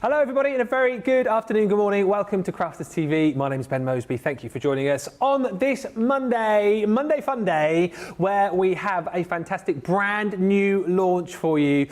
Hello everybody and a very good afternoon, good morning. Welcome to Crafters TV. My name is Ben Moseby. Thank you for joining us on this Monday Fun Day, where we have a fantastic brand new launch for you.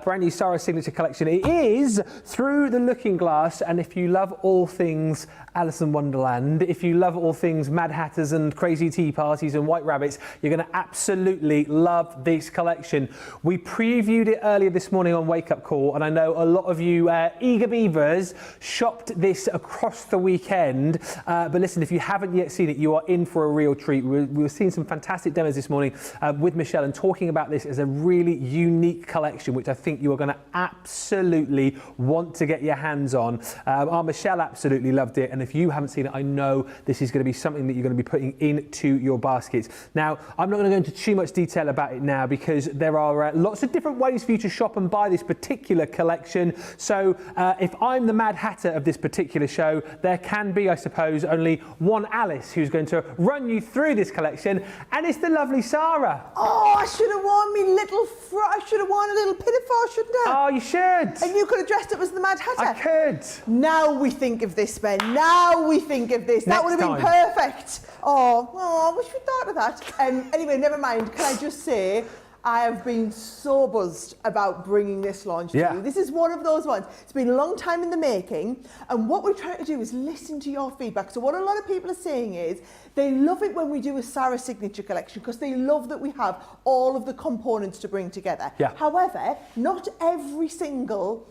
Brand new Sara Signature Collection. It is Through the Looking Glass, and if you love all things Alice in Wonderland, if you love all things Mad Hatters and crazy tea parties and white rabbits, you're going to absolutely love this collection. We previewed it earlier this morning on Wake Up Call, and I know a lot of you eager beavers shopped this across the weekend. But listen, if you haven't yet seen it, you are in for a real treat. We were seeing some fantastic demos this morning with Michelle and talking about this as a really unique collection, which I think you are going to absolutely want to get your hands on. Our Michelle absolutely loved it, and if you haven't seen it, I know this is going to be something that you're going to be putting into your baskets. Now, I'm not going to go into too much detail about it now because there are lots of different ways for you to shop and buy this particular collection. So if I'm the Mad Hatter of this particular show, there can be, I suppose, only one Alice who's going to run you through this collection, and it's the lovely Sara. Oh, I should have worn me little I should have worn a little pinafore, shouldn't I? Oh, you should. And you could have dressed up as the Mad Hatter. I could. Now we think of this, Ben. Now we think of this. That would have been perfect. Oh, I wish we'd thought of that. Anyway, never mind. Can I just say, I have been so buzzed about bringing this launch to you. This is one of those ones. It's been a long time in the making, and what we're trying to do is listen to your feedback. So what a lot of people are saying is they love it when we do a Sara Signature Collection because they love that we have all of the components to bring together. However, not every single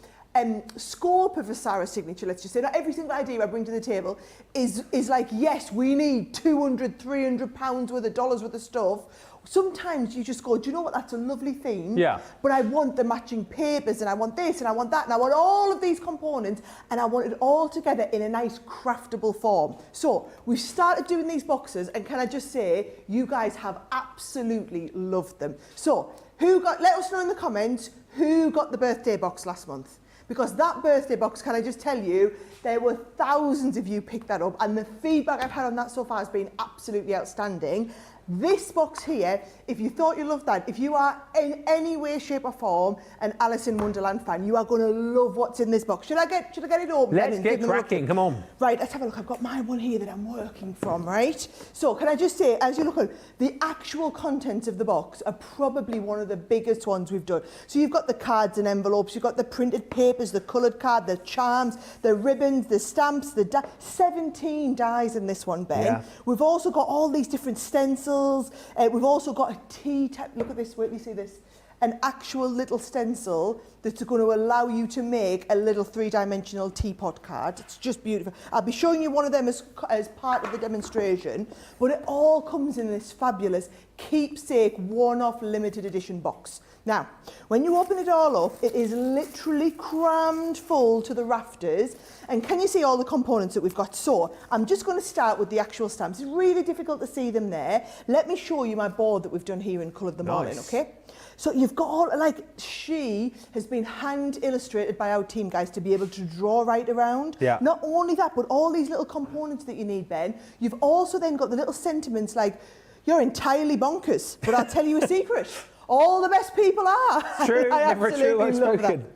scope of a Sara Signature, let's just say, not every single idea I bring to the table is like, yes, we need 200, 300 pounds worth of dollars worth of stuff. Sometimes you just go, do you know what, that's a lovely theme, but I want the matching papers, and I want this, and I want that, and I want all of these components, and I want it all together in a nice craftable form. So we've started doing these boxes, and can I just say, you guys have absolutely loved them. So let us know in the comments who got the birthday box last month. Because that birthday box, can I just tell you, there were thousands of you picked that up, and the feedback I've had on that so far has been absolutely outstanding. This box here, if you thought you loved that, if you are in any way, shape or form an Alice in Wonderland fan, you are going to love what's in this box. Should I get it open? Let's get cracking, come on. Right, let's have a look. I've got my one here that I'm working from, right? So can I just say, as you look at the actual contents of the box are probably one of the biggest ones we've done. So you've got the cards and envelopes, you've got the printed papers, the coloured card, the charms, the ribbons, the stamps, 17 dies in this one, Ben. We've also got all these different stencils. We've also got a tea type, look at this, wait till you see this, an actual little stencil that's going to allow you to make a little three-dimensional teapot card. It's just beautiful. I'll be showing you one of them as part of the demonstration, but it all comes in this fabulous keepsake one-off limited edition box. Now, when you open it all up, it is literally crammed full to the rafters. And can you see all the components that we've got? So I'm just going to start with the actual stamps. It's really difficult to see them there. Let me show you my board that we've done here and coloured them all in, okay? So you've got all, she has been hand illustrated by our team, guys, to be able to draw right around. Not only that, but all these little components that you need, Ben. You've also then got the little sentiments like, you're entirely bonkers, but I'll tell you a secret. All the best people are. True, never true unspoken.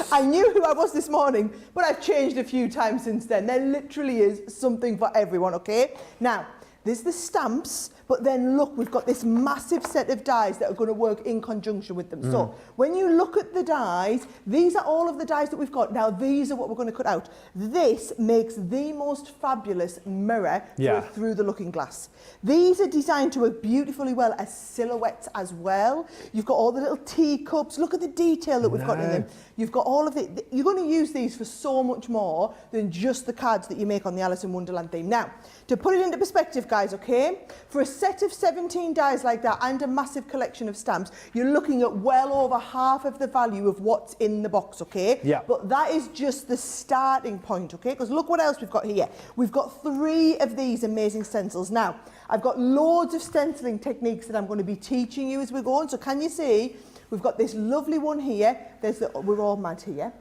I knew who I was this morning, but I've changed a few times since then. There literally is something for everyone, okay? Now, there's the stamps, but then look, we've got this massive set of dies that are going to work in conjunction with them. So when you look at the dies, these are all of the dies that we've got. Now, these are what we're going to cut out. This makes the most fabulous mirror through the looking glass. These are designed to work beautifully well as silhouettes as well. You've got all the little teacups. Look at the detail that we've got in them. You've got all of it. You're going to use these for so much more than just the cards that you make on the Alice in Wonderland theme. Now, to put it into perspective, guys, okay, for a set of 17 dies like that and a massive collection of stamps, you're looking at well over half of the value of what's in the box, okay? But that is just the starting point, okay? Because look what else we've got here. We've got 3 of these amazing stencils. Now, I've got loads of stenciling techniques that I'm going to be teaching you as we're going. So can you see? We've got this lovely one here. We're all mad here.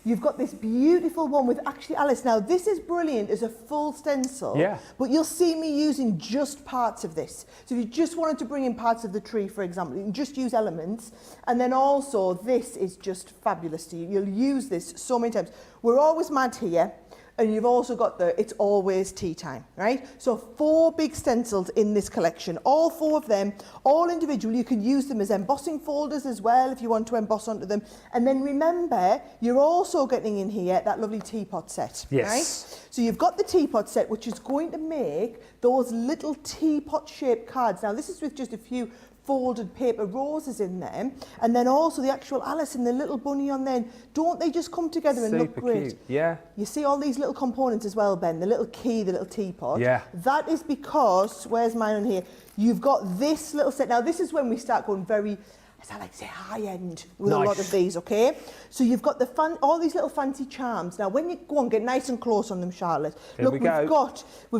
You've got this beautiful one with actually Alice. Now, this is brilliant as a full stencil, but you'll see me using just parts of this. So if you just wanted to bring in parts of the tree, for example, you can just use elements. And then also, this is just fabulous to you. You'll use this so many times. We're always mad here. And you've also got the It's Always Tea Time, right? So 4 big stencils in this collection, all 4 of them, all individual. You can use them as embossing folders as well if you want to emboss onto them. And then remember, you're also getting in here that lovely teapot set, right? So you've got the teapot set, which is going to make those little teapot-shaped cards. Now, this is with just a few folded paper roses in there, and then also the actual Alice and the little bunny on there. Don't they just come together and look great? Cute. Yeah. You see all these little components as well, Ben, the little key, the little teapot. Yeah. That is because, where's mine on here? You've got this little set. Now, this is when we start going very, as I like to say, high-end with a lot of these, okay? So you've got the all these little fancy charms. Now, when you go and get nice and close on them, Charlotte, look, we've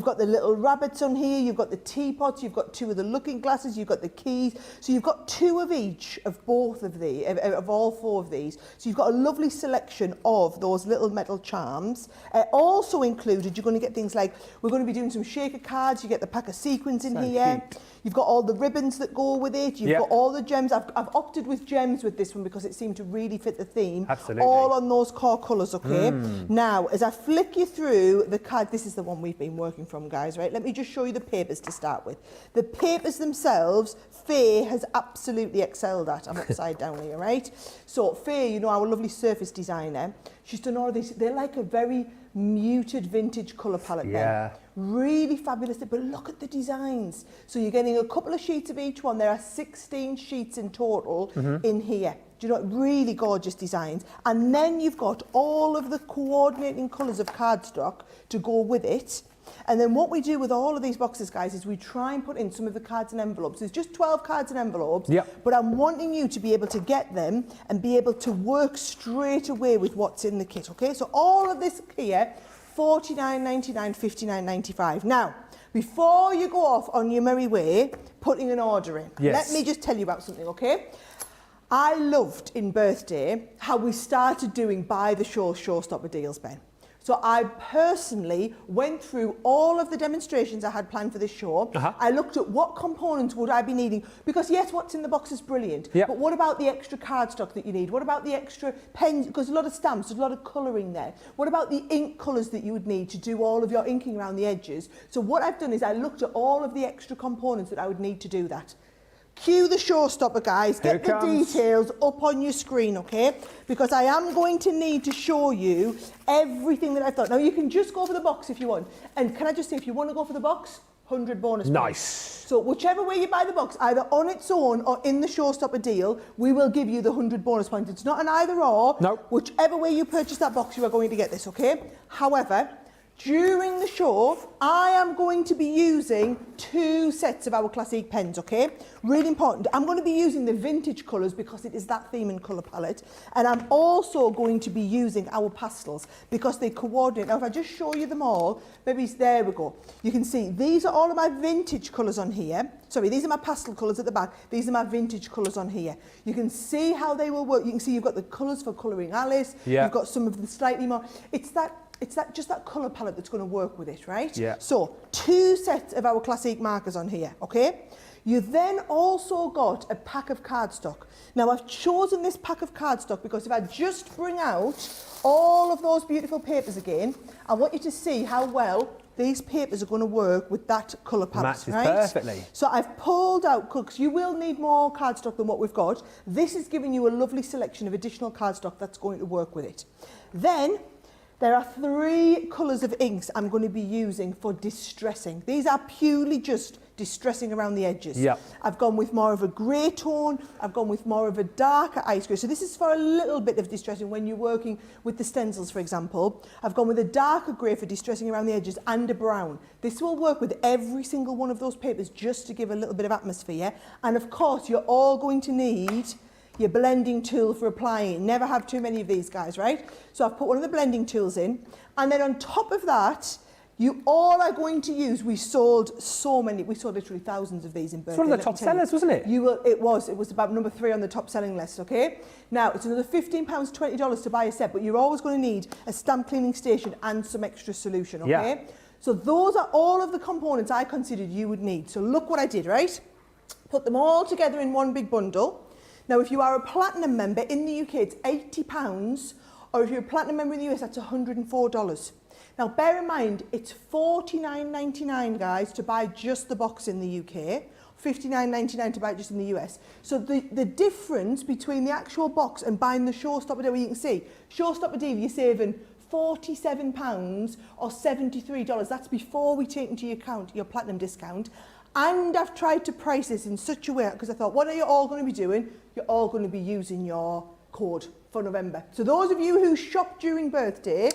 got the little rabbits on here, you've got the teapots, you've got 2 of the looking glasses, you've got the keys. So you've got 2 of each of both of the, of all 4 of these. So you've got a lovely selection of those little metal charms. Also included, you're going to get things like, we're going to be doing some shaker cards, you get the pack of sequins in here. Cute. You've got all the ribbons that go with it. You've got all the gems. I've opted with gems with this one because it seemed to really fit the theme. Absolutely. All on those core colours, okay? Now, as I flick you through the card, this is the one we've been working from, guys, right? Let me just show you the papers to start with. The papers themselves, Faye has absolutely excelled at. I'm upside down here, right? So Faye, you know, our lovely surface designer, she's done all these. They're like a very muted vintage colour palette then. Really fabulous, but look at the designs. So you're getting a couple of sheets of each one. There are 16 sheets in total in here. Do you know what? Really gorgeous designs. And then you've got all of the coordinating colours of cardstock to go with it. And then what we do with all of these boxes, guys, is we try and put in some of the cards and envelopes. There's just 12 cards and envelopes, but I'm wanting you to be able to get them and be able to work straight away with what's in the kit, okay? So all of this here, $49.99, $59.95. Now, before you go off on your merry way, putting an order in, let me just tell you about something, okay? I loved in birthday how we started doing buy the show showstopper deals, Ben. So I personally went through all of the demonstrations I had planned for this show. I looked at what components would I be needing, because yes, what's in the box is brilliant, but what about the extra cardstock that you need? What about the extra pens? Because a lot of stamps, there's a lot of colouring there. What about the ink colours that you would need to do all of your inking around the edges? So what I've done is I looked at all of the extra components that I would need to do that. Cue the showstopper, guys. Get the details up on your screen, okay? Because I am going to need to show you everything that I've done. Now, you can just go for the box if you want. And can I just say, if you want to go for the box, 100 bonus points. Nice. So whichever way you buy the box, either on its own or in the showstopper deal, we will give you the 100 bonus points. It's not an either or. Nope. Whichever way you purchase that box, you are going to get this, okay? However, during the show, I am going to be using 2 sets of our classic pens, okay? Really important. I'm going to be using the vintage colours because it is that theme and colour palette. And I'm also going to be using our pastels because they coordinate. Now, if I just show you them all, maybe there we go. You can see these are all of my vintage colours on here. Sorry, these are my pastel colours at the back. These are my vintage colours on here. You can see how they will work. You can see you've got the colours for colouring Alice. You've got some of the slightly more. It's just that colour palette that's going to work with it, right? So 2 sets of our classic markers on here, okay? You then also got a pack of cardstock. Now, I've chosen this pack of cardstock because if I just bring out all of those beautiful papers again, I want you to see how well these papers are going to work with that colour palette, matches perfectly. So I've pulled out, because you will need more cardstock than what we've got. This is giving you a lovely selection of additional cardstock that's going to work with it. Then, there are 3 colours of inks I'm going to be using for distressing. These are purely just distressing around the edges. I've gone with more of a grey tone. I've gone with more of a darker ice grey. So this is for a little bit of distressing when you're working with the stencils, for example. I've gone with a darker grey for distressing around the edges and a brown. This will work with every single one of those papers just to give a little bit of atmosphere. And of course, you're all going to need your blending tool for applying. Never have too many of these, guys, right? So I've put one of the blending tools in. And then on top of that, You all are going to use, we sold so many, we sold literally thousands of these in birthday. It's one of the top sellers, wasn't it? It was about number 3 on the top selling list, okay? Now, it's another £15, $20 to buy a set, but you're always going to need a stamp cleaning station and some extra solution, okay? Yeah. So those are all of the components I considered you would need. So look what I did, right? Put them all together in one big bundle. Now, if you are a platinum member in the UK, it's £80, or if you're a platinum member in the US, that's $104. Now, bear in mind, it's $49.99, guys, to buy just the box in the UK, $59.99 to buy it just in the US. So the difference between the actual box and buying the Showstopper Diva, you can see, Showstopper Diva, you're saving £47 or $73. That's before we take into account your platinum discount. And I've tried to price this in such a way, because I thought, what are you all going to be doing? You're all going to be using your code for November. So those of you who shop during birthday,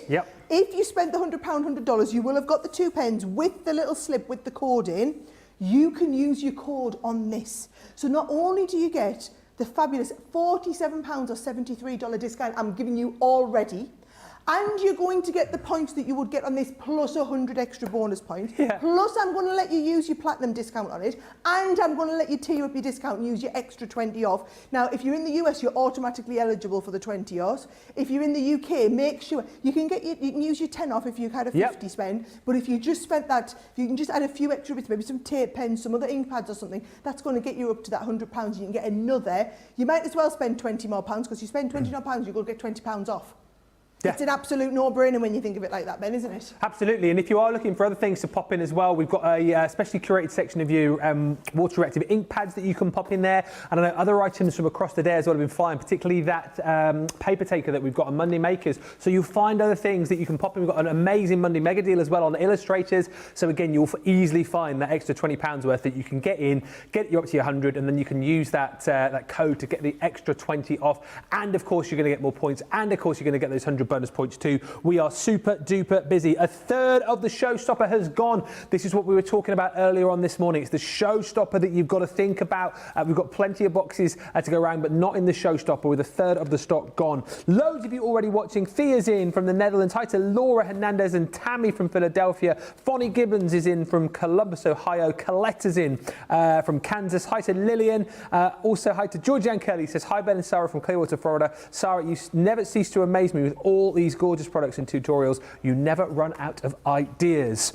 if you spent the £100, $100, you will have got the 2 pens with the little slip with the code in. You can use your code on this. So not only do you get the fabulous £47 or $73 discount I'm giving you already, and you're going to get the points that you would get on this plus 100 extra bonus points. Yeah. Plus, I'm going to let you use your platinum discount on it, and I'm going to let you tier up your discount and use your extra 20 off. Now, if you're in the US, you're automatically eligible for the 20 off. If you're in the UK, make sure you can use your 10 off if you had a 50 spend. But if you just spent that, if you can just add a few extra bits, maybe some tape pens, some other ink pads or something, that's going to get you up to that £100. You can get another. You might as well spend £20 more, because you spend £20 more, you're going to get £20 off. Yeah. It's an absolute no-brainer when you think of it like that, Ben, isn't it? Absolutely, and if you are looking for other things to pop in as well, we've got a specially curated section of you water-reactive ink pads that you can pop in there. And I know other items from across the day as well have been flying, particularly that paper taker that we've got on Monday Makers. So you'll find other things that you can pop in. We've got an amazing Monday Mega deal as well on illustrators. So again, you'll easily find that extra £20 worth that you can get in, get you up to your 100, and then you can use that code to get the extra 20 off. And of course, you're going to get more points, and of course, you're going to get those 100 bonus points too. We are super duper busy. A third of the showstopper has gone. This is what we were talking about earlier on this morning. It's the showstopper that you've got to think about. We've got plenty of boxes to go around, but not in the showstopper, with a third of the stock gone. Loads of you already watching. Thea's in from the Netherlands. Hi to Laura Hernandez and Tammy from Philadelphia. Bonnie Gibbons is in from Columbus, Ohio. Coletta's in from Kansas. Hi to Lillian. Also hi to Georgianne Kelly. Says hi Ben and Sarah from Clearwater, Florida. Sarah, you never cease to amaze me with all these gorgeous products and tutorials. You never run out of ideas.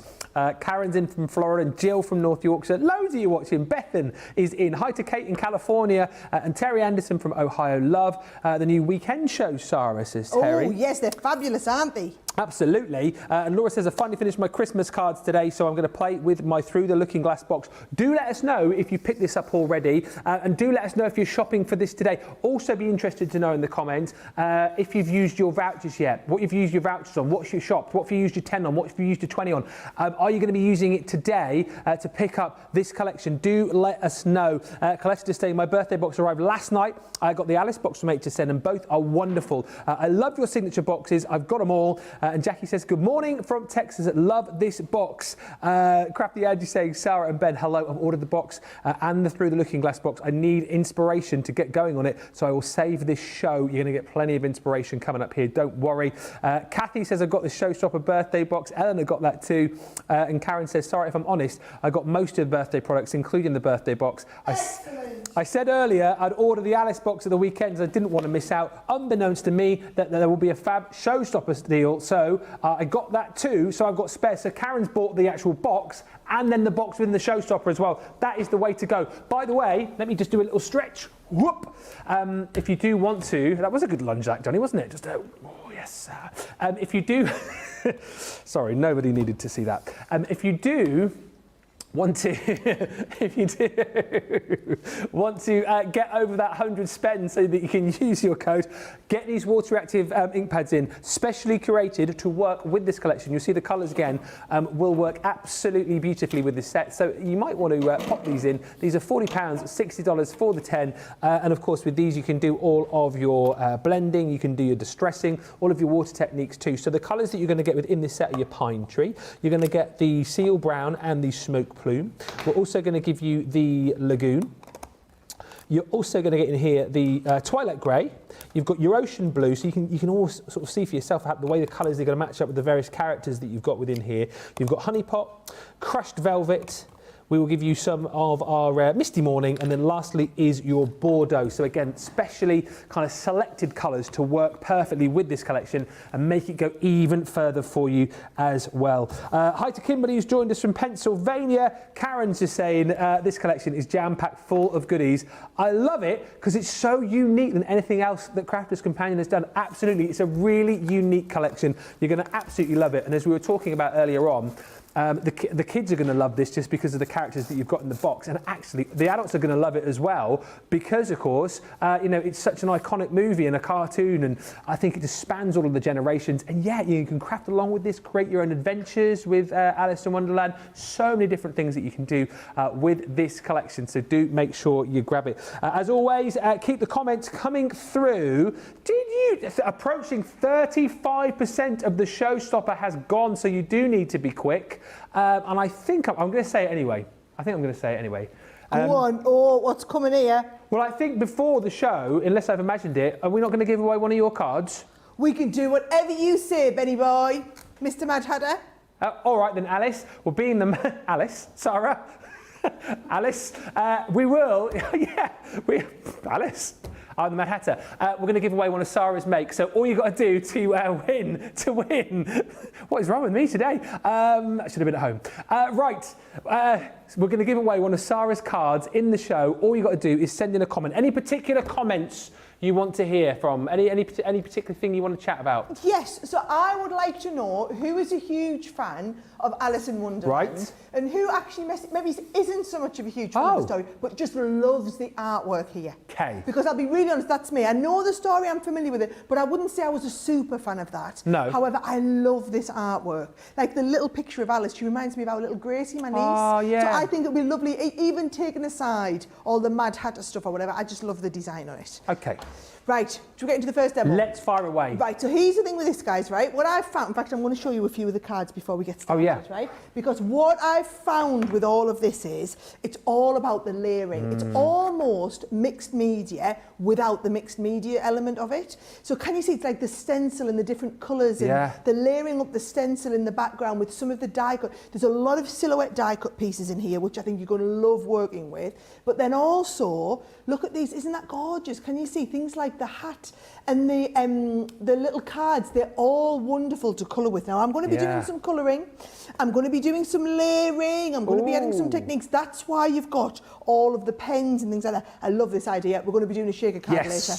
Karen's in from Florida, and Jill from North Yorkshire. Loads of you watching. Bethan is in. Hi to Kate in California, and Terry Anderson from Ohio. Love the new weekend show, Sarah, says Terry. Oh yes, they're fabulous, aren't they? Absolutely. And Laura says, I finally finished my Christmas cards today, so I'm going to play with my Through the Looking Glass box. Do let us know if you picked this up already, and do let us know if you're shopping for this today. Also be interested to know in the comments if you've used your vouchers yet, what you've used your vouchers on, what you shopped, what have you used your 10 on, what have you used your 20 on. Are you going to be using it today to pick up this collection? Do let us know. Collector just saying, my birthday box arrived last night. I got the Alice box from HSN, and both are wonderful. I love your signature boxes. I've got them all. And Jackie says, good morning from Texas. Love this box. Crafty Angie saying, Sarah and Ben, hello. I've ordered the box and the Through the Looking Glass box. I need inspiration to get going on it, so I will save this show. You're going to get plenty of inspiration coming up here. Don't worry. Kathy says, I've got the Showstopper birthday box. Eleanor got that too. And Karen says, sorry, if I'm honest, I got most of the birthday products, including the birthday box. I said earlier I'd order the Alice box at the weekends. I didn't want to miss out. Unbeknownst to me, that there will be a fab Showstoppers deal. So I got that too. So I've got spare. So Karen's bought the actual box and then the box within the Showstopper as well. That is the way to go. By the way, let me just do a little stretch. Whoop. If you do want to, that was a good lunge act, Johnny, wasn't it? Just oh yes. If you do, sorry, nobody needed to see that. If you do want to, if you do want to get over that 100 spend so that you can use your code, get these water reactive ink pads in, specially curated to work with this collection. You'll see the colours again will work absolutely beautifully with this set. So you might want to pop these in. These are £40, $60 for the 10. And of course with these you can do all of your blending, you can do your distressing, all of your water techniques too. So the colours that you're going to get within this set are your pine tree. You're going to get the seal brown and the smoke plume. We're also going to give you the lagoon. You're also going to get in here the Twilight Grey. You've got your Ocean Blue, so you can all sort of see for yourself how the way the colours are going to match up with the various characters that you've got within here. You've got Honey Pot, Crushed Velvet. We will give you some of our Misty Morning, and then lastly is your Bordeaux. So again, specially kind of selected colours to work perfectly with this collection and make it go even further for you as well. Hi to Kimberly, who's joined us from Pennsylvania. Karen's just saying this collection is jam-packed full of goodies. I love it because it's so unique than anything else that Crafters Companion has done. Absolutely, it's a really unique collection. You're going to absolutely love it. And as we were talking about earlier on, the kids are going to love this just because of the characters that you've got in the box, and actually the adults are going to love it as well because, of course, you know, it's such an iconic movie and a cartoon, and I think it just spans all of the generations. And yeah, you can craft along with this, create your own adventures with Alice in Wonderland. So many different things that you can do with this collection, so do make sure you grab it. As always, keep the comments coming through. Approaching 35% of the showstopper has gone, so you do need to be quick. And I think I'm going to say it anyway. Go on. Oh, what's coming here? Well, I think before the show, unless I've imagined it, are we not going to give away one of your cards? We can do whatever you say, Benny boy. Mr. Mad Hatter. All right then, Alice. Well, being the Alice, Sarah, Alice, we will. Alice. I'm the Mad Hatter. We're going to give away one of Sarah's makes. So all you've got to do to win. What is wrong with me today? I should have been at home. We're going to give away one of Sarah's cards in the show. All you've got to do is send in a comment. Any particular comments you want to hear from? Any particular thing you want to chat about? Yes, so I would like to know who is a huge fan of Alice in Wonderland, right, and who actually maybe isn't so much of a huge fan of the story, but just loves the artwork here. Okay. Because I'll be really honest, that's me. I know the story, I'm familiar with it, but I wouldn't say I was a super fan of that. No. However, I love this artwork. Like the little picture of Alice, she reminds me of our little Gracie, my niece. Oh, yeah. So I think it'll be lovely, even taking aside all the Mad Hatter stuff or whatever, I just love the design on it. Okay. Right, should we get into the first demo? Let's fire away. Right, so here's the thing with this, guys, right? What I've found, in fact, I'm going to show you a few of the cards before we get started, right? Because what I've found with all of this is, it's all about the layering. It's almost mixed media without the mixed media element of it. So can you see, it's like the stencil and the different colours and the layering up the stencil in the background with some of the die cut. There's a lot of silhouette die cut pieces in here, which I think you're going to love working with. But then also, look at these, isn't that gorgeous? Can you see things like the hat and the little cards? They're all wonderful to colour with. Now I'm going to be doing some colouring, I'm going to be doing some layering, I'm going to be adding some techniques. That's why you've got all of the pens and things like that. I love this idea. We're going to be doing a shaker card later.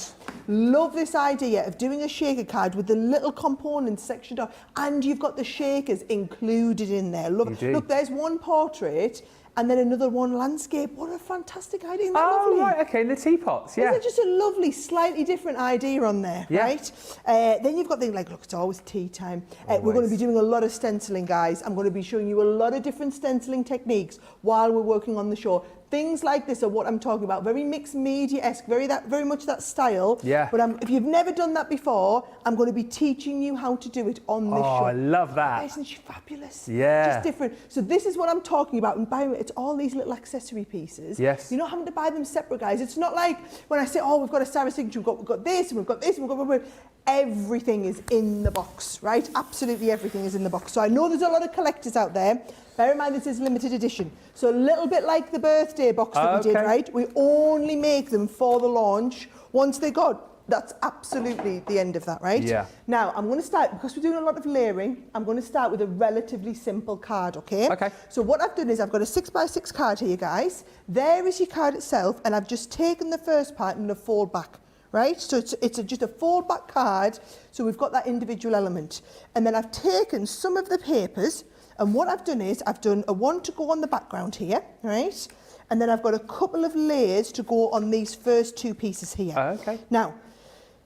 Love this idea of doing a shaker card with the little components sectioned off, and you've got the shakers included in there. Look, there's one portrait and then another one landscape. What a fantastic idea. Isn't that lovely? Right, okay, the teapots, Isn't it just a lovely, slightly different idea on there, right? Then you've got things like, look, it's always tea time. We're going to be doing a lot of stenciling, guys. I'm going to be showing you a lot of different stenciling techniques while we're working on the show. Things like this are what I'm talking about. Very mixed media-esque, very much that style. But if you've never done that before, I'm going to be teaching you how to do it on this show. Oh, I love that. Isn't she fabulous? Yeah. Just different. So this is what I'm talking about. And by the way, it's all these little accessory pieces. Yes. You're not having to buy them separate, guys. It's not like when I say, oh, we've got a Sarah signature, we've got this, and we've got this, and we've got... Everything is in the box, right? Absolutely everything is in the box. So I know there's a lot of collectors out there. Bear in mind this is limited edition. So a little bit like the birthday box that we did, right? We only make them for the launch. Once they're gone, that's absolutely the end of that, right? Yeah. Now, I'm going to start, because we're doing a lot of layering, I'm going to start with a relatively simple card, okay? Okay. So what I've done is I've got a 6x6 card here, guys. There is your card itself, and I've just taken the first part and a fold back. Right, so it's just a fold back card, so we've got that individual element. And then I've taken some of the papers, and what I've done is I've done a one to go on the background here, right? And then I've got a couple of layers to go on these first two pieces here. Okay. Now,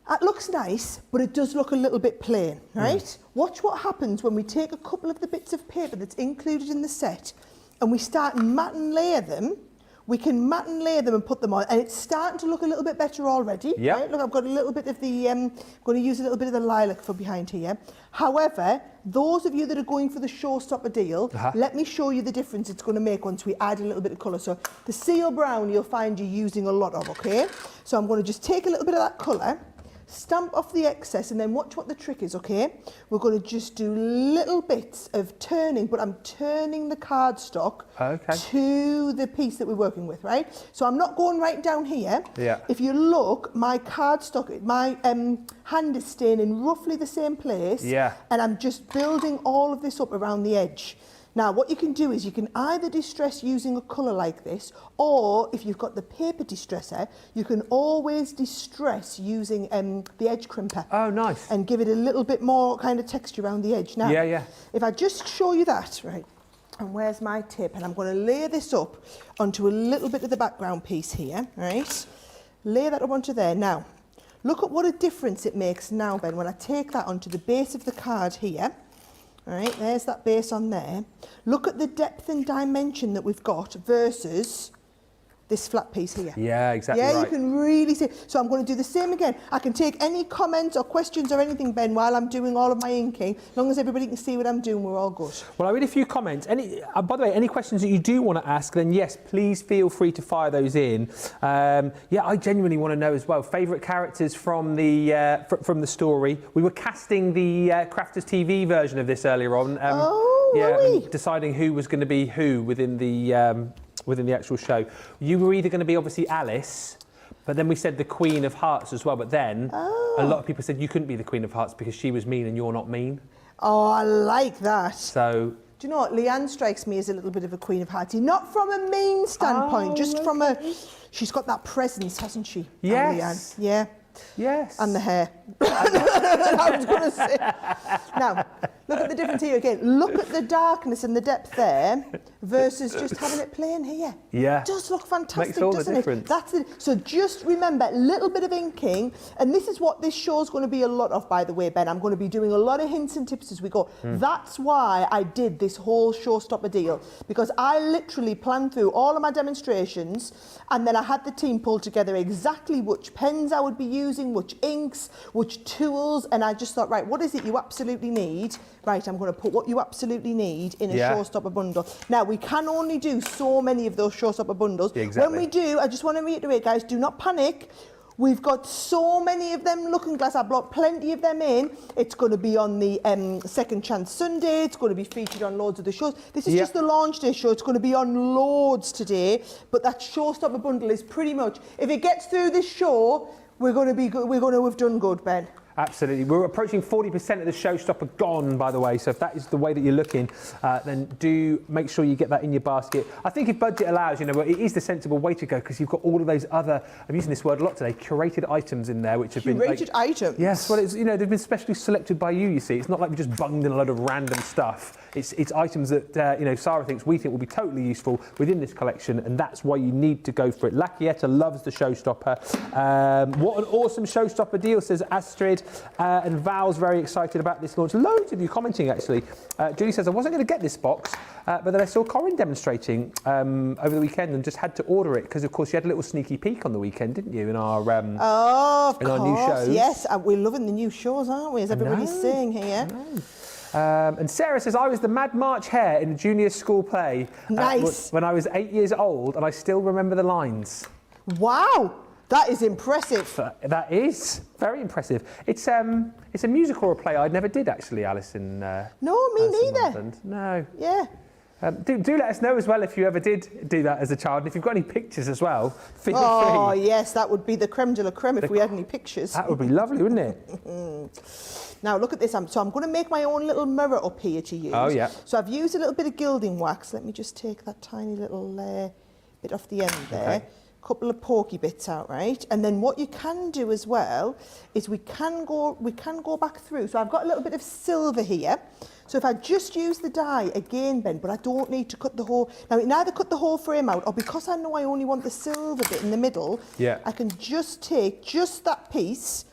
that looks nice, but it does look a little bit plain, right? Watch what happens when we take a couple of the bits of paper that's included in the set, and we start and mat and layer them. we can mat and lay them and put them on, and it's starting to look a little bit better already. Yeah. Right? Look, I've got a little bit of the, going to use a little bit of the lilac for behind here. However, those of you that are going for the showstopper deal, let me show you the difference it's going to make once we add a little bit of colour. So the seal brown you'll find you're using a lot of, okay? So I'm going to just take a little bit of that colour, stamp off the excess, and then watch what the trick is, okay? We're going to just do little bits of turning, but I'm turning the cardstock to the piece that we're working with, right? So I'm not going right down here. Yeah. If you look, my cardstock, my hand is staying in roughly the same place. Yeah. And I'm just building all of this up around the edge. Now, what you can do is you can either distress using a colour like this, or if you've got the paper distresser, you can always distress using the edge crimper. Oh, nice. And give it a little bit more kind of texture around the edge. Now, if I just show you that, right, and where's my tip? And I'm going to lay this up onto a little bit of the background piece here, right? Lay that up onto there. Now, look at what a difference it makes now, Ben, when I take that onto the base of the card here. All right, there's that base on there. Look at the depth and dimension that we've got versus this flat piece here. Yeah, exactly right. Yeah, you can really see. So I'm going to do the same again. I can take any comments or questions or anything, Ben, while I'm doing all of my inking. As long as everybody can see what I'm doing, we're all good. Well, I read a few comments. By the way, any questions that you do want to ask, then yes, please feel free to fire those in. Yeah, I genuinely want to know as well. Favourite characters from the story. We were casting the Crafters TV version of this earlier on. Deciding who was going to be who within the actual show. You were either going to be obviously Alice, but then we said the Queen of Hearts as well, but then a lot of people said you couldn't be the Queen of Hearts because she was mean and you're not mean. Oh, I like that. So... Do you know what? Leanne strikes me as a little bit of a Queen of Hearts. Not from a mean standpoint, just from a... She's got that presence, hasn't she? Yes. Leanne? Yeah. Yes. And the hair. I was going to say. Now, look at the difference here again. Look at the darkness and the depth there versus just having it plain here. Yeah. It does look fantastic, Makes all doesn't the difference. it? That's it. So just remember, a little bit of inking, and this is what this show's going to be a lot of, by the way, Ben. I'm going to be doing a lot of hints and tips as we go. That's why I did this whole showstopper deal, because I literally planned through all of my demonstrations, and then I had the team pull together exactly which pens I would be using, which inks, which tools, and I just thought, right, what is it you absolutely need? Right, I'm going to put what you absolutely need in a showstopper bundle. Now, we can only do so many of those showstopper bundles. Exactly. When we do, I just want to reiterate, guys, do not panic. We've got so many of them looking glass. I brought plenty of them in. It's going to be on the Second Chance Sunday. It's going to be featured on loads of the shows. This is just the launch day show. It's going to be on loads today. But that showstopper bundle is pretty much, if it gets through this show, we're going to be good. We're going to have done good, Ben. Absolutely. We're approaching 40% of the showstopper gone, by the way. So if that is the way that you're looking, then do make sure you get that in your basket. I think if budget allows, you know, it is the sensible way to go because you've got all of those other, I'm using this word a lot today, curated items in there, which have been... Curated items? Yes, well, it's, you know, they've been specially selected by you see. It's not like we just bunged in a load of random stuff. It's items that, you know, Sara thinks, we think will be totally useful within this collection, and that's why you need to go for it. Lakieta loves the showstopper. What an awesome showstopper deal, says Astrid. And Val's very excited about this launch. Loads of you commenting, actually. Julie says, I wasn't going to get this box, but then I saw Corinne demonstrating over the weekend and just had to order it because, of course, you had a little sneaky peek on the weekend, didn't you, in our of course, new shows? Yes, we're loving the new shows, aren't we, as everybody's saying here. And Sarah says, I was the Mad March hare in a junior school play when I was 8 years old, and I still remember the lines. Wow! That is impressive. That is very impressive. It's a musical or a play I never did actually, Alice in. No, me neither. No. Yeah. Do let us know as well if you ever did do that as a child, and if you've got any pictures as well. Feel free. Oh yes, that would be the creme de la creme if we had any pictures. That would be lovely, wouldn't it? Now look at this. So I'm going to make my own little mirror up here to use. Oh yeah. So I've used a little bit of gilding wax. Let me just take that tiny little bit off the end there. Okay. Couple of pokey bits out, right? And then what you can do as well is we can go back through. So I've got a little bit of silver here. So if I just use the die again, Ben, but I don't need to cut the whole. Now it can either cut the whole frame out, or because I know I only want the silver bit in the middle, I can just take just that piece.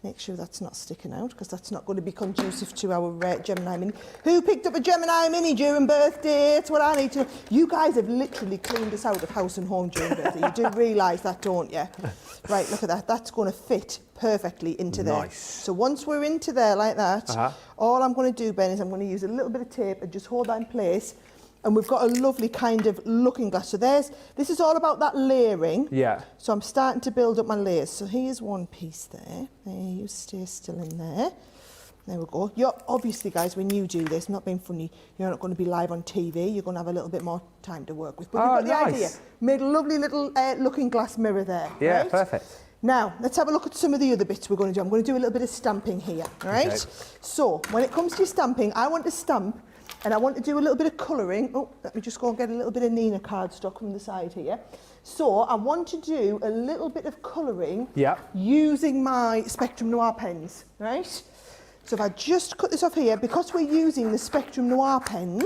Make sure that's not sticking out, because that's not going to be conducive to our Gemini Mini. Who picked up a Gemini Mini during birthday? That's what I need to know. You guys have literally cleaned us out of house and home during birthday. You do realise that, don't you? Right, look at that. That's going to fit perfectly into there. Nice. So once we're into there like that, all I'm going to do, Ben, is I'm going to use a little bit of tape and just hold that in place. And we've got a lovely kind of looking glass. So this is all about that layering. Yeah. So I'm starting to build up my layers. So here's one piece there. There, you stay still in there. There we go. You're obviously, guys, when you do this, not being funny, you're not going to be live on TV. You're going to have a little bit more time to work with. But we've got the idea. Made a lovely little looking glass mirror there. Yeah, right? perfect. Now, let's have a look at some of the other bits we're going to do. I'm going to do a little bit of stamping here, right? Okay. So when it comes to stamping, I want to stamp. And I want to do a little bit of colouring. Oh, let me just go and get a little bit of Nina cardstock from the side here. So I want to do a little bit of colouring using my Spectrum Noir pens, right? So if I just cut this off here, because we're using the Spectrum Noir pens,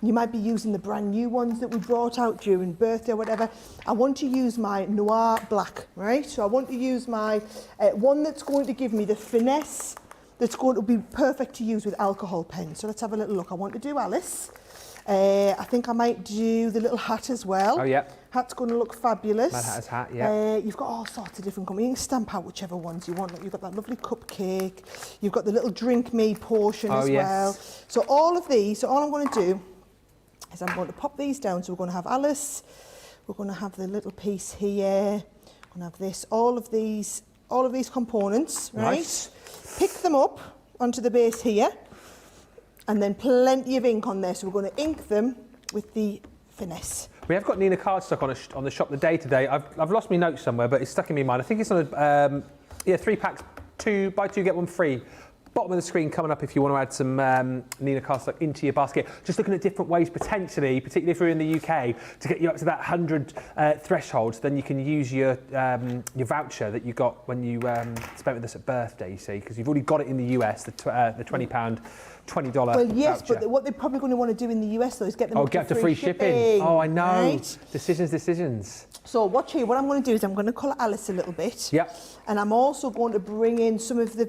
you might be using the brand new ones that we brought out during birthday or whatever. I want to use my Noir Black, right? So I want to use my one that's going to give me the finesse that's going to be perfect to use with alcohol pens. So let's have a little look. I want to do Alice. I think I might do the little hat as well. Oh, yeah. Hat's going to look fabulous. Mad Hatter's hat, yeah. You've got all sorts of different companies. You can stamp out whichever ones you want. Look, you've got that lovely cupcake. You've got the little drink me portion as well. So all of these, so all I'm going to do is I'm going to pop these down. So we're going to have Alice. We're going to have the little piece here. We're going to have this. All of these components, right? Nice. Pick them up onto the base here, and then plenty of ink on there. So we're going to ink them with the finesse. We have got Nina cardstock on the shop the day today. I've lost my notes somewhere, but it's stuck in my mind. I think it's on a 3 packs, buy 2 get 1 free. Bottom of the screen coming up if you want to add some Nina cardstock into your basket. Just looking at different ways potentially, particularly if you're in the UK, to get you up to that 100 threshold. Then you can use your voucher that you got when you spent with us at birthday, you see, because you've already got it in the US, the £20, $20 Well, yes, voucher. but what they're probably going to want to do in the US, though, is get them up get to free shipping. Oh, I know. Right? Decisions. So watch here. What I'm going to do is I'm going to colour Alice a little bit. Yep. And I'm also going to bring in some of the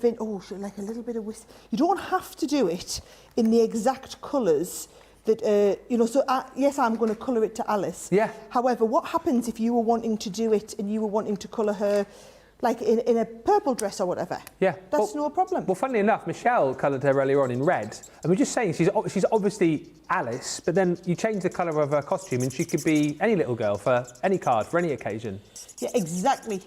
like a little bit of whisk. You don't have to do it in the exact colours that So yes, I'm going to colour it to Alice. Yeah. However, what happens if you were wanting to do it and you were wanting to colour her like in a purple dress or whatever? Yeah. That's no problem. Well, funnily enough, Michelle coloured her earlier on in red. And we're just saying she's obviously Alice, but then you change the colour of her costume and she could be any little girl for any card, for any occasion. Yeah, exactly.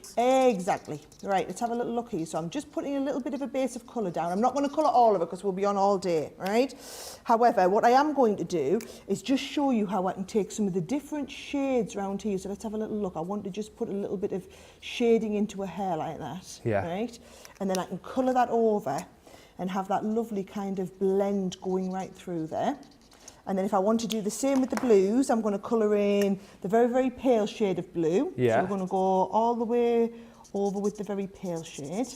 Right, let's have a little look here. So I'm just putting a little bit of a base of colour down. I'm not going to colour all of it because we'll be on all day, right? However, what I am going to do is just show you how I can take some of the different shades around here. So let's have a little look. I want to just put a little bit of shading into her hair like that, right? And then I can colour that over and have that lovely kind of blend going right through there. And then if I want to do the same with the blues, I'm going to colour in the very, very pale shade of blue. Yeah. So we're going to go all the way over with the very pale shade.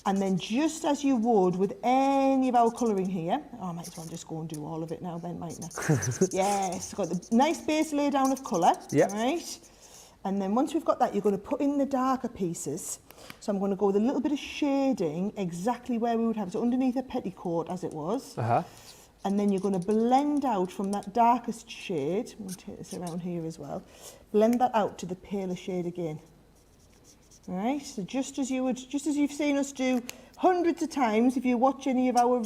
And then just as you would with any of our colouring here, I might as well just go and do all of it now then, mightn't I? Yes, got the nice base lay down of colour, right? And then once we've got that, you're going to put in the darker pieces. So I'm going to go with a little bit of shading exactly where we would have it. So underneath her petticoat as it was. And then you're going to blend out from that darkest shade. I'm going to take this around here as well. Blend that out to the paler shade again. All right, so just as you've seen us do hundreds of times, if you watch any of our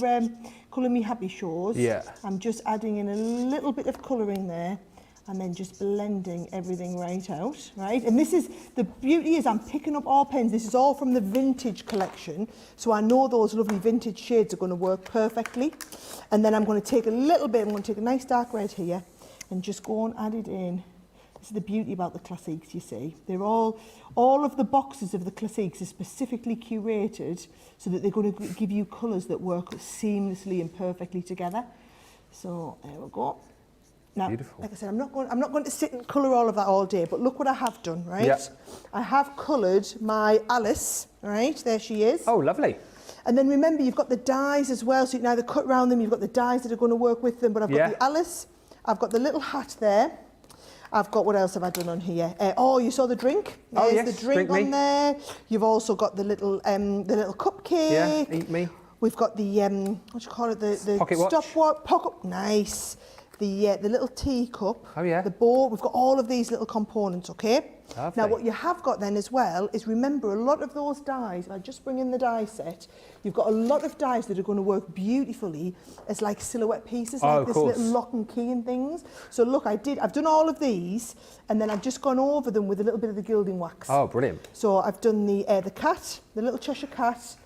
Colour Me Happy shows, I'm just adding in a little bit of colouring there, and then just blending everything right out, right? And this is, the beauty is I'm picking up all pens. This is all from the vintage collection. So I know those lovely vintage shades are gonna work perfectly. And then I'm gonna take a little bit, I'm gonna take a nice dark red here and just go and add it in. This is the beauty about the Classiques, you see. They're all of the boxes of the Classiques are specifically curated so that they're gonna give you colours that work seamlessly and perfectly together. So there we go. Now, beautiful. Like I said, I'm not going to sit and colour all of that all day, but look what I have done, right? Yep. I have coloured my Alice, right? There she is. Oh, lovely. And then remember, you've got the dies as well, so you can either cut around them, you've got the dies that are going to work with them, but I've got the Alice, I've got the little hat there, I've got, what else have I done on here? Oh, you saw the drink? Oh, There's yes, the drink on there. You've also got the little cupcake. Yeah, eat me. We've got the, what do you call it? The Pocket watch. stopwatch. Pocket, nice. The little teacup. Oh, yeah. The bowl. We've got all of these little components, okay? Lovely. Now, what you have got then as well is, remember, a lot of those dies, if I just bring in the die set, you've got a lot of dies that are going to work beautifully as like silhouette pieces, like this little lock and key and things. So look, I've done all of these, and then I've just gone over them with a little bit of the gilding wax. Oh, brilliant. So I've done the cat, the little Cheshire cat.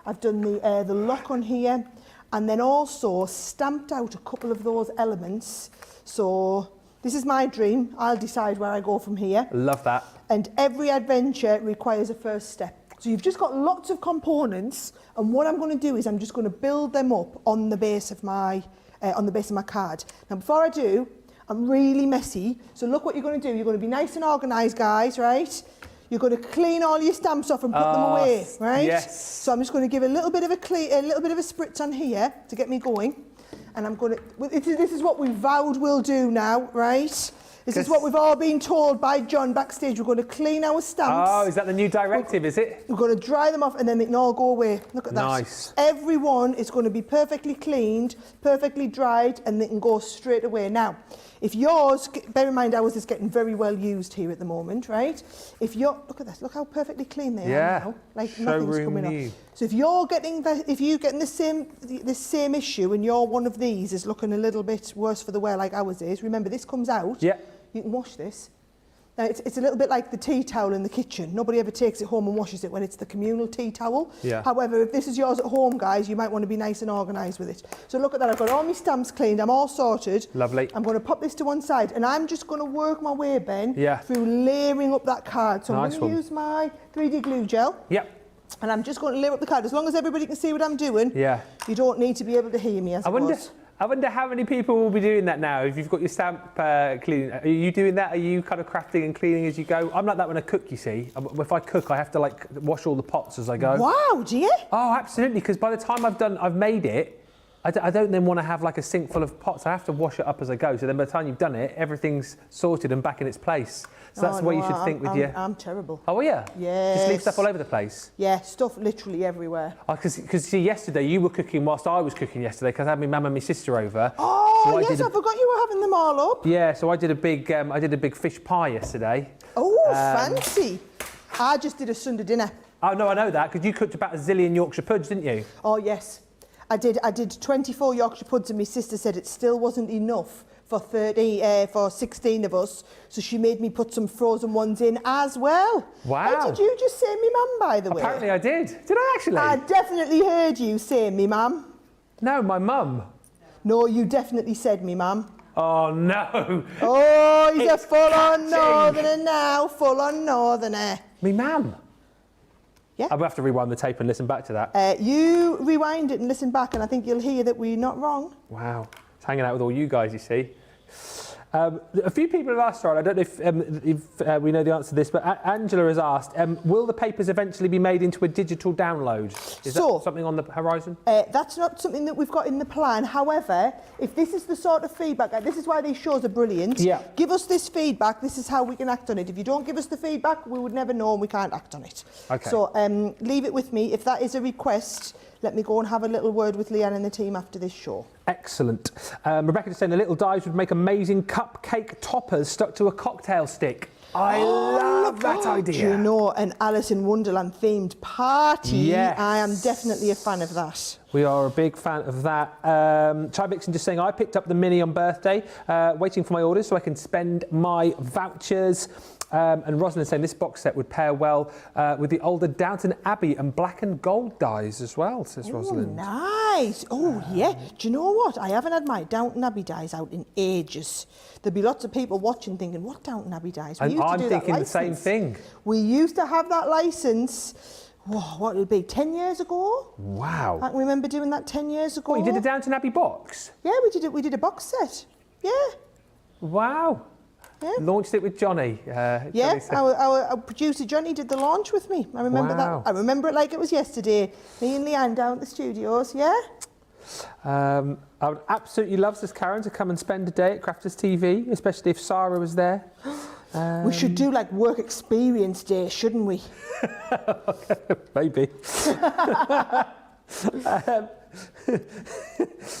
I've done the lock on here, and then also stamped out a couple of those elements. So this is my dream. I'll decide where I go from here. Love that. And every adventure requires a first step. So you've just got lots of components, and what I'm going to do is I'm just going to build them up on the base of my card. Now, before I do, I'm really messy. So look what you're going to do. You're going to be nice and organised, guys, right? You're going to clean all your stamps off and put them away, right? Yes. So I'm just going to give a little bit of a spritz on here to get me going, and I'm going to. This is what we vowed we'll do now, right? This is what we've all been told by John backstage. We're going to clean our stamps. Oh, is that the new directive, is it? We're going to dry them off and then they can all go away. Look at that. Nice. Everyone is going to be perfectly cleaned, perfectly dried, and they can go straight away. Now, if yours, bear in mind ours is getting very well used here at the moment, right? If you're, look at this, look how perfectly clean they are now. Like nothing's coming off. So if you're getting the same issue and you're one of these is looking a little bit worse for the wear like ours is, remember this comes out. Yeah. You can wash this. Now, it's a little bit like the tea towel in the kitchen. Nobody ever takes it home and washes it when it's the communal tea towel. Yeah. However, if this is yours at home, guys, you might want to be nice and organised with it. So look at that. I've got all my stamps cleaned. I'm all sorted. Lovely. I'm going to pop this to one side, and I'm just going to work my way, Ben, Yeah. through layering up that card. So Nice I'm going to use my 3D glue gel. Yep. And I'm just going to layer up the card. As long as everybody can see what I'm doing, Yeah. you don't need to be able to hear me, I suppose. I wonder how many people will be doing that now. If you've got your stamp cleaning, are you doing that? Are you kind of crafting and cleaning as you go? I'm like that when I cook, you see. If I cook, I have to like wash all the pots as I go. Wow, do you? Oh, absolutely. Because by the time I've made it, I don't then want to have like a sink full of pots. I have to wash it up as I go. So then by the time you've done it, everything's sorted and back in its place. So that's the way you should think with you. I'm terrible. Oh, yeah? Yes. Just leave stuff all over the place? Yeah, stuff literally everywhere. Because see, yesterday you were cooking whilst I was cooking yesterday because I had my mum and my sister over. Oh, so yes, I forgot you were having them all up. Yeah, so I did a big fish pie yesterday. Oh, fancy. I just did a Sunday dinner. Oh, no, I know that because you cooked about a zillion Yorkshire puds, didn't you? Oh, yes. I did 24 Yorkshire puds, and my sister said it still wasn't enough for 16 of us, so she made me put some frozen ones in as well. Wow. Oh, did you just say me mum, by the way? Apparently I did. Did I actually? I definitely heard you say me mum. No, my mum. No, you definitely said me mum. Oh, no. Oh, he's a full-on northerner now, full-on northerner. Me mum? Yeah. I'll have to rewind the tape and listen back to that. You rewind it and listen back, and I think you'll hear that we're not wrong. Wow. It's hanging out with all you guys, you see. A few people have asked, Sarah, I don't know if we know the answer to this, but Angela has asked, will the papers eventually be made into a digital download? Is that something on the horizon? That's not something that we've got in the plan. However, if this is the sort of feedback, this is why these shows are brilliant. Yeah. Give us this feedback, this is how we can act on it. If you don't give us the feedback, we would never know and we can't act on it. Okay. So leave it with me. If that is a request, let me go and have a little word with Leanne and the team after this show. Excellent. Rebecca just saying the little dies would make amazing cupcake toppers stuck to a cocktail stick. I love that idea. Do you know, an Alice in Wonderland themed party? Yes. I am definitely a fan of that. We are a big fan of that. Chai Vixen just saying, I picked up the Mini on birthday, waiting for my orders so I can spend my vouchers. And Rosalind saying this box set would pair well with the older Downton Abbey and black and gold dies as well, says Rosalind. Nice. Oh, yeah. Do you know what? I haven't had my Downton Abbey dies out in ages. There'll be lots of people watching thinking, what Downton Abbey dies? And I'm thinking the same thing. We used to have that licence, what would it be, 10 years ago? Wow. I can remember doing that 10 years ago. What, you did a Downton Abbey box? Yeah, we did a box set. Yeah. Wow. Yeah. Launched it with Johnny. Yeah, our producer Johnny did the launch with me. I remember that. I remember it like it was yesterday. Me and Leanne down at the studios, yeah? I would absolutely love this, Karen, to come and spend a day at Crafters TV, especially if Sara was there. We should do like work experience day, shouldn't we? Maybe.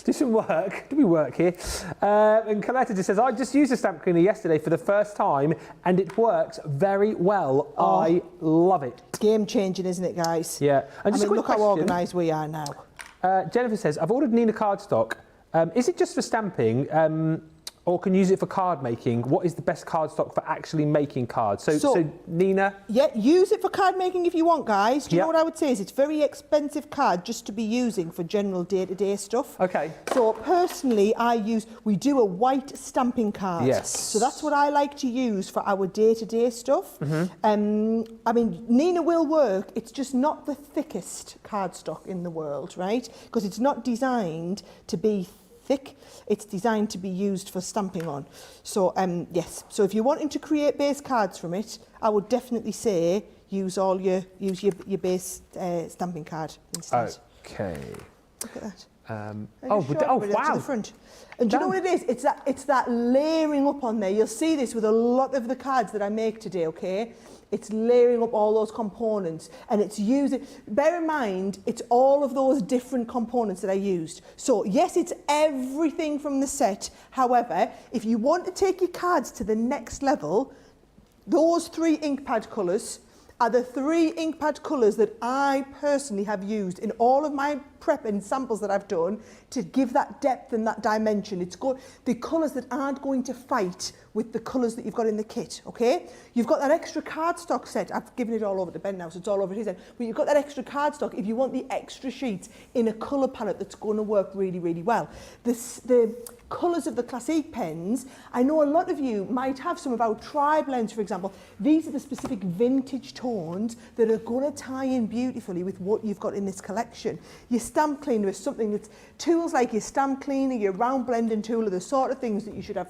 Do some work. Do we work here? And Coletta just says, I just used a stamp cleaner yesterday for the first time and it works very well. Oh, I love it. It's game changing, isn't it, guys? Yeah. And just look how organised we are now. Jennifer says, I've ordered Nina cardstock. Is it just for stamping? Or can you use it for card making? What is the best cardstock for actually making cards? So Nina? Yeah, use it for card making if you want, guys. Do you know what I would say is it's very expensive card just to be using for general day-to-day stuff. Okay. So personally, we do a white stamping card. Yes. So that's what I like to use for our day-to-day stuff. Mm-hmm. I mean, Nina will work. It's just not the thickest cardstock in the world, right? Because it's not designed to be thick. It's designed to be used for stamping on. So yes, so if you're wanting to create base cards from it, I would definitely say use your base stamping card instead. Okay. Look at that. Oh wow! To the front. And do you know what it is? It's that layering up on there. You'll see this with a lot of the cards that I make today. Okay. It's layering up all those components and it's using, bear in mind, it's all of those different components that I used. So yes, it's everything from the set. However, if you want to take your cards to the next level, those 3 ink pad colours are the 3 ink pad colours that I personally have used in all of my prep and samples that I've done to give that depth and that dimension. It's the colours that aren't going to fight with the colours that you've got in the kit, okay? You've got that extra cardstock set. I've given it all over to Ben now, so it's all over his end. But you've got that extra cardstock if you want the extra sheets in a colour palette that's going to work really, really well. The colours of the Classique pens, I know a lot of you might have some of our tri-blends, for example. These are the specific vintage tones that are going to tie in beautifully with what you've got in this collection. Your stamp cleaner is something that's tools like your stamp cleaner, your round blending tool are the sort of things that you should have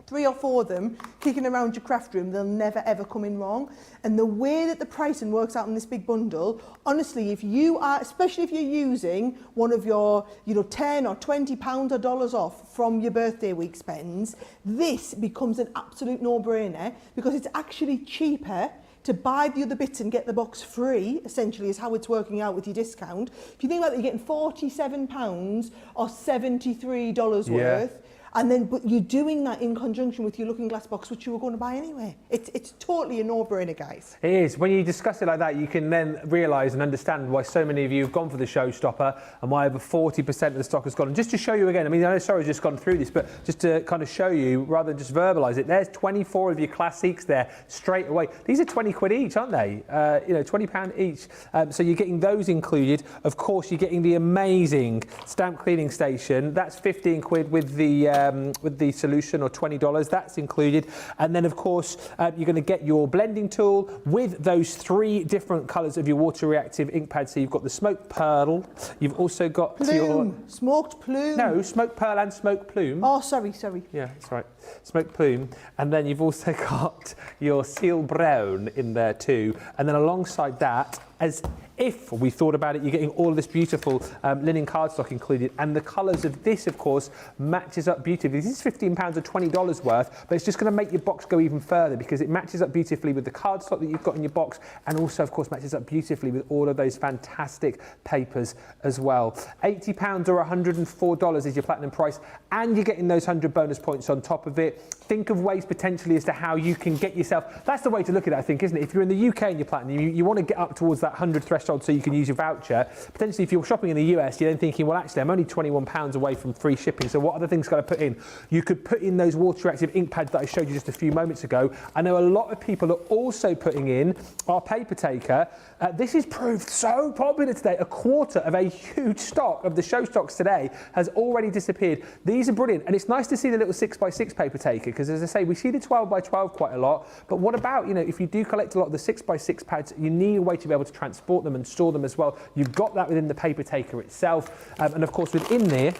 3 or 4 of them kicking around your craft room. They'll never ever come in wrong. And the way that the pricing works out in this big bundle, honestly, if you are, especially if you're using one of your, 10 or 20 pounds or dollars off from your birthday week spends, this becomes an absolute no-brainer because it's actually cheaper to buy the other bits and get the box free, essentially, is how it's working out with your discount. If you think about it, you're getting £47 or $73 worth, and then but you're doing that in conjunction with your Looking Glass box, which you were going to buy anyway. It's totally a no-brainer, guys. It is. When you discuss it like that, you can then realise and understand why so many of you have gone for the showstopper and why over 40% of the stock has gone. And just to show you again, I mean, I know Sara's just gone through this, but just to kind of show you, rather than just verbalise it, there's 24 of your Classiques there straight away. These are 20 quid each, aren't they? £20 each. So you're getting those included. Of course, you're getting the amazing stamp cleaning station. That's 15 quid with the solution, or $20. That's included. And then, of course, you're going to get your blending tool with those 3 different colours of your water reactive ink pad. So you've got the smoked pearl. You've also got plume. Smoked plume. No, smoked pearl and smoked plume. Oh, sorry. Yeah, that's right. Smoked plume. And then you've also got your seal brown in there too. And then alongside that, as if we thought about it, you're getting all of this beautiful linen cardstock included, and the colours of this, of course, matches up beautifully. This is £15 or $20 worth, but it's just going to make your box go even further because it matches up beautifully with the cardstock that you've got in your box, and also, of course, matches up beautifully with all of those fantastic papers as well. £80 or $104 is your platinum price, and you're getting those 100 bonus points on top of it. Think of ways potentially as to how you can get yourself. That's the way to look at it, I think, isn't it? If you're in the UK and you're platinum, you want to get up towards that 100 threshold so you can use your voucher. Potentially, if you're shopping in the US, you're then thinking, well, actually, I'm only £21 away from free shipping, so what other things can I put in? You could put in those water reactive ink pads that I showed you just a few moments ago. I know a lot of people are also putting in our paper taker. This has proved so popular today. A quarter of a huge stock of the show stocks today has already disappeared. These are brilliant, and it's nice to see the little 6x6 paper taker, because as I say, we see the 12x12 quite a lot, but what about, if you do collect a lot of the 6x6 pads, you need a way to be able to transport them and store them as well. You've got that within the paper taker itself, and of course within there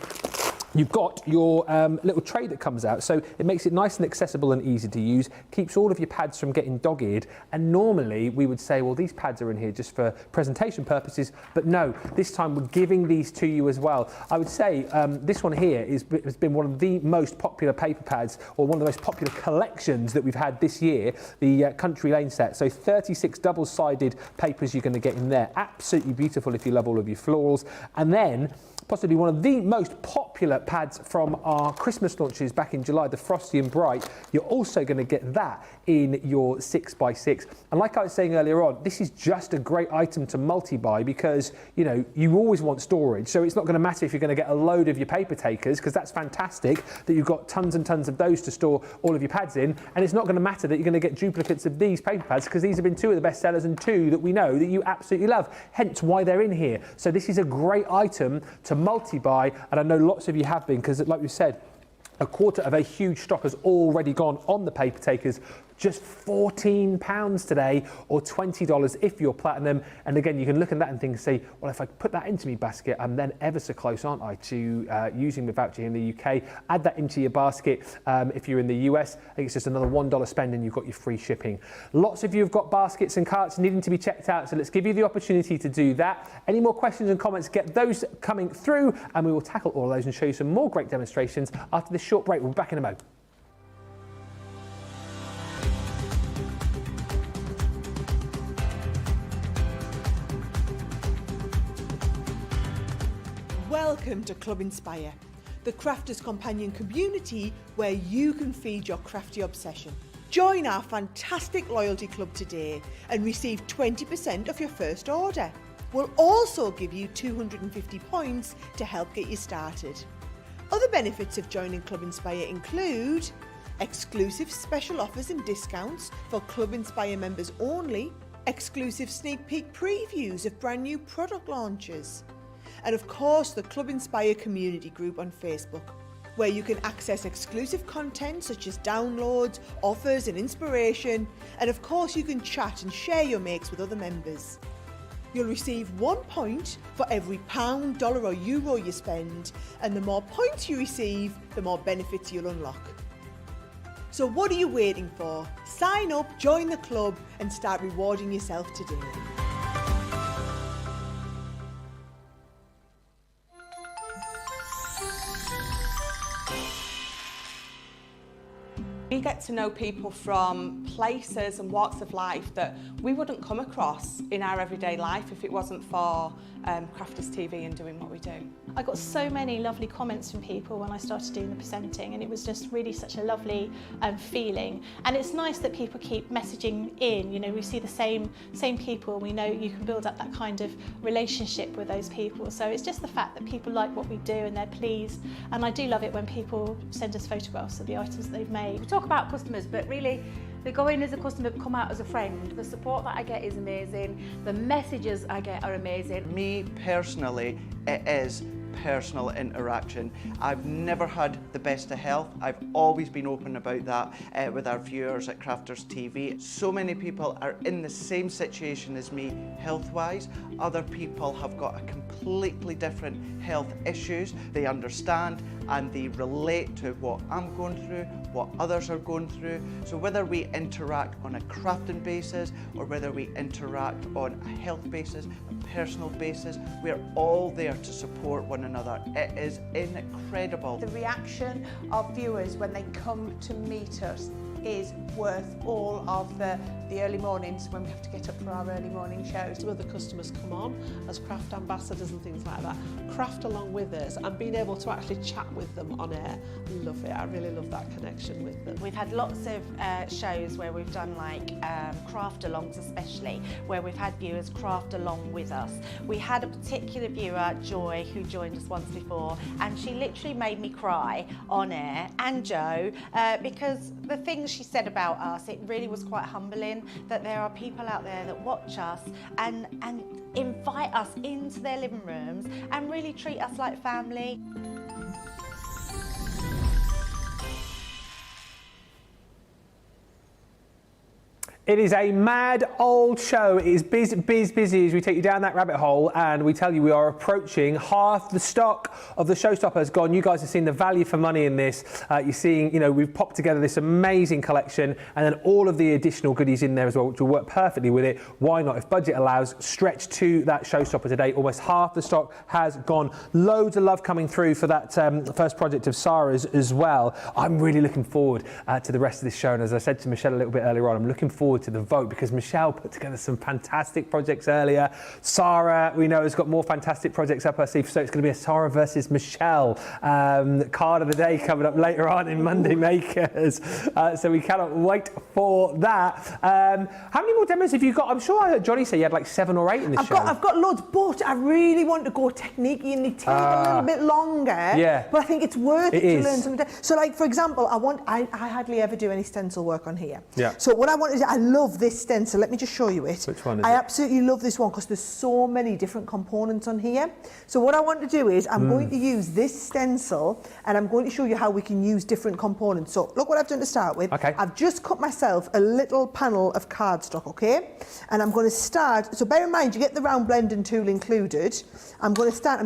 You've got your little tray that comes out, so it makes it nice and accessible and easy to use, keeps all of your pads from getting dog-eared, and normally we would say, well, these pads are in here just for presentation purposes, but no, this time we're giving these to you as well. I would say this one here has been one of the most popular paper pads, or one of the most popular collections that we've had this year, the Country Lane set. So 36 double-sided papers you're going to get in there. Absolutely beautiful if you love all of your florals. And then possibly one of the most popular pads from our Christmas launches back in July, the Frosty and Bright. You're also going to get that in your 6x6. And like I was saying earlier on, this is just a great item to multi-buy because, you know, you always want storage. So it's not going to matter if you're going to get a load of your paper takers, because that's fantastic that you've got tons and tons of those to store all of your pads in. And it's not going to matter that you're going to get duplicates of these paper pads, because these have been two of the best sellers and two that we know that you absolutely love, hence why they're in here. So this is a great item to multi-buy, and I know lots of you have been, because like we said, a quarter of a huge stock has already gone on the paper takers. Just £14 today, or $20 if you're platinum. And again, you can look at that and think, say, well, if I put that into my basket, I'm then ever so close, aren't I, to using the voucher in the UK. Add that into your basket if you're in the US. I think it's just another $1 spend and you've got your free shipping. Lots of you have got baskets and carts needing to be checked out, so let's give you the opportunity to do that. Any more questions and comments, get those coming through, and we will tackle all of those and show you some more great demonstrations after this short break. We'll be back in a moment. Welcome to Club Inspire, the crafters' companion community where you can feed your crafty obsession. Join our fantastic loyalty club today and receive 20% off your first order. We'll also give you 250 points to help get you started. Other benefits of joining Club Inspire include exclusive special offers and discounts for Club Inspire members only, exclusive sneak peek previews of brand new product launches, and of course the Club Inspire community group on Facebook, where you can access exclusive content such as downloads, offers and inspiration, and of course you can chat and share your makes with other members. You'll receive 1 point for every £1, dollar or euro you spend, and the more points you receive, the more benefits you'll unlock. So what are you waiting for? Sign up, join the club and start rewarding yourself today. We get to know people from places and walks of life that we wouldn't come across in our everyday life if it wasn't for Crafters TV and doing what we do. I got so many lovely comments from people when I started doing the presenting, and it was just really such a lovely feeling. And it's nice that people keep messaging in. You know, we see the same people. We know you can build up that kind of relationship with those people. So it's just the fact that people like what we do and they're pleased. And I do love it when people send us photographs of the items that they've made. We talk about customers, but really they go in as a customer, come out as a friend. The support that I get is amazing. The messages I get are amazing. Me personally, it is personal interaction. I've never had the best of health. I've always been open about that with our viewers at Crafters TV. So many people are in the same situation as me health-wise. Other people have got a completely different health issues. They understand and they relate to what I'm going through, what others are going through. So whether we interact on a crafting basis or whether we interact on a health basis, a personal basis, we're all there to support one another. It is incredible. The reaction of viewers when they come to meet us is worth all of the early mornings when we have to get up for our early morning shows. Some of the customers come on as craft ambassadors and things like that, craft along with us, and being able to actually chat with them on air. I love it. I really love that connection with them. We've had lots of shows where we've done like craft alongs, especially where we've had viewers craft along with us. We had a particular viewer, Joy, who joined us once before, and she literally made me cry on air, and Joe, because the things she said about us, it really was quite humbling that there are people out there that watch us and invite us into their living rooms and really treat us like family. It is a mad old show. It is busy as we take you down that rabbit hole, and we tell you we are approaching half the stock of the showstoppers gone. You guys have seen the value for money in this. You're seeing, we've popped together this amazing collection, and then all of the additional goodies in there as well, which will work perfectly with it. Why not, if budget allows, stretch to that showstopper today. Almost half the stock has gone. Loads of love coming through for that first project of Sara's as well. I'm really looking forward to the rest of this show, and as I said to Michelle a little bit earlier on, I'm looking forward to the vote, because Michelle put together some fantastic projects earlier. Sara, we know, has got more fantastic projects up her sleeve, so it's going to be a Sara versus Michelle card of the day coming up later on in Monday Makers. So we cannot wait for that. How many more demos have you got? I'm sure I heard Johnny say you had like 7 or 8 in this show. I've got loads, but I really want to go technique-y, and they take a little bit longer. Yeah. But I think it's worth it to learn something. So, like, for example, I hardly ever do any stencil work on here. Yeah. So what I want is, I love this stencil. Let me just show you it. Which one is I it? absolutely love this one because there's so many different components on here. So what I want to do is I'm going to use this stencil, and I'm going to show you how we can use different components. So look what I've done to start with. Okay. I've just cut myself a little panel of cardstock, okay? And I'm going to start, so bear in mind, you get the round blending tool included. I'm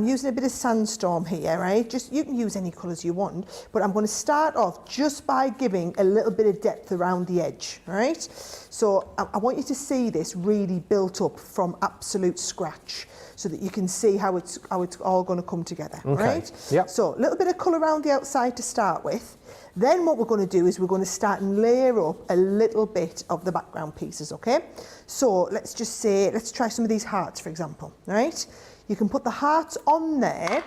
using a bit of sandstorm here, right? Just, you can use any colours you want, but I'm going to start off just by giving a little bit of depth around the edge, right? So I want you to see this really built up from absolute scratch, so that you can see how it's all going to come together, right? Yep. So a little bit of colour around the outside to start with. Then what we're going to do is we're going to start and layer up a little bit of the background pieces, okay? So let's try some of these hearts, for example, right? You can put the hearts on there.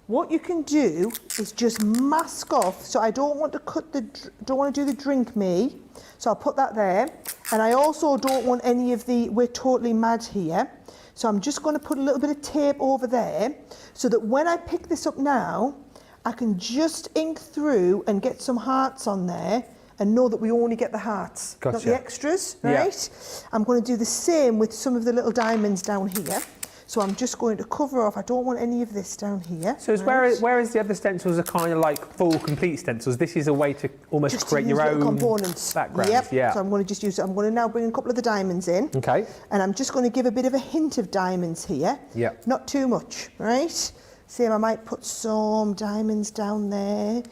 What you can do is just mask off. So I don't want to do the drink me. So I'll put that there. And I also don't want any of the we're totally mad here. So I'm just going to put a little bit of tape over there, so that when I pick this up now, I can just ink through and get some hearts on there, and know that we only get the hearts, Gotcha. not the extras, right? Yeah. I'm going to do the same with some of the little diamonds down here. So I'm just going to cover off. I don't want any of this down here. So whereas the other stencils are kind of like full, complete stencils, this is a way to almost just create to use your little own components. backgrounds. Yep. Yeah. So I'm going to just use it. I'm going to now bring a couple of the diamonds in. Okay. And I'm just going to give a bit of a hint of diamonds here. Yeah. Not too much, right? Same, I might put some diamonds down there.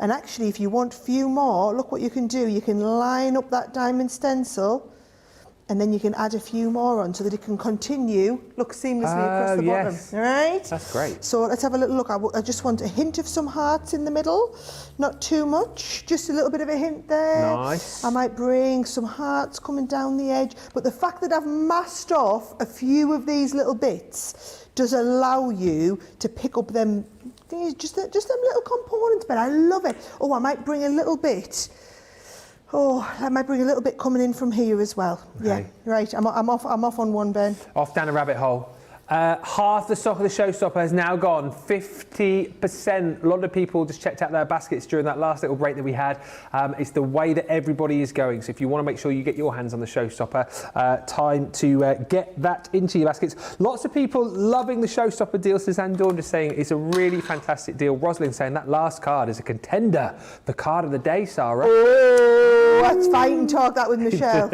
And actually, if you want a few more, look what you can do. You can line up that diamond stencil, and then you can add a few more on, so that it can continue, look, seamlessly across the bottom. All right? That's great. So let's have a little look. I just want a hint of some hearts in the middle, not too much, just a little bit of a hint there. Nice. I might bring some hearts coming down the edge, but the fact that I've masked off a few of these little bits does allow you to pick up them things, just them little components, but I love it. Oh, I might bring a little bit. Oh, I might bring a little bit coming in from here as well. Okay. Yeah, right. I'm off on one, Ben. Off down a rabbit hole. Half the stock of the showstopper has now gone, 50%. A lot of people just checked out their baskets during that last little break that we had. It's the way that everybody is going. So if you want to make sure you get your hands on the showstopper, time to get that into your baskets. Lots of people loving the showstopper deal. Suzanne Dawn just saying it's a really fantastic deal. Rosalind saying that last card is a contender. The card of the day, Sara. Oh, let's fight and talk that with Michelle.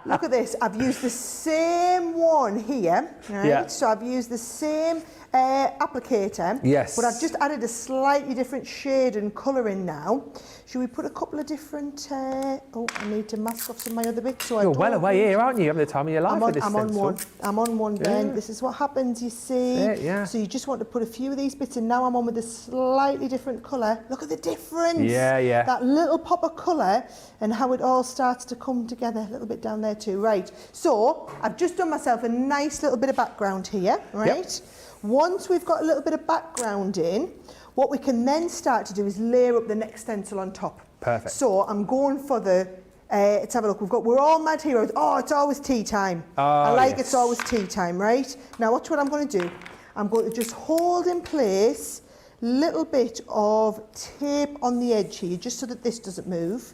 Look at this. I've used the same one here, right? Yeah. So I've used the same applicator, yes, but I've just added a slightly different shade and colour in now. Should we put a couple of different... oh, I need to mask off some of my other bits. So You're well away here, aren't you? Having the time of your life with this stencil. I'm on one, Ben. This is what happens, you see. Yeah. So you just want to put a few of these bits in. Now I'm on with a slightly different colour. Look at the difference. Yeah. That little pop of colour and how it all starts to come together. A little bit down there too. Right. So I've just done myself a nice little bit of background here, right? Yep. Once we've got a little bit of background in, what we can then start to do is layer up the next stencil on top. Perfect. So I'm going for the, let's have a look. We're all mad heroes. Oh, it's always tea time. Oh, I like it's always tea time, right? Now watch what I'm going to do. I'm going to just hold in place a little bit of tape on the edge here, just so that this doesn't move.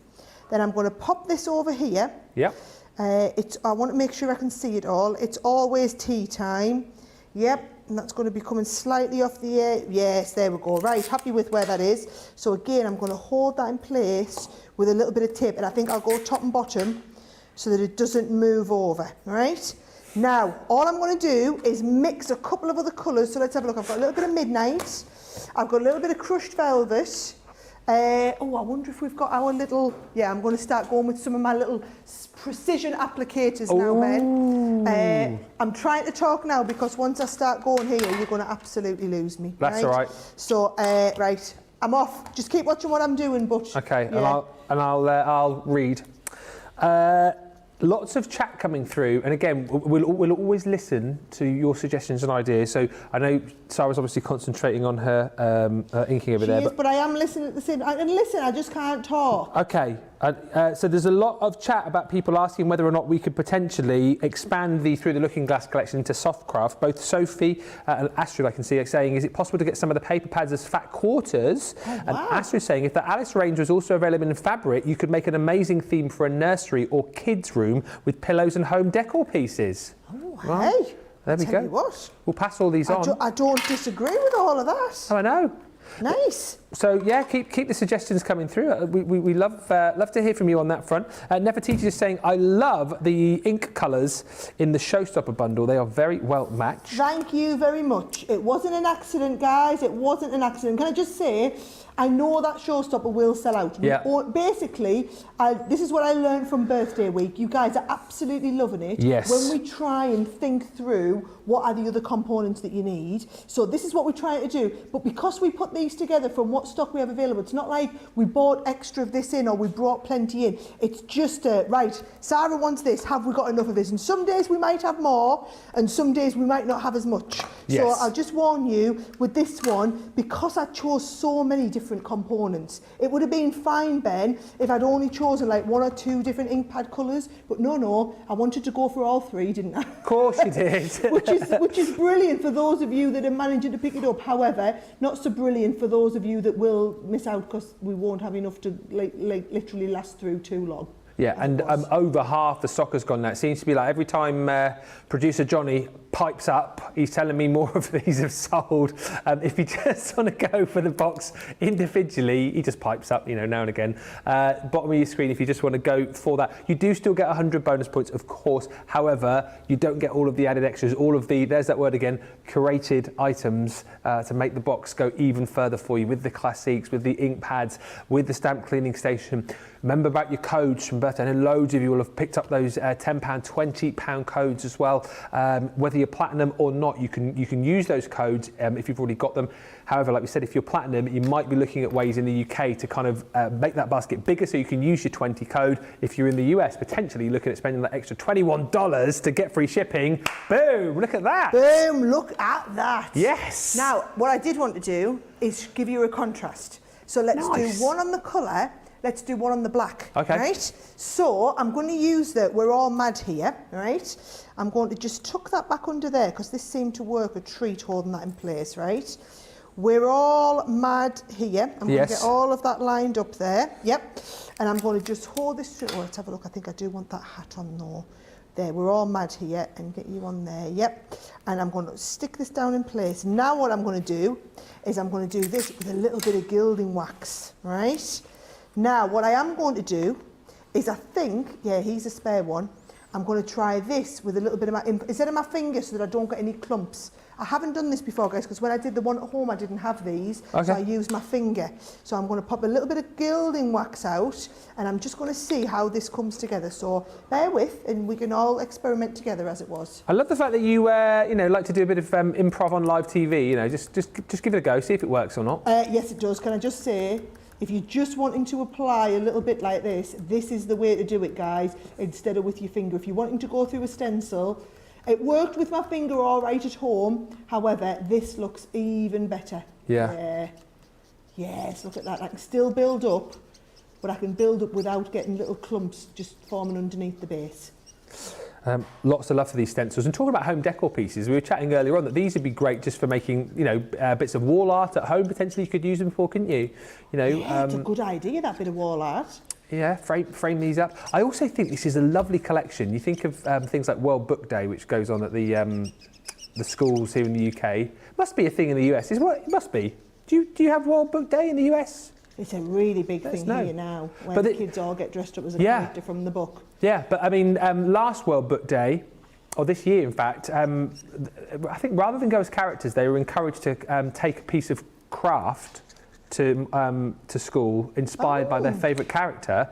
Then I'm going to pop this over here. Yep. I want to make sure I can see it all. It's always tea time. Yep. And that's going to be coming slightly off the air. Yes, there we go. Right, happy with where that is. So again, I'm going to hold that in place with a little bit of tape, and I think I'll go top and bottom so that it doesn't move over, right? Now, all I'm going to do is mix a couple of other colours. So let's have a look. I've got a little bit of Midnight. I've got a little bit of Crushed Velvet. I wonder if we've got our little... Yeah, I'm going to start going with some of my little precision applicators now, Ben. I'm trying to talk now because once I start going here, you're going to absolutely lose me. That's all right. So, right, I'm off. Just keep watching what I'm doing, but... Okay, yeah. and I'll read. Lots of chat coming through, and again, we'll always listen to your suggestions and ideas. So I know Sarah's obviously concentrating on her inking over there. But I am listening at the same time. And listen, I just can't talk. Okay, so there's a lot of chat about people asking whether or not we could potentially expand the Through the Looking Glass collection into soft craft. Both Sophie and Astrid, I can see, are saying, is it possible to get some of the paper pads as fat quarters? Oh, wow. And Astrid saying, if the Alice range was also available in fabric, you could make an amazing theme for a nursery or kids' room with pillows and home decor pieces. Oh, well, hey. There we Tell go. you what. We'll pass all these on. I don't disagree with all of that. Oh, I know. Nice. So yeah, keep the suggestions coming through. We love to hear from you on that front. Nefertiti is saying, I love the ink colours in the Showstopper bundle. They are very well matched. Thank you very much. It wasn't an accident, guys. It wasn't an accident. Can I just say, I know that Showstopper will sell out. Yeah. Basically, this is what I learned from birthday week. You guys are absolutely loving it. Yes. When we try and think through what are the other components that you need. So this is what we're trying to do. But because we put these together from what stock we have available, it's not like we bought extra of this in or we brought plenty in. It's just, right, Sarah wants this. Have we got enough of this? And some days we might have more and some days we might not have as much. Yes. So I'll just warn you with this one, because I chose so many different components. It would have been fine, Ben, if I'd only chosen like 1 or 2 different ink pad colours. But no, I wanted to go for all 3, didn't I? Of course you did. which is brilliant for those of you that are managing to pick it up. However, not so brilliant for those of you that will miss out because we won't have enough to like literally last through too long. Yeah, and over half the stock has gone now. It seems to be like every time producer Johnny pipes up, he's telling me more of these have sold. If you just want to go for the box individually, he just pipes up, now and again. Bottom of your screen, if you just want to go for that. You do still get 100 bonus points, of course. However, you don't get all of the added extras, all of the, there's that word again, curated items to make the box go even further for you with the classics, with the ink pads, with the stamp cleaning station. Remember about your codes from birthday. I know loads of you will have picked up those £10, £20 codes as well. Whether you're platinum or not, you can use those codes if you've already got them. However, like we said, if you're platinum, you might be looking at ways in the UK to kind of make that basket bigger so you can use your 20 code. If you're in the US, potentially looking at spending that extra $21 to get free shipping. Boom, look at that. Boom, look at that. Yes. Now, what I did want to do is give you a contrast. So let's do one on the colour. Let's do one on the black, okay. Right? So I'm going to use the We're All Mad here, right? I'm going to just tuck that back under there because this seemed to work a treat holding that in place, right? We're All Mad here. I'm going to get all of that lined up there, yep. And I'm going to just hold this, let's have a look. I think I do want that hat on though. There, We're All Mad here and get you on there, yep. And I'm going to stick this down in place. Now what I'm going to do is I'm going to do this with a little bit of gilding wax, right? Now, what I am going to do is I think, here's a spare one. I'm going to try this with a little bit of instead of my finger so that I don't get any clumps. I haven't done this before, guys, because when I did the one at home, I didn't have these. Okay. So I used my finger. So I'm going to pop a little bit of gilding wax out and I'm just going to see how this comes together. So bear with and we can all experiment together as it was. I love the fact that you, like to do a bit of improv on live TV. Just give it a go, see if it works or not. Yes, it does. Can I just say, if you're just wanting to apply a little bit like this is the way to do it, guys, instead of with your finger. If you're wanting to go through a stencil, it worked with my finger all right at home. However, this looks even better. Yeah. Yes, look at that. I can still build up, but I can build up without getting little clumps just forming underneath the base. Lots of love for these stencils. And talking about home decor pieces, we were chatting earlier on that these would be great just for making, bits of wall art at home. Potentially you could use them for, couldn't you? It's a good idea, that bit of wall art. Yeah, frame these up. I also think this is a lovely collection. You think of things like World Book Day, which goes on at the schools here in the UK. Must be a thing in the US. It must be. Do you have World Book Day in the US? It's a really big thing here now, when the kids all get dressed up as a character from the book. Yeah, but I mean, last World Book Day, or this year in fact, I think rather than go as characters, they were encouraged to take a piece of craft to school, inspired by their favourite character.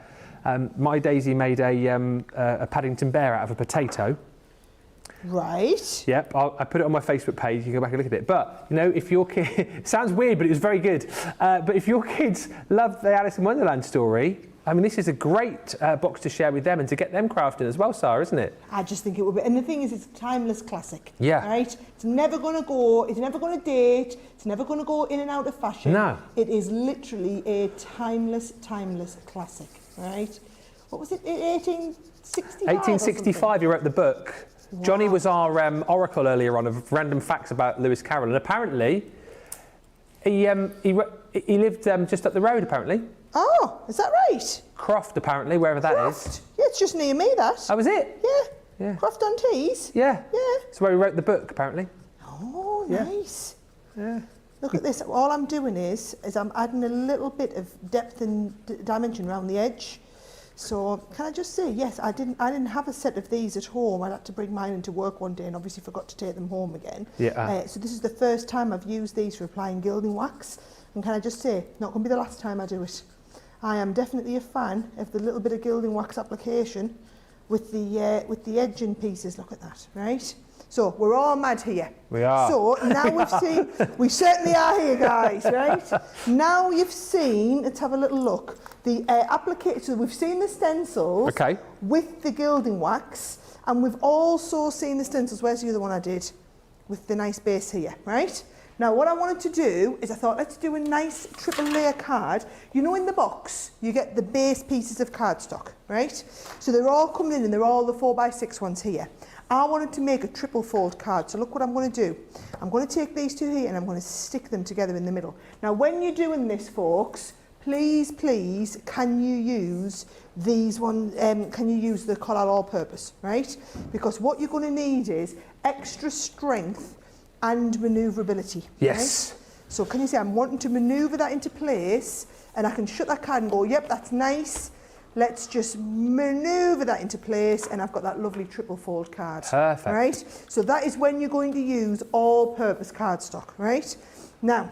My Daisy made a Paddington Bear out of a potato. Right. Yep, I put it on my Facebook page. You can go back and look at it. But, you know, if your kid... It sounds weird, but it was very good. But if your kids love the Alice in Wonderland story, I mean, this is a great box to share with them and to get them crafted as well, Sarah, isn't it? I just think it would be. And the thing is, it's a timeless classic. Yeah. Right? It's never going to go, it's never going to date, it's never going to go in and out of fashion. No. It is literally a timeless classic. Right? What was it, 1865? 1865, you wrote the book. Wow. Johnny was our oracle earlier on of random facts about Lewis Carroll, and apparently he lived just up the road, apparently. Oh, is that right? Croft, apparently, wherever that is. Yeah, it's just near me, that. Oh, was it? Yeah. Croft on Tees? Yeah. Yeah. It's where he wrote the book, apparently. Oh, yeah. Nice. Yeah. Look at this. All I'm doing is I'm adding a little bit of depth and dimension around the edge. So can I just say, yes, I didn't have a set of these at home. I had to bring mine into work one day and obviously forgot to take them home again. Yeah. So this is the first time I've used these for applying gilding wax. And can I just say, not going to be the last time I do it. I am definitely a fan of the little bit of gilding wax application with the edging pieces. Look at that, right? So we're all mad here. We are. So now we've seen, we certainly are here, guys, right? Now you've seen, let's have a little look. The application, so we've seen the stencils with the gilding wax, and we've also seen the stencils. Where's the other one I did? With the nice base here, right? Now what I wanted to do is I thought, let's do a nice triple layer card. You know, in the box, you get the base pieces of cardstock, right? So they're all coming in and they're all the 4x6 ones here. I wanted to make a triple fold card, so look what I'm going to do. I'm going to take these two here and I'm going to stick them together in the middle. Now when you're doing this, folks, please, can you use these ones, can you use the Collard all-purpose, right? Because what you're going to need is extra strength and manoeuvrability. Yes. Right? So can you see I'm wanting to manoeuvre that into place, and I can shut that card and go, yep, that's nice. Let's just manoeuvre that into place, and I've got that lovely triple fold card. Perfect. Right? So that is when you're going to use all-purpose cardstock, right? Now,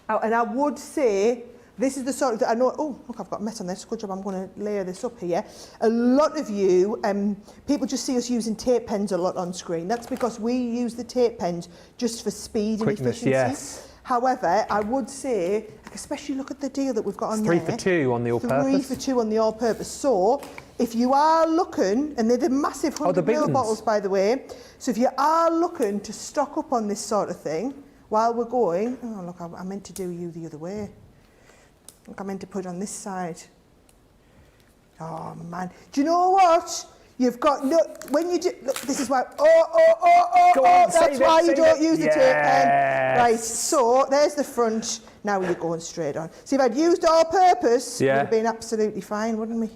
and I would say, this is the sort of, I know, oh, look, I've got a mess on this. Good job, I'm going to layer this up here. A lot of you, people just see us using tape pens a lot on screen. That's because we use the tape pens just for speed and efficiency. Yes. However, I would say, especially look at the deal that we've got on there. 3 for 2 on the all-purpose. 3 for 2 on the all-purpose. So, if you are looking, and they're the massive 100ml bottles, by the way. So if you are looking to stock up on this sort of thing, while we're going, oh look, I meant to do you the other way. Look, I meant to put it on this side. Oh man, do you know what? You've got, no, when you do, look, this is why, that's why you don't use the tape pen. Right, so there's the front, now you're going straight on. See, if I'd used all-purpose, it would have been absolutely fine, wouldn't we?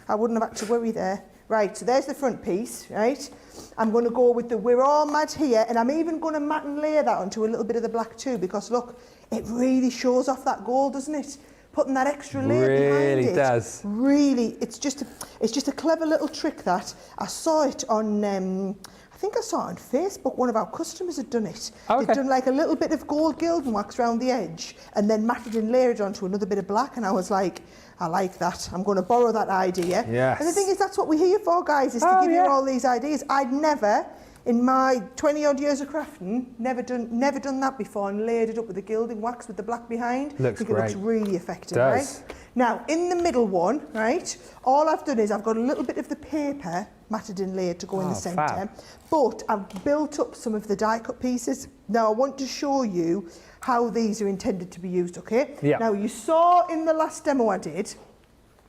I wouldn't have had to worry there. Right, so there's the front piece, right? I'm going to go with the We're All Mad here, and I'm even going to matte and layer that onto a little bit of the black too, because look, it really shows off that gold, doesn't it? Putting that extra layer behind it. Really does. Really, it's just a clever little trick that I saw it on. I think I saw it on Facebook. One of our customers had done it. Okay. They'd done like a little bit of gold gilding wax around the edge, and then matted and layered onto another bit of black. And I was like, I like that. I'm going to borrow that idea. Yes. And the thing is, that's what we're here for, guys, is to give you all these ideas. I'd never, in my 20-odd years of crafting, never done that before, and layered it up with the gilding wax with the black behind. Looks great. It looks really effective, Does. right? Now, in the middle one, right, all I've done is I've got a little bit of the paper matted and layered to go in the centre, fab. but I've built up some of the die-cut pieces. Now, I want to show you how these are intended to be used, okay? Yeah. Now, you saw in the last demo I did,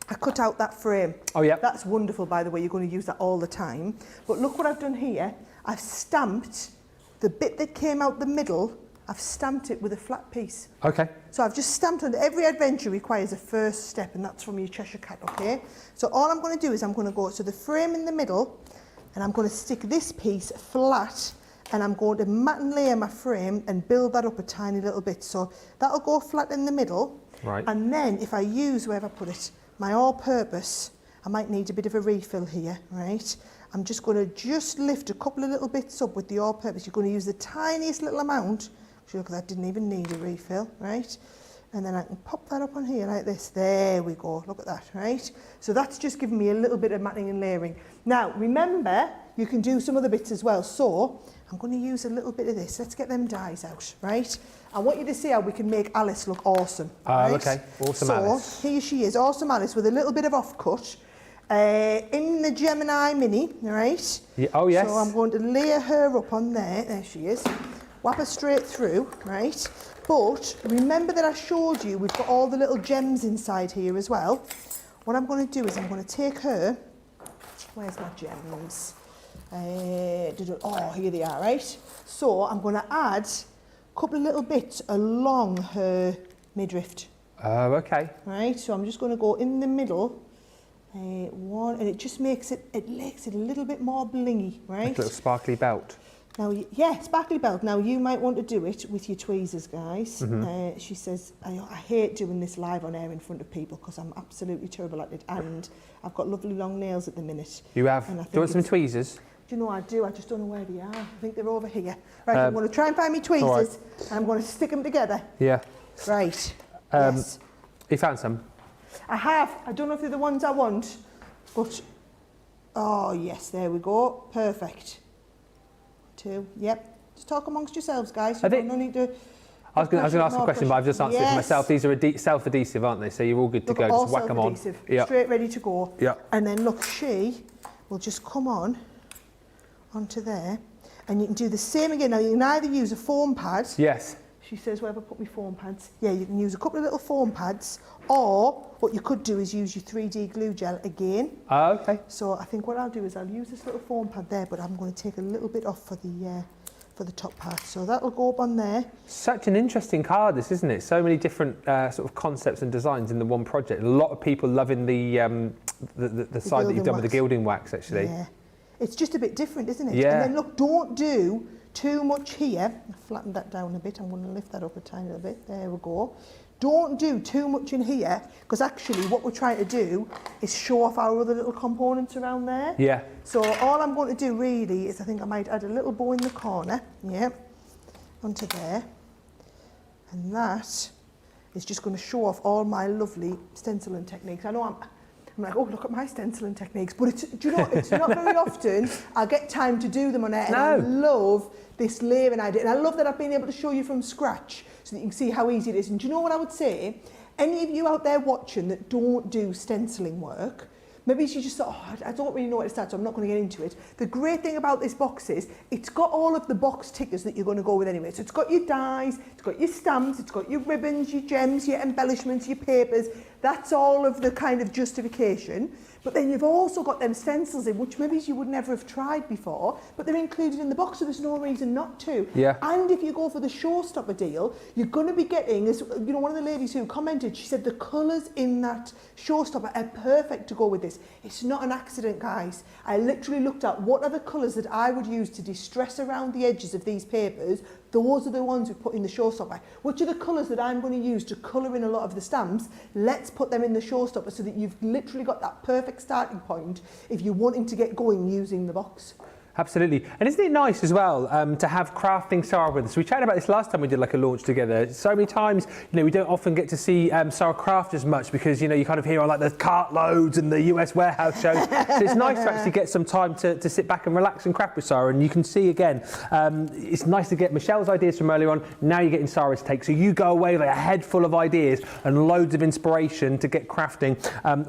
I cut out that frame. Oh, yeah. That's wonderful, by the way. You're going to use that all the time. But look what I've done here. I've stamped the bit that came out the middle. I've stamped it with a flat piece. Okay. So I've just stamped on. Every adventure requires a first step, and that's from your Cheshire Cat, okay? So all I'm going to do is I'm going to go to the frame in the middle, and I'm going to stick this piece flat, and I'm going to matte and layer my frame and build that up a tiny little bit. So that'll go flat in the middle. Right. And then if I use, where have I put it, my all-purpose, I might need a bit of a refill here, right? I'm just going to lift a couple of little bits up with the all-purpose. You're going to use the tiniest little amount. Look, that didn't even need a refill, right? And then I can pop that up on here like this. There we go. Look at that, right? So that's just giving me a little bit of matting and layering. Now, remember, you can do some other bits as well. So I'm going to use a little bit of this. Let's get them dies out, right? I want you to see how we can make Alice look awesome. Right? Okay, awesome Alice. So here she is, awesome Alice, with a little bit of offcut. In the Gemini Mini, right? Yeah, oh, yes. So I'm going to layer her up on there. There she is. Whap her straight through, right? But remember that I showed you we've got all the little gems inside here as well. What I'm going to do is I'm going to take her. Where's my gems? Oh, here they are, right? So I'm going to add a couple of little bits along her midriff. Oh, okay. Right, so I'm just going to go in the middle. One, and it just makes it a little bit more blingy, right? Like a little sparkly belt. Now, yeah, sparkly belt. Now, you might want to do it with your tweezers, guys. She says, I hate doing this live on air in front of people because I'm absolutely terrible at it, and I've got lovely long nails at the minute. You have? And Do you want some tweezers? Do you know I do? I just don't know where they are. I think they're over here. Right, I'm going to try and find me tweezers, and I'm going to stick them together. Yeah. Right, yes. You found some? I have. I don't know if they're the ones I want, but... Oh, yes, there we go. Perfect. 2, yep. Just talk amongst yourselves, guys. You no need to... I was going to ask a question, but I've just answered it for myself. These are self-adhesive, aren't they? So you're all good to go. Just whack them on. Yep. Straight ready to go. Yeah. And then, look, she will just come onto there. And you can do the same again. Now, you can either use a foam pad. Yes. She says, where have I put my foam pads? Yeah, you can use a couple of little foam pads, or what you could do is use your 3D glue gel again. Oh, okay. So I think what I'll do is I'll use this little foam pad there, but I'm going to take a little bit off for the top part. So that'll go up on there. Such an interesting card, this, isn't it? So many different sort of concepts and designs in the one project. A lot of people loving the side that you've done with the gilding wax, actually. Yeah. It's just a bit different, isn't it? Yeah. And then look, don't do too much here. I flattened that down a bit. I'm going to lift that up a tiny little bit. There we go. Don't do too much in here, because actually what we're trying to do is show off our other little components around there. Yeah. So all I'm going to do really is I think I might add a little bow in the corner. Yeah. Onto there. And that is just going to show off all my lovely stenciling techniques. I know I'm like, oh, look at my stenciling techniques. But do you know, it's not very often I get time to do them on air. And I love this layering idea. And I love that I've been able to show you from scratch so that you can see how easy it is. And do you know what I would say? Any of you out there watching that don't do stenciling work, maybe you just thought, oh, I don't really know where to start, so I'm not going to get into it. The great thing about this box is it's got all of the box tickers that you're going to go with anyway. So it's got your dies, it's got your stamps, it's got your ribbons, your gems, your embellishments, your papers. That's all of the kind of justification. But then you've also got them stencils in, which maybe you would never have tried before, but they're included in the box, so there's no reason not to. Yeah. And if you go for the showstopper deal, you're going to be getting, as you know, one of the ladies who commented, she said the colours in that showstopper are perfect to go with this. It's not an accident, guys. I literally looked at what are the colours that I would use to distress around the edges of these papers. Those are the ones we put in the showstopper. Which are the colours that I'm going to use to colour in a lot of the stamps? Let's put them in the showstopper so that you've literally got that perfect starting point if you're wanting to get going using the box. Absolutely. And isn't it nice as well to have Crafting Sara with us? We chatted about this last time we did like a launch together. So many times, you know, we don't often get to see Sara craft as much because, you know, you kind of hear on like the cart loads and the US warehouse shows. So it's nice to actually get some time to sit back and relax and craft with Sara. And you can see again, it's nice to get Michelle's ideas from earlier on. Now you're getting Sara's take. So you go away with a head full of ideas and loads of inspiration to get crafting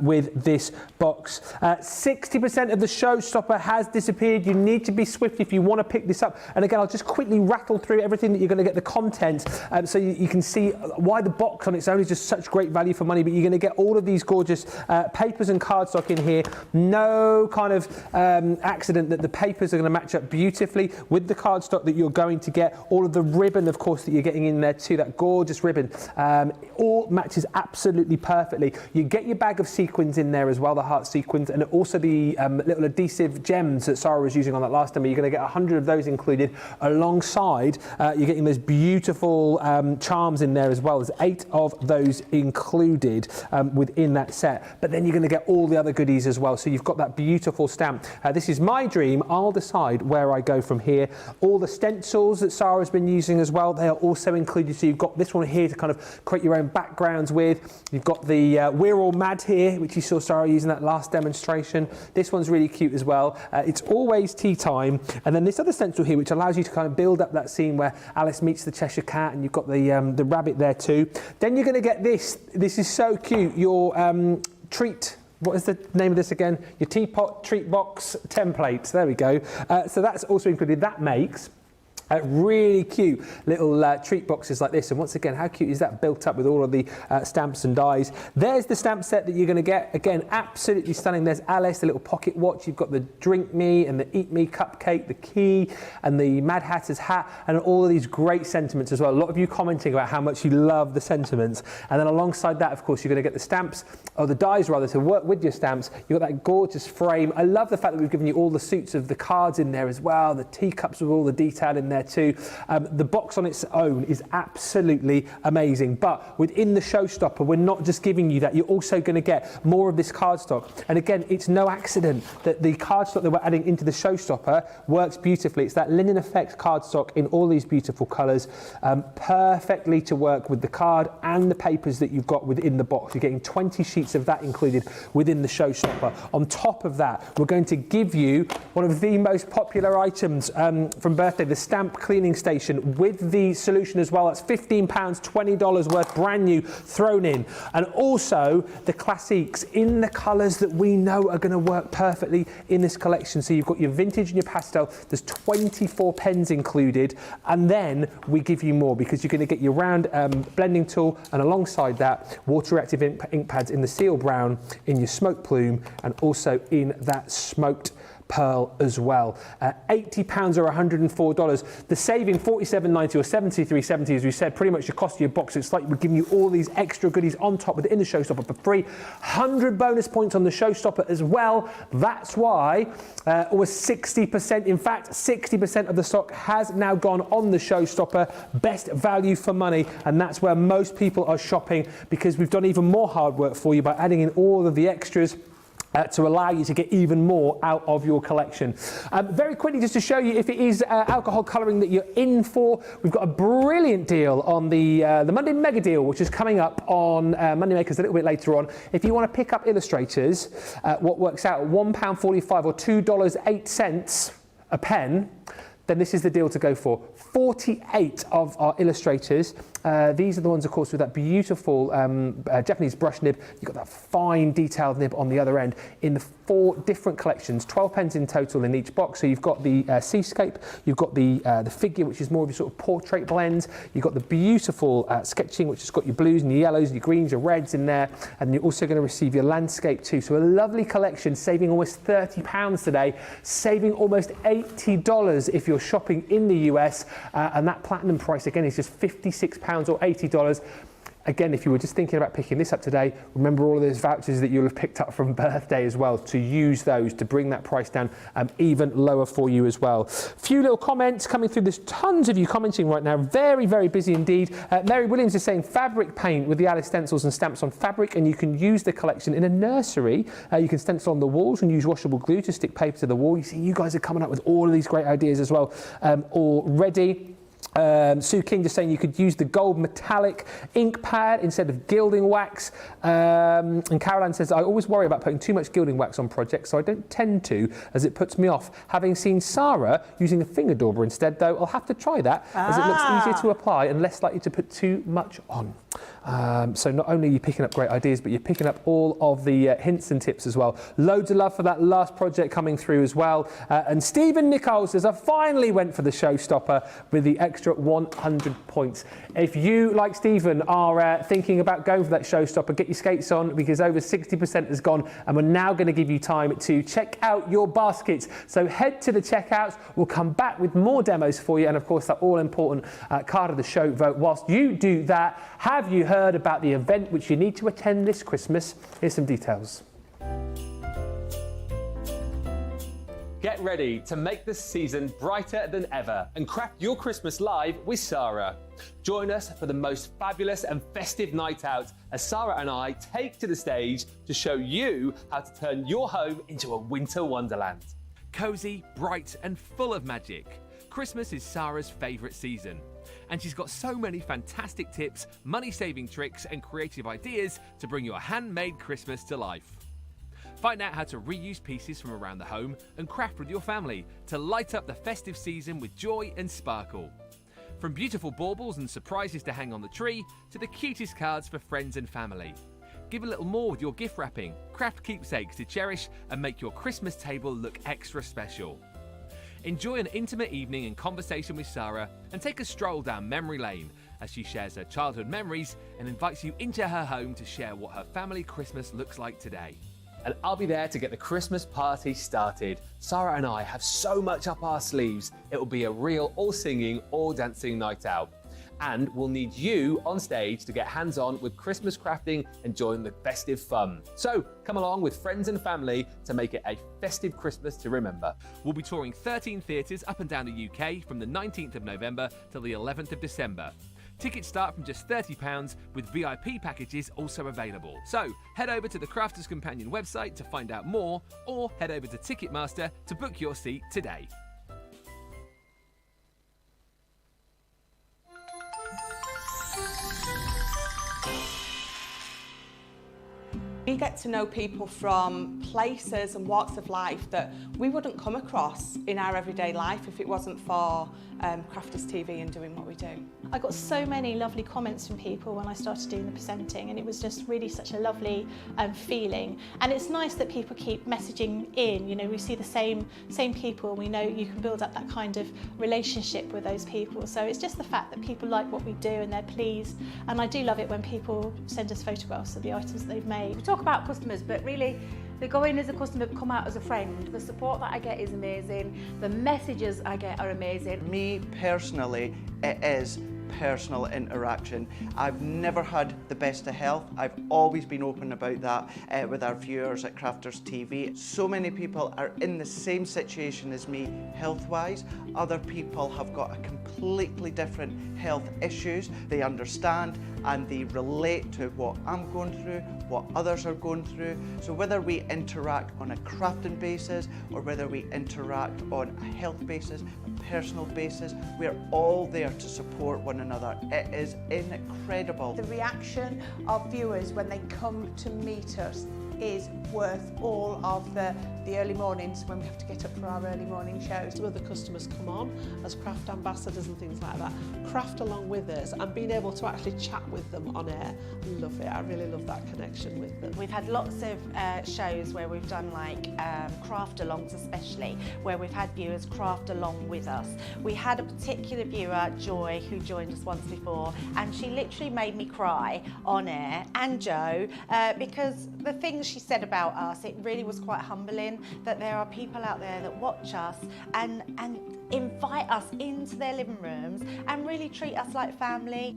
with this box. 60% of the showstopper has disappeared. You need to be swift if you want to pick this up. And again, I'll just quickly rattle through everything that you're going to get the content so you can see why the box on its own is just such great value for money. But you're going to get all of these gorgeous papers and cardstock in here. No kind of accident that the papers are going to match up beautifully with the cardstock that you're going to get. All of the ribbon, of course, that you're getting in there too, that gorgeous ribbon, all matches absolutely perfectly. You get your bag of sequins in there as well, the heart sequins, and also the little adhesive gems that Sara was using on on that last demo. You're going to get 100 of those included alongside. You're getting those beautiful charms in there as well. There's 8 of those included within that set. But then you're going to get all the other goodies as well. So you've got that beautiful stamp. This is my dream. I'll decide where I go from here. All the stencils that Sara's been using as well, they are also included. So you've got this one here to kind of create your own backgrounds with. You've got the We're All Mad here, which you saw Sara using that last demonstration. This one's really cute as well. It's always tea time. And then this other stencil here, which allows you to kind of build up that scene where Alice meets the Cheshire Cat, and you've got the rabbit there too. Then you're going to get this. This is so cute. Your treat. What is the name of this again? Your teapot treat box template. There we go. So that's also included. That makes really cute little treat boxes like this. And once again, how cute is that, built up with all of the stamps and dies. There's the stamp set that you're going to get. Again, absolutely stunning. There's Alice, the little pocket watch. You've got the Drink Me and the Eat Me cupcake, the key, and the Mad Hatter's hat, and all of these great sentiments as well. A lot of you commenting about how much you love the sentiments. And then alongside that, of course, you're going to get the stamps, or the dies rather, to work with your stamps. You've got that gorgeous frame. I love the fact that we've given you all the suits of the cards in there as well, the teacups with all the detail in there too. The box on its own is absolutely amazing, but within the showstopper, we're not just giving you that. You're also going to get more of this cardstock. And again, it's no accident that the cardstock that we're adding into the showstopper works beautifully. It's that linen effect cardstock in all these beautiful colours, perfectly to work with the card and the papers that you've got within the box. You're getting 20 sheets of that included within the showstopper. On top of that, we're going to give you one of the most popular items from birthday, the stamp cleaning station with the solution as well. That's £15, $20 worth, brand new, thrown in. And also the classiques in the colours that we know are going to work perfectly in this collection. So you've got your vintage and your pastel. There's 24 pens included, and then we give you more because you're going to get your round blending tool, and alongside that, water reactive ink pads in the seal brown, in your smoke plume, and also in that smoked pearl as well. £80 or $104. The saving $47.90 or $73.70, as we said, pretty much the cost of your box. It's like we're giving you all these extra goodies on top within the showstopper for free. 100 bonus points on the showstopper as well. That's why almost 60%, in fact 60% of the stock has now gone on the showstopper. Best value for money, and that's where most people are shopping, because we've done even more hard work for you by adding in all of the extras to allow you to get even more out of your collection. Very quickly, just to show you if it is alcohol colouring that you're in for, we've got a brilliant deal on the Monday Mega Deal, which is coming up on Monday Makers a little bit later on. If you want to pick up illustrators, what works out at £1.45 or $2.08 a pen, then this is the deal to go for. 48 of our illustrators. These are the ones, of course, with that beautiful Japanese brush nib. You've got that fine detailed nib on the other end in the 4 different collections, 12 pens in total in each box. So you've got the seascape, you've got the figure, which is more of your sort of portrait blends. You've got the beautiful sketching, which has got your blues and your yellows, and your greens, your reds in there. And you're also going to receive your landscape too. So a lovely collection, saving almost £30 today, saving almost $80 if you're shopping in the US. And that platinum price, again, is just £56 or $80. Again, if you were just thinking about picking this up today, remember all of those vouchers that you'll have picked up from birthday as well, to use those to bring that price down even lower for you as well. Few little comments coming through. There's tons of you commenting right now. Very, very busy indeed. Mary Williams is saying fabric paint with the Alice stencils and stamps on fabric, and you can use the collection in a nursery. You can stencil on the walls and use washable glue to stick paper to the wall. You see, you guys are coming up with all of these great ideas as well already. Sue King just saying you could use the gold metallic ink pad instead of gilding wax. And Caroline says, I always worry about putting too much gilding wax on projects, so I don't tend to, as it puts me off. Having seen Sara using a finger dauber instead, though, I'll have to try that, as it looks easier to apply and less likely to put too much on. So not only are you picking up great ideas, but you're picking up all of the hints and tips as well. Loads of love for that last project coming through as well. And Stephen Nichols says, I finally went for the showstopper with the extra 100 points. If you, like Stephen, are thinking about going for that showstopper, get your skates on, because over 60% has gone, and we're now going to give you time to check out your baskets. So head to the checkouts. We'll come back with more demos for you, and of course that all-important card of the show vote. Whilst you do that, have you heard about the event which you need to attend this Christmas? Here's some details. Get ready to make the season brighter than ever and craft your Christmas live with Sara. Join us for the most fabulous and festive night out as Sara and I take to the stage to show you how to turn your home into a winter wonderland. Cosy, bright and full of magic. Christmas is Sara's favourite season. And she's got so many fantastic tips, money-saving tricks and creative ideas to bring your handmade Christmas to life. Find out how to reuse pieces from around the home and craft with your family to light up the festive season with joy and sparkle. From beautiful baubles and surprises to hang on the tree to the cutest cards for friends and family. Give a little more with your gift wrapping, craft keepsakes to cherish and make your Christmas table look extra special. Enjoy an intimate evening in conversation with Sara and take a stroll down memory lane as she shares her childhood memories and invites you into her home to share what her family Christmas looks like today. And I'll be there to get the Christmas party started. Sara and I have so much up our sleeves. It will be a real all singing, all dancing night out. And we'll need you on stage to get hands-on with Christmas crafting and join the festive fun. So come along with friends and family to make it a festive Christmas to remember. We'll be touring 13 theatres up and down the UK from the 19th of November till the 11th of December. Tickets start from just £30 with VIP packages also available. So head over to the Crafters Companion website to find out more or head over to Ticketmaster to book your seat today. We get to know people from places and walks of life that we wouldn't come across in our everyday life if it wasn't for Crafters TV and doing what we do. I got so many lovely comments from people when I started doing the presenting, and it was just really such a lovely feeling. And it's nice that people keep messaging in. You know, we see the same people. We know you can build up that kind of relationship with those people. So it's just the fact that people like what we do and they're pleased. And I do love it when people send us photographs of the items that they've made. We talk about customers, but really they go in as a customer, come out as a friend. The support that I get is amazing. The messages I get are amazing. Me personally, it is personal interaction. I've never had the best of health. I've always been open about that with our viewers at Crafters TV. So many people are in the same situation as me health-wise. Other people have got a completely different health issues. They understand and they relate to what I'm going through, what others are going through. So whether we interact on a crafting basis or whether we interact on a health basis, a personal basis, we're all there to support one another. It is incredible. The reaction of viewers when they come to meet us is worth all of the early mornings when we have to get up for our early morning shows. Some of the customers come on as craft ambassadors and things like that, craft along with us, and being able to actually chat with them on air. Love it. I really love that connection with them. We've had lots of shows where we've done like craft alongs, especially where we've had viewers craft along with us. We had a particular viewer, Joy, who joined us once before, and she literally made me cry on air, and Joe, because the things she said about us, it really was quite humbling that there are people out there that watch us and invite us into their living rooms and really treat us like family.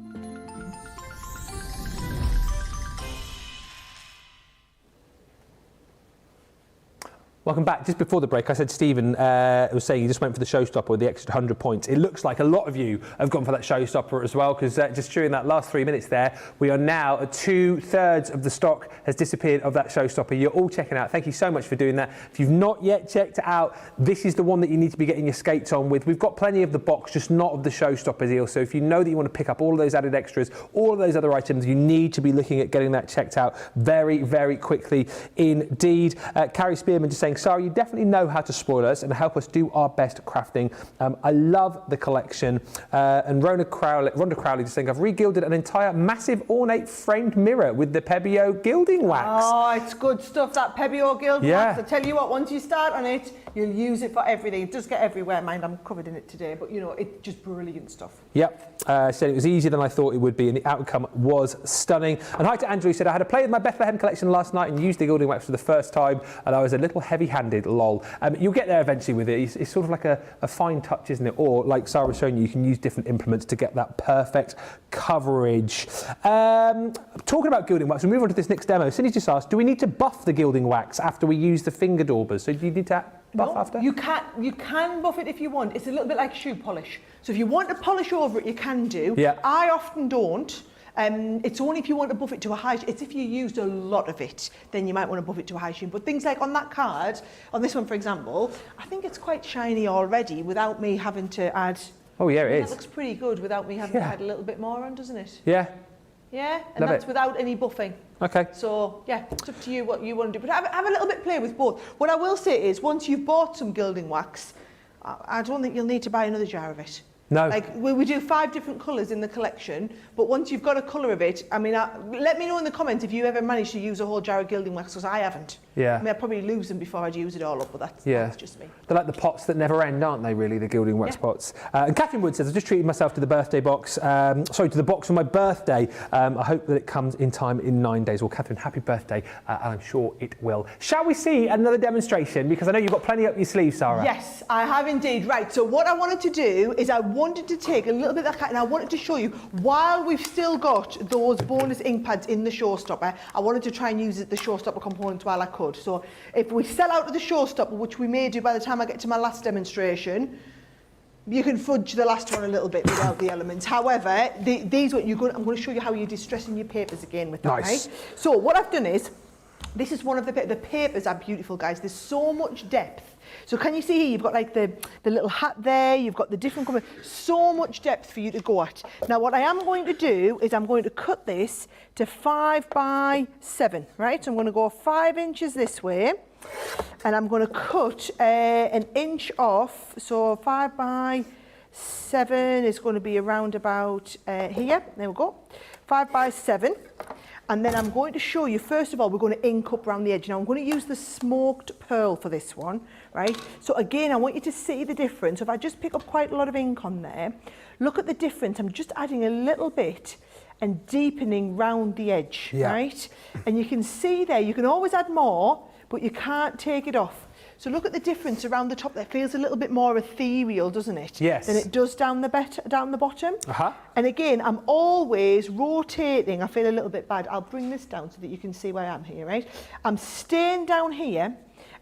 Welcome back. Just before the break, I said Stephen was saying he just went for the showstopper with the extra 100 points. It looks like a lot of you have gone for that showstopper as well, because just during that last 3 minutes there, we are now at 2/3 of the stock has disappeared of that showstopper. You're all checking out. Thank you so much for doing that. If you've not yet checked it out, this is the one that you need to be getting your skates on with. We've got plenty of the box, just not of the showstopper deal. So if you know that you want to pick up all of those added extras, all of those other items, you need to be looking at getting that checked out very, very quickly indeed. Carrie Spearman just saying, Sara, you definitely know how to spoil us and help us do our best crafting. I love the collection. And Rhonda Crowley just saying, I've re-gilded an entire massive ornate framed mirror with the Pebeo gilding wax. Oh, it's good stuff, that Pebeo gilding wax. I tell you what, once you start on it, you'll use it for everything. It does get everywhere. Mind, I'm covered in it today, but you know, it's just brilliant stuff. Yep, said it was easier than I thought it would be, and the outcome was stunning. And hi to Andrew, who said, I had a play with my Bethlehem collection last night and used the gilding wax for the first time, and I was a little heavy-handed, lol. You'll get there eventually with it. It's sort of like a fine touch, isn't it? Or, like Sara was showing you, you can use different implements to get that perfect coverage. Talking about gilding wax, we move on to this next demo. Cindy's just asked, do we need to buff the gilding wax after we use the finger daubers? So do you need to buff after? You can buff it if you want. It's a little bit like shoe polish. So if you want to polish over it, you can do. Yeah. I often don't. It's only if you want to buff it to a high sheen. It's if you used a lot of it, then you might want to buff it to a high sheen. But things like on that card, on this one for example, I think it's quite shiny already without me having to add. Oh yeah, it is. That looks pretty good without me having to add a little bit more on, doesn't it? Yeah. Yeah, and Love that's it. without any buffing. Okay. So yeah, it's up to you what you want to do. But have a little bit play with both. What I will say is, once you've bought some gilding wax, I don't think you'll need to buy another jar of it. No. Like we do 5 different colours in the collection, but once you've got a colour of it, I mean, let me know in the comments if you ever managed to use a whole jar of gilding wax, because I haven't. Yeah. I mean, I'd probably lose them before I'd use it all up, but that's just me. They're like the pots that never end, aren't they, really, the gilding wax pots? And Catherine Wood says, I've just treated myself to the birthday box, to the box for my birthday. I hope that it comes in time in 9 days. Well, Catherine, happy birthday, and I'm sure it will. Shall we see another demonstration? Because I know you've got plenty up your sleeve, Sarah. Yes, I have indeed. Right, so what I wanted to do is I wanted to take a little bit of that cat and I wanted to show you, while we've still got those bonus ink pads in the showstopper, I wanted to try and use the showstopper components while I could. So if we sell out of the showstopper, which we may do by the time I get to my last demonstration, you can fudge the last one a little bit without the elements. However, I'm going to show you how you're distressing your papers again with that. Nice. Right? So what I've done is, this is one of the papers are beautiful, guys. There's so much depth. So can you see here, you've got like the little hat there, you've got the different colours, so much depth for you to go at. Now what I am going to do is I'm going to cut this to 5 by 7, right? So I'm going to go 5 inches this way, and I'm going to cut 1 inch off, so 5 by 7 is going to be around about here, there we go, 5 by 7. And then I'm going to show you, first of all, we're going to ink up around the edge. Now I'm going to use the smoked pearl for this one, right? So again, I want you to see the difference. If I just pick up quite a lot of ink on there, look at the difference. I'm just adding a little bit and deepening round the edge, right? And you can see there, you can always add more, but you can't take it off. So look at the difference around the top there. It feels a little bit more ethereal, doesn't it? Yes. Than it does down the bottom. And again, I'm always rotating. I feel a little bit bad. I'll bring this down so that you can see where I am here, right? I'm staying down here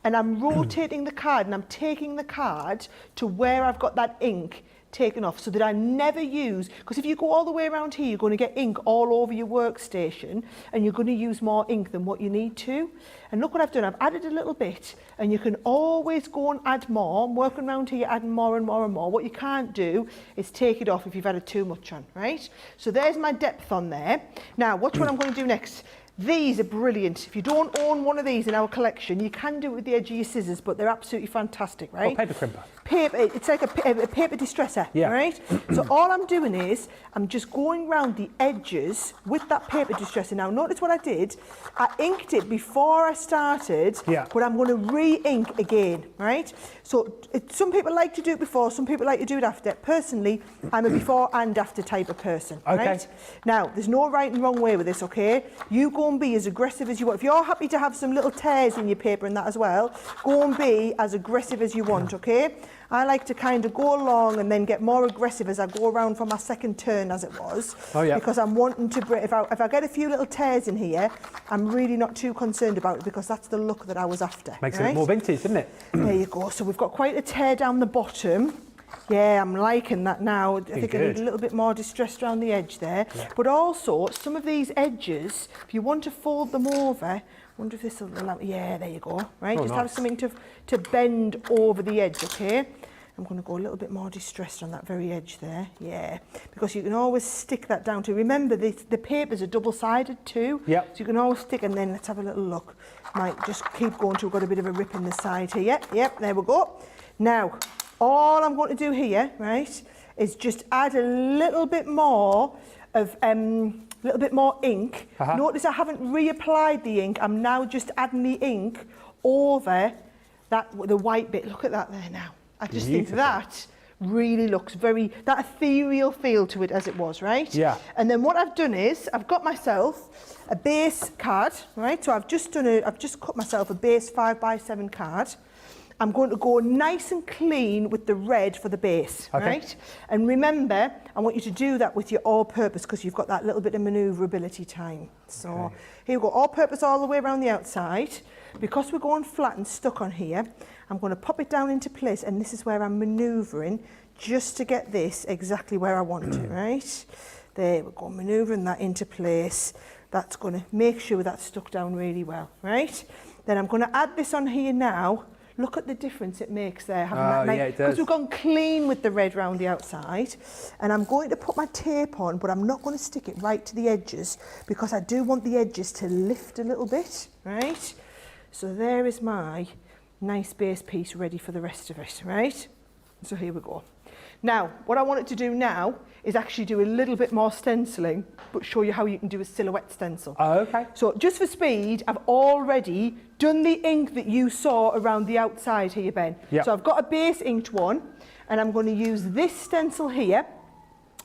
and I'm rotating the card, and I'm taking the card to where I've got that ink taken off, so that I never use, because if you go all the way around here, you're going to get ink all over your workstation and you're going to use more ink than what you need to. And look what I've done, I've added a little bit, and you can always go and add more. I'm working around here adding more and more and more. What you can't do is take it off if you've added too much on, right? So there's my depth on there. Now watch what I'm going to do next. These are brilliant. If you don't own one of these in our collection, you can do it with the edge of your scissors, but they're absolutely fantastic, right? Oh, paper crimper. It's like a paper distresser, right? So all I'm doing is, I'm just going round the edges with that paper distresser. Now notice what I did. I inked it before I started, but I'm going to re-ink again, right? So some people like to do it before, some people like to do it after. Personally, I'm a before and after type of person, right? Now, there's no right and wrong way with this, okay? You go and be as aggressive as you want. If you're happy to have some little tears in your paper and that as well, go and be as aggressive as you want, okay? I like to kind of go along and then get more aggressive as I go around for my second turn, as it was. Because I'm wanting to break. If I get a few little tears in here, I'm really not too concerned about it, because that's the look that I was after. Makes it more vintage, doesn't it? There you go. So we've got quite a tear down the bottom. Yeah, I'm liking that now. I think I need a little bit more distress around the edge there. But also, some of these edges, if you want to fold them over, I wonder if this will allow, yeah, there you go, right? Just have something to bend over the edge, okay? I'm going to go a little bit more distressed on that very edge there, because you can always stick that down to, remember the papers are double-sided too, so you can always stick, and then let's have a little look. Might just keep going till we've got a bit of a rip in the side here, yep, there we go. Now, all I'm going to do here, right, is just add a little bit more of ink. Notice I haven't reapplied the ink. I'm now just adding the ink over the white bit. Look at that there now. I just think that really looks that ethereal feel to it as it was, right? And then what I've done is I've got myself a base card, right? So I've just cut myself a base 5 by 7 card. I'm going to go nice and clean with the red for the base, right? And remember, I want you to do that with your all-purpose, because you've got that little bit of manoeuvrability time. So here we go, all-purpose all the way around the outside. Because we're going flat and stuck on here, I'm going to pop it down into place, and this is where I'm manoeuvring just to get this exactly where I want it, right? There we go, manoeuvring that into place. That's going to make sure that's stuck down really well, right? Then I'm going to add this on here now. Look at the difference it makes there, having that nice, yeah, it does. because we've gone clean with the red round the outside. And I'm going to put my tape on, but I'm not going to stick it right to the edges because I do want the edges to lift a little bit, right? So there is my nice base piece ready for the rest of it, right? So here we go. Now, what I wanted to do now is actually do a little bit more stenciling, but show you how you can do a silhouette stencil. Oh, okay. So just for speed, I've already done the ink that you saw around the outside here, Ben. Yep. So I've got a base inked one, and I'm going to use this stencil here.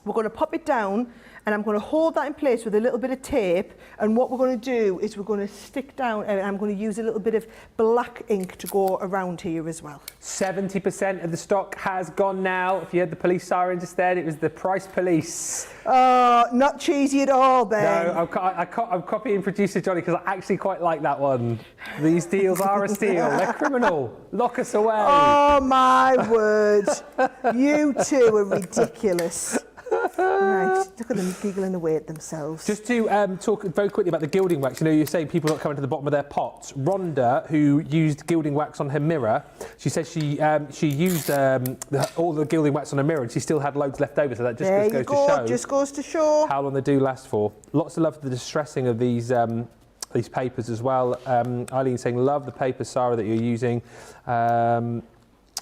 We're going to pop it down, and I'm going to hold that in place with a little bit of tape. And what we're going to do is we're going to stick down, and I'm going to use a little bit of black ink to go around here as well. 70% of the stock has gone now. If you heard the police siren just then, it was the price police. Oh, not cheesy at all, Ben. No, I'm copying producer Johnny because I actually quite like that one. These deals are a steal. They're criminal. Lock us away. Oh, my word. You two are ridiculous. Right, look at them giggling away at themselves. Just to talk very quickly about the gilding wax, you know, you're saying people not coming to the bottom of their pots. Rhonda, who used gilding wax on her mirror, she says she used all the gilding wax on her mirror and she still had loads left over, so that just goes to show how long they do last for. Lots of love for the distressing of these papers as well. Eileen saying, love the paper, Sara, that you're using.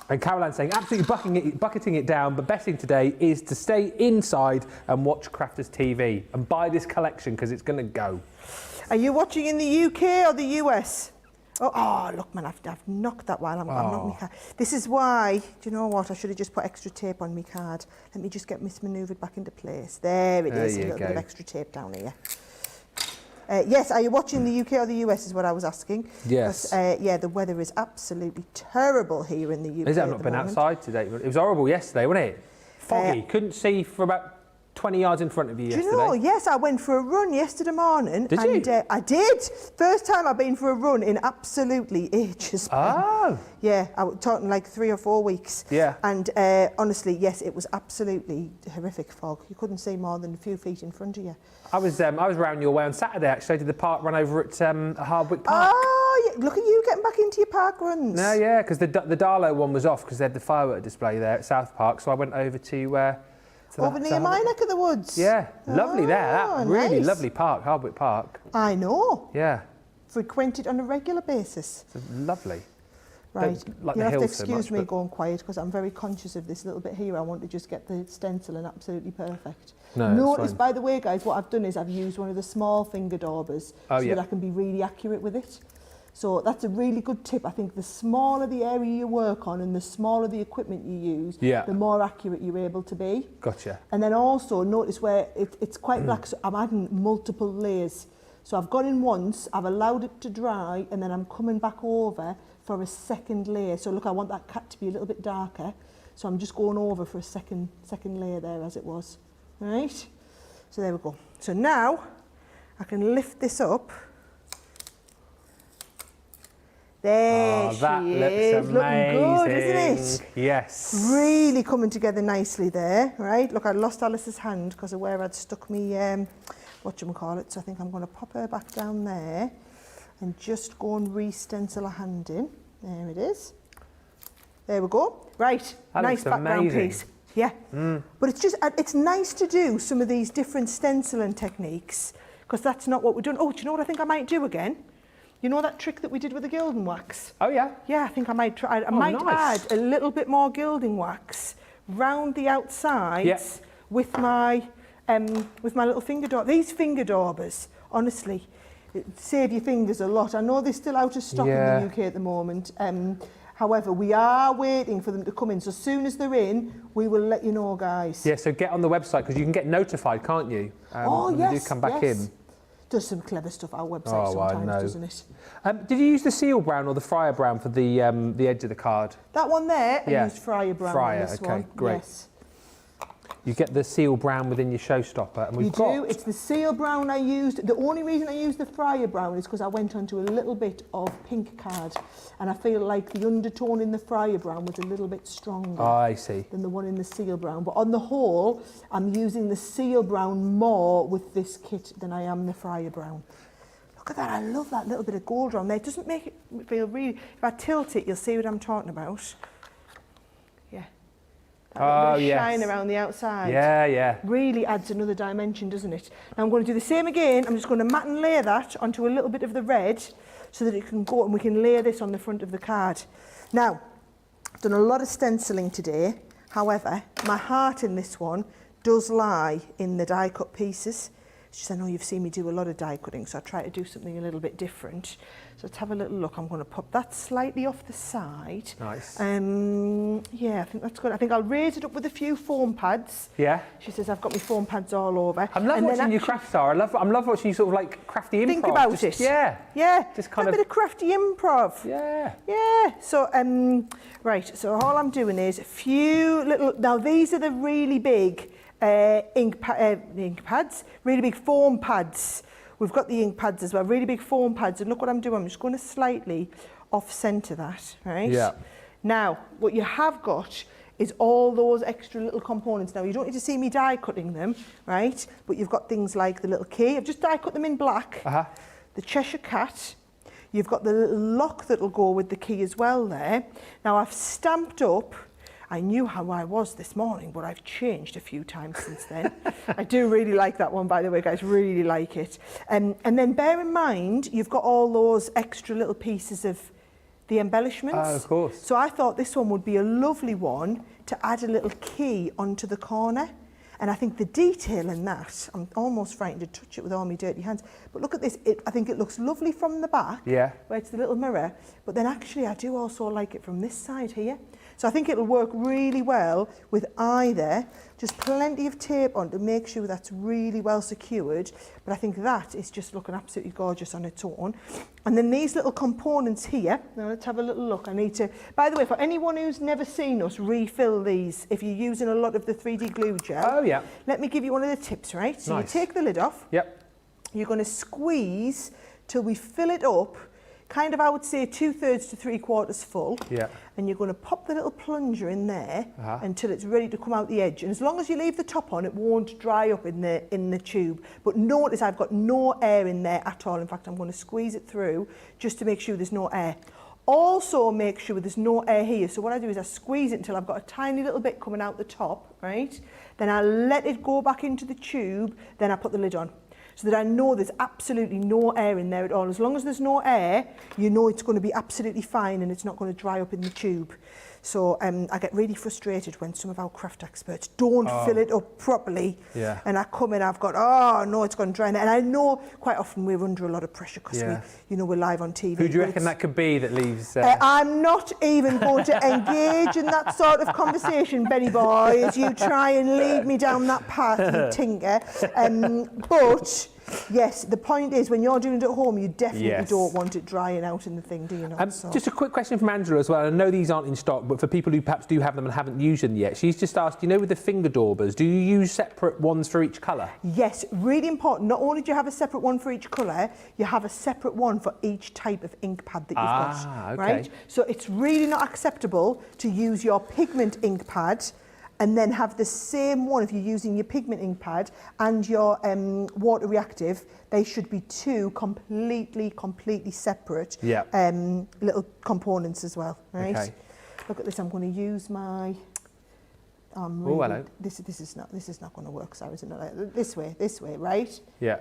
And Caroline saying, absolutely bucketing it down, but best thing today is to stay inside and watch Crafters TV and buy this collection because it's going to go. Are you watching in the UK or the US? Oh look, man, I've knocked that while I'm knocking my card. This is why, do you know what? I should have just put extra tape on my card. Let me just get mismanoeuvred back into place. There it is, a little bit of extra tape down here. Yes, are you watching the UK or the US is what I was asking. Yes. Yeah, the weather is absolutely terrible here in the UK. I've not been outside today. It was horrible yesterday, wasn't it? Foggy. Couldn't see for about 20 yards in front of you yesterday. Do you know, yes, I went for a run yesterday morning. Did you? I did. First time I've been for a run in absolutely ages. Oh. Yeah, I was talking like 3 or 4 weeks. Yeah. And honestly, yes, it was absolutely horrific fog. You couldn't see more than a few feet in front of you. I was round your way on Saturday, actually. I did the park run over at Hardwick Park. Oh, yeah. Look at you getting back into your park runs. No, yeah, because the Darlow one was off because they had the firework display there at South Park, so I went over to over near my neck of the woods. Yeah, lovely there. That really nice. Lovely park, Hardwick Park. I know. Yeah. Frequent it on a regular basis. It's lovely. Right, like you the have to hills so excuse much, me going quiet because I'm very conscious of this little bit here. I want to just get the stencil and absolutely perfect. No, notice, by the way, guys, what I've done is I've used one of the small finger daubers so that I can be really accurate with it. So that's a really good tip. I think the smaller the area you work on and the smaller the equipment you use, the more accurate you're able to be. Gotcha. And then also notice where it's quite black, so I'm adding multiple layers. So I've gone in once, I've allowed it to dry, and then I'm coming back over for a second layer. So look, I want that cat to be a little bit darker. So I'm just going over for a second layer there as it was. Right? So there we go. So now I can lift this up. There she is. Looking good, isn't it? Yes. Really coming together nicely there, right? Look, I lost Alice's hand because of where I'd stuck me, whatchamacallit. So I think I'm going to pop her back down there and just go and re-stencil a hand in. There it is. There we go. Right, that nice background piece. Yeah. But it's just, it's nice to do some of these different stenciling techniques because that's not what we're doing. Oh, do you know what I think I might do again? You know that trick that we did with the gilding wax? Oh, yeah? Yeah, I think I might try. I might add a little bit more gilding wax round the outsides with my little finger dauber. These finger daubers, honestly, save your fingers a lot. I know they're still out of stock in the UK at the moment. However, we are waiting for them to come in. So as soon as they're in, we will let you know, guys. Yeah, so get on the website because you can get notified, can't you? When they do come back in. Does some clever stuff, our website sometimes, doesn't it? Did you use the seal brown or the Fryer brown for the edge of the card? That one there, I used Fryer brown on this one. Great. Yes. You get the seal brown within your showstopper, and we've got... You do. It's the seal brown I used. The only reason I used the fryer brown is because I went onto a little bit of pink card, and I feel like the undertone in the fryer brown was a little bit stronger I see. than the one in the seal brown. But on the whole, I'm using the seal brown more with this kit than I am the fryer brown. Look at that. I love that little bit of gold around there. It doesn't make it feel really... If I tilt it, you'll see what I'm talking about. That little shine around the outside. Yeah. Really adds another dimension, doesn't it? Now I'm going to do the same again. I'm just going to mat and layer that onto a little bit of the red so that it can go, and we can layer this on the front of the card. Now, I've done a lot of stenciling today. However, my heart in this one does lie in the die cut pieces. It's just I know you've seen me do a lot of die cutting, so I try to do something a little bit different. So let's have a little look. I'm going to pop that slightly off the side. Nice. Yeah, I think that's good. I think I'll raise it up with a few foam pads. Yeah. She says I've got my foam pads all over. I love watching you craft, Sarah. I love watching you sort of like crafty improv. Think about it. Yeah. Yeah. Just kind a bit of crafty improv. Yeah. Yeah. So right. So all I'm doing is a few little. Now these are the really big ink pads, really big foam pads. We've got the ink pads as well, really big foam pads. And look what I'm doing. I'm just going to slightly off-centre that, right? Yeah. Now, what you have got is all those extra little components. Now, you don't need to see me die cutting them, right? But you've got things like the little key. I've just die cut them in black. The Cheshire Cat. You've got the little lock that'll go with the key as well there. Now, I've stamped up. I knew how I was this morning, but I've changed a few times since then. I do really like that one, by the way, guys, really like it. And then bear in mind, you've got all those extra little pieces of the embellishments. Oh, of course. So I thought this one would be a lovely one to add a little key onto the corner. And I think the detail in that, I'm almost frightened to touch it with all my dirty hands. But look at this, I think it looks lovely from the back, where it's the little mirror. But then actually I do also like it from this side here. So I think it'll work really well with either. Just plenty of tape on to make sure that's really well secured. But I think that is just looking absolutely gorgeous on its own. And then these little components here. Now let's have a little look. I need to, by the way, for anyone who's never seen us refill these, if you're using a lot of the 3D glue gel, let me give you one of the tips, right? So you take the lid off. You're going to squeeze till we fill it up. Kind of, I would say 2/3 to 3/4 full. And you're going to pop the little plunger in there until it's ready to come out the edge. And as long as you leave the top on, it won't dry up in the tube. But notice I've got no air in there at all. In fact, I'm going to squeeze it through just to make sure there's no air. Also make sure there's no air here. So what I do is I squeeze it until I've got a tiny little bit coming out the top, right? Then I let it go back into the tube. Then I put the lid on, so that I know there's absolutely no air in there at all. As long as there's no air, you know it's going to be absolutely fine and it's not going to dry up in the tube. So I get really frustrated when some of our craft experts don't fill it up properly. And I come in, I've got, oh no, it's gone dry. And I know quite often we're under a lot of pressure because we're live on TV. Who do you reckon that could be that leaves... I'm not even going to engage in that sort of conversation, Benny boy, as you try and lead me down that path, you tinker. But... yes, the point is when you're doing it at home, you definitely don't want it drying out in the thing, do you not? Just a quick question from Angela as well. I know these aren't in stock, but for people who perhaps do have them and haven't used them yet, she's just asked, you know, with the finger daubers, do you use separate ones for each colour? Yes, really important. Not only do you have a separate one for each colour, you have a separate one for each type of ink pad that you've got, right? So it's really not acceptable to use your pigment ink pad and then have the same one if you're using your pigment ink pad and your water reactive. They should be two completely separate little components as well, right? Look at this. I'm going to use my. Really, this is not going to work. So isn't it? This way, right? Yeah.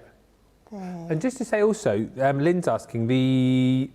There. And just to say also, Lynn's asking the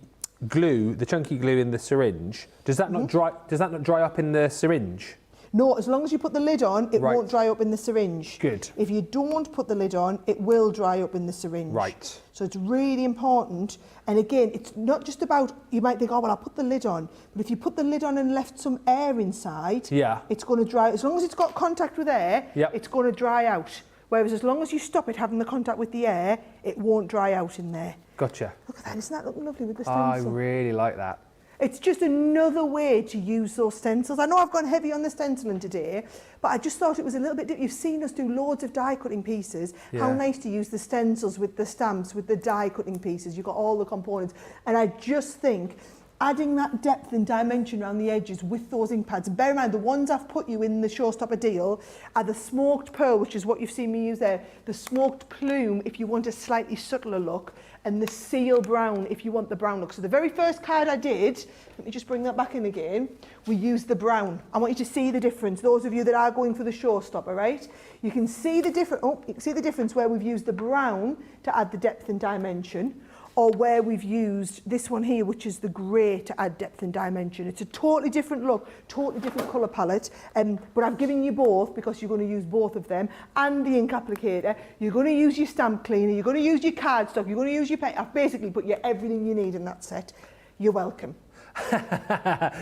glue, the chunky glue in the syringe. Does that not dry? Does that not dry up in the syringe? No, as long as you put the lid on, it won't dry up in the syringe. Good. If you don't put the lid on, it will dry up in the syringe. Right. So it's really important. And again, it's not just about, you might think, oh, well, I'll put the lid on. But if you put the lid on and left some air inside, it's going to dry. As long as it's got contact with air, it's going to dry out. Whereas as long as you stop it having the contact with the air, it won't dry out in there. Gotcha. Look at that. Isn't that looking lovely with the stencil? I stencil? really like that. It's just another way to use those stencils. I know I've gone heavy on the stenciling today, but I just thought it was a little bit different. You've seen us do loads of die cutting pieces. Yeah. How nice to use the stencils with the stamps, with the die cutting pieces. You've got all the components. And I just think adding that depth and dimension around the edges with those ink pads. Bear in mind, the ones I've put you in the Showstopper deal are the smoked pearl, which is what you've seen me use there, the smoked plume if you want a slightly subtler look, and the seal brown if you want the brown look. So the very first card I did, let me just bring that back in again, we used the brown. I want you to see the difference, those of you that are going for the Showstopper, right? You can see the difference, you can see the difference where we've used the brown to add the depth and dimension, or where we've used this one here, which is the grey, to add depth and dimension. It's a totally different look, totally different colour palette, but I've given you both because you're going to use both of them, and the ink applicator. You're going to use your stamp cleaner, you're going to use your cardstock, you're going to use your pen. I've basically put you everything you need in that set. You're welcome.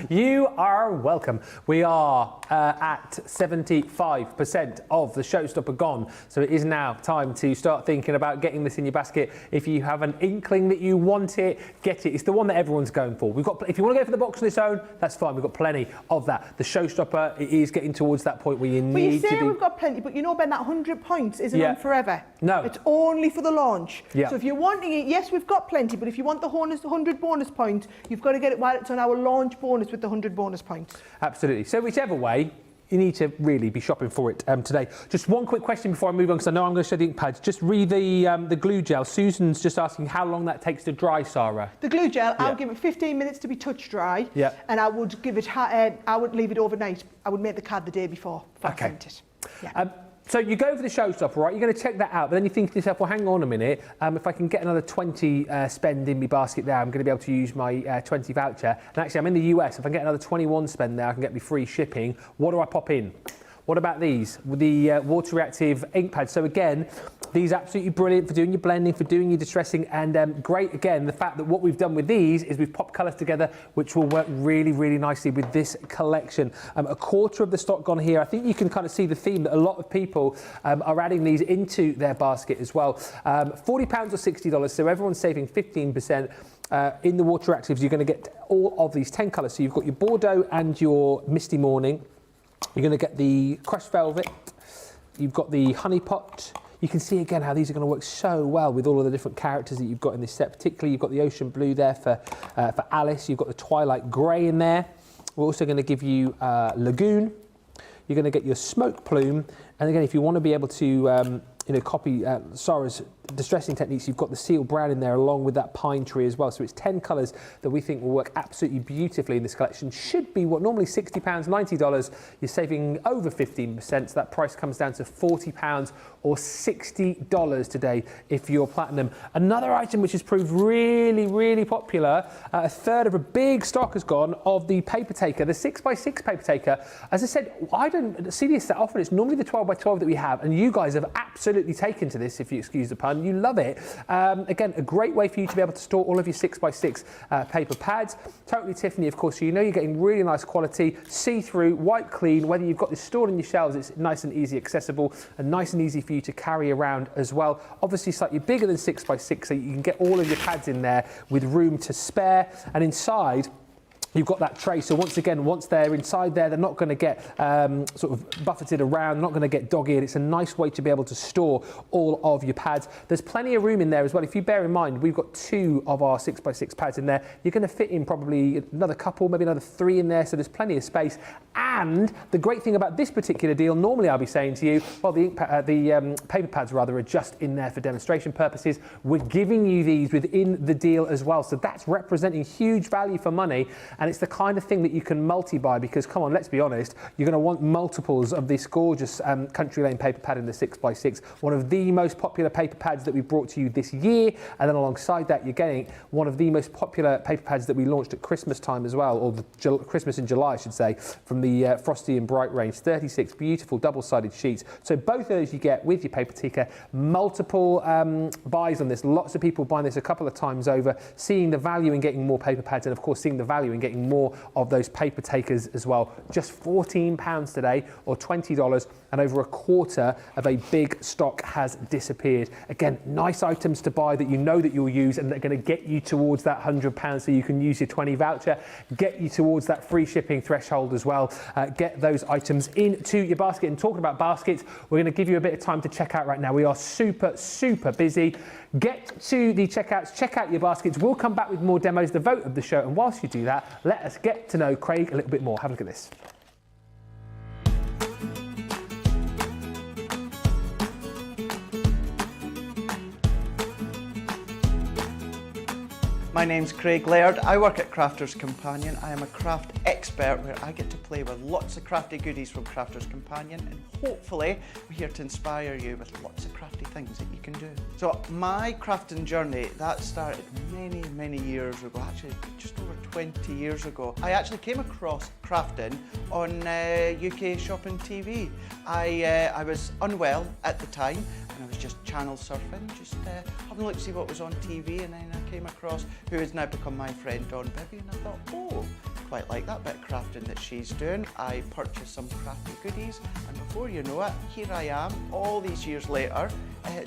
You are welcome. We are at 75% of the Showstopper gone, so it is now time to start thinking about getting this in your basket. If you have an inkling that you want it, get it. It's the one that everyone's going for. We've got, if you want to go for the box on its own, that's fine. We've got plenty of that. The Showstopper, it is getting towards that point where you need to be... we've got plenty, but you know, Ben, that 100 points isn't on forever. No. It's only for the launch. Yeah. So if you're wanting it, yes, we've got plenty, but if you want the 100 bonus points, you've got to get it while it's on our launch bonus with the 100 bonus points. Absolutely. So whichever way, you need to really be shopping for it today. Just one quick question before I move on, because I know I'm going to show the ink pads. Just read the glue gel. Susan's just asking how long that takes to dry, Sara. The glue gel, I'll give it 15 minutes to be touch dry. Yeah. And I would give it, I would leave it overnight. I would make the card the day before I sent it. Yeah. So you go for the Showstopper, right? You're going to check that out, but then you think to yourself, well, hang on a minute. If I can get another 20 spend in my basket there, I'm going to be able to use my 20 voucher. And actually, I'm in the US. If I get another 21 spend there, I can get me free shipping. What do I pop in? What about these? With the water reactive ink pads. So again, these are absolutely brilliant for doing your blending, for doing your distressing, and great again, the fact that what we've done with these is we've popped colours together, which will work really, really nicely with this collection. A quarter of the stock gone here. I think you can kind of see the theme that a lot of people are adding these into their basket as well. £40 or $60, so everyone's saving 15%. In the water reactives, you're going to get all of these 10 colours. So you've got your Bordeaux and your Misty Morning. You're going to get the crushed velvet, you've got the honey pot. You can see again how these are going to work so well with all of the different characters that you've got in this set. Particularly, you've got the ocean blue there for Alice. You've got the twilight grey in there. We're also going to give you lagoon. You're going to get your smoke plume. And again, if you want to be able to copy Sara's distressing techniques, you've got the seal brown in there along with that pine tree as well. So it's 10 colours that we think will work absolutely beautifully in this collection. Should be what normally £60, $90. You're saving over 15%. So that price comes down to £40 or $60 today if you're platinum. Another item which has proved really, really popular, a third of a big stock has gone of the paper taker, the 6x6 paper taker. As I said, I don't see this that often. It's normally the 12x12 that we have, and you guys have absolutely taken to this, if you excuse the pun. You love it. Again, a great way for you to be able to store all of your 6x6 paper pads. Totally Tiffany, of course, so you know you're getting really nice quality, see-through, white clean. Whether you've got this stored in your shelves, it's nice and easy accessible and nice and easy for you to carry around as well. Obviously slightly bigger than 6x6, so you can get all of your pads in there with room to spare. And inside, you've got that tray, so once again, once they're inside there, they're not going to get sort of buffeted around, not going to get dog-eared. It's a nice way to be able to store all of your pads. There's plenty of room in there as well. If you bear in mind, we've got 2 of our 6x6 pads in there. You're going to fit in probably another couple, maybe another 3 in there, so there's plenty of space. And the great thing about this particular deal, normally I'll be saying to you, well, the paper pads rather are just in there for demonstration purposes. We're giving you these within the deal as well, so that's representing huge value for money. And it's the kind of thing that you can multi-buy, because, come on, let's be honest, you're going to want multiples of this gorgeous Country Lane paper pad in the 6x6, one of the most popular paper pads that we brought to you this year. And then alongside that, you're getting one of the most popular paper pads that we launched at Christmas time as well, or Christmas in July, I should say, from the Frosty and Bright range. 36 beautiful double-sided sheets. So both of those you get with your paper taker. Multiple buys on this. Lots of people buying this a couple of times over, seeing the value in getting more paper pads, and of course seeing the value in getting getting more of those paper takers as well. Just £14 today, or $20, and over a quarter of a big stock has disappeared. Again, nice items to buy that you know that you'll use, and they're going to get you towards that £100 so you can use your 20 voucher, get you towards that free shipping threshold as well. Get those items into your basket. And talking about baskets, we're going to give you a bit of time to check out right now. We are super busy. Get to the checkouts, check out your baskets. We'll come back with more demos, the vote of the show, and whilst you do that, let us get to know Craig a little bit more. Have a look at this. My name's Craig Laird. I work at Crafters Companion. I am a craft expert where I get to play with lots of crafty goodies from Crafters Companion, and hopefully we're here to inspire you with lots of crafty things that you can do. So my crafting journey, that started many years ago, actually just over 20 years ago. I actually came across crafting on UK Shopping TV. I was unwell at the time, and I was just channel surfing, just having a look to see what was on TV, and then I came across who has now become my friend, Dawn Bibby, and I thought, oh, quite like that bit of crafting that she's doing. I purchased some crafty goodies, and before you know it, here I am, all these years later,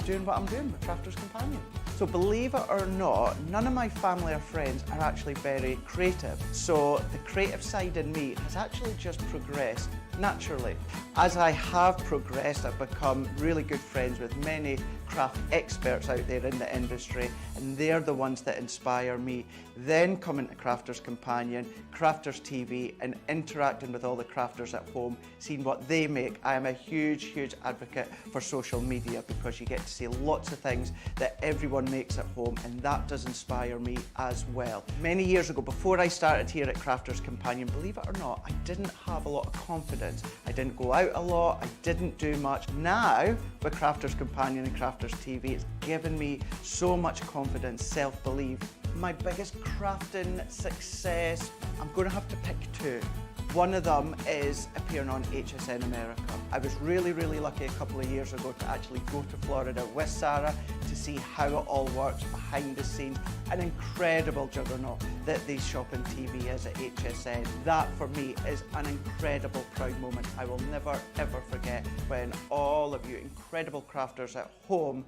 doing what I'm doing with Crafters Companion. So believe it or not, none of my family or friends are actually very creative. So the creative side in me has actually just progressed naturally. As I have progressed, I've become really good friends with many craft experts out there in the industry, and they're the ones that inspire me. Then coming to Crafters Companion, Crafters TV, and interacting with all the crafters at home, seeing what they make. I am a huge advocate for social media, because you get to see lots of things that everyone makes at home, and that does inspire me as well. Many years ago, before I started here at Crafters Companion, believe it or not, I didn't have a lot of confidence. I didn't go out a lot, I didn't do much. Now, with Crafters Companion and Crafters TV, it's given me so much confidence, self-belief. My biggest crafting success, I'm going to have to pick two. One of them is appearing on HSN America. I was really lucky a couple of years ago to actually go to Florida with Sara to see how it all works behind the scenes. An incredible juggernaut that the shopping TV is at HSN. That for me is an incredible proud moment. I will never ever forget when all of you incredible crafters at home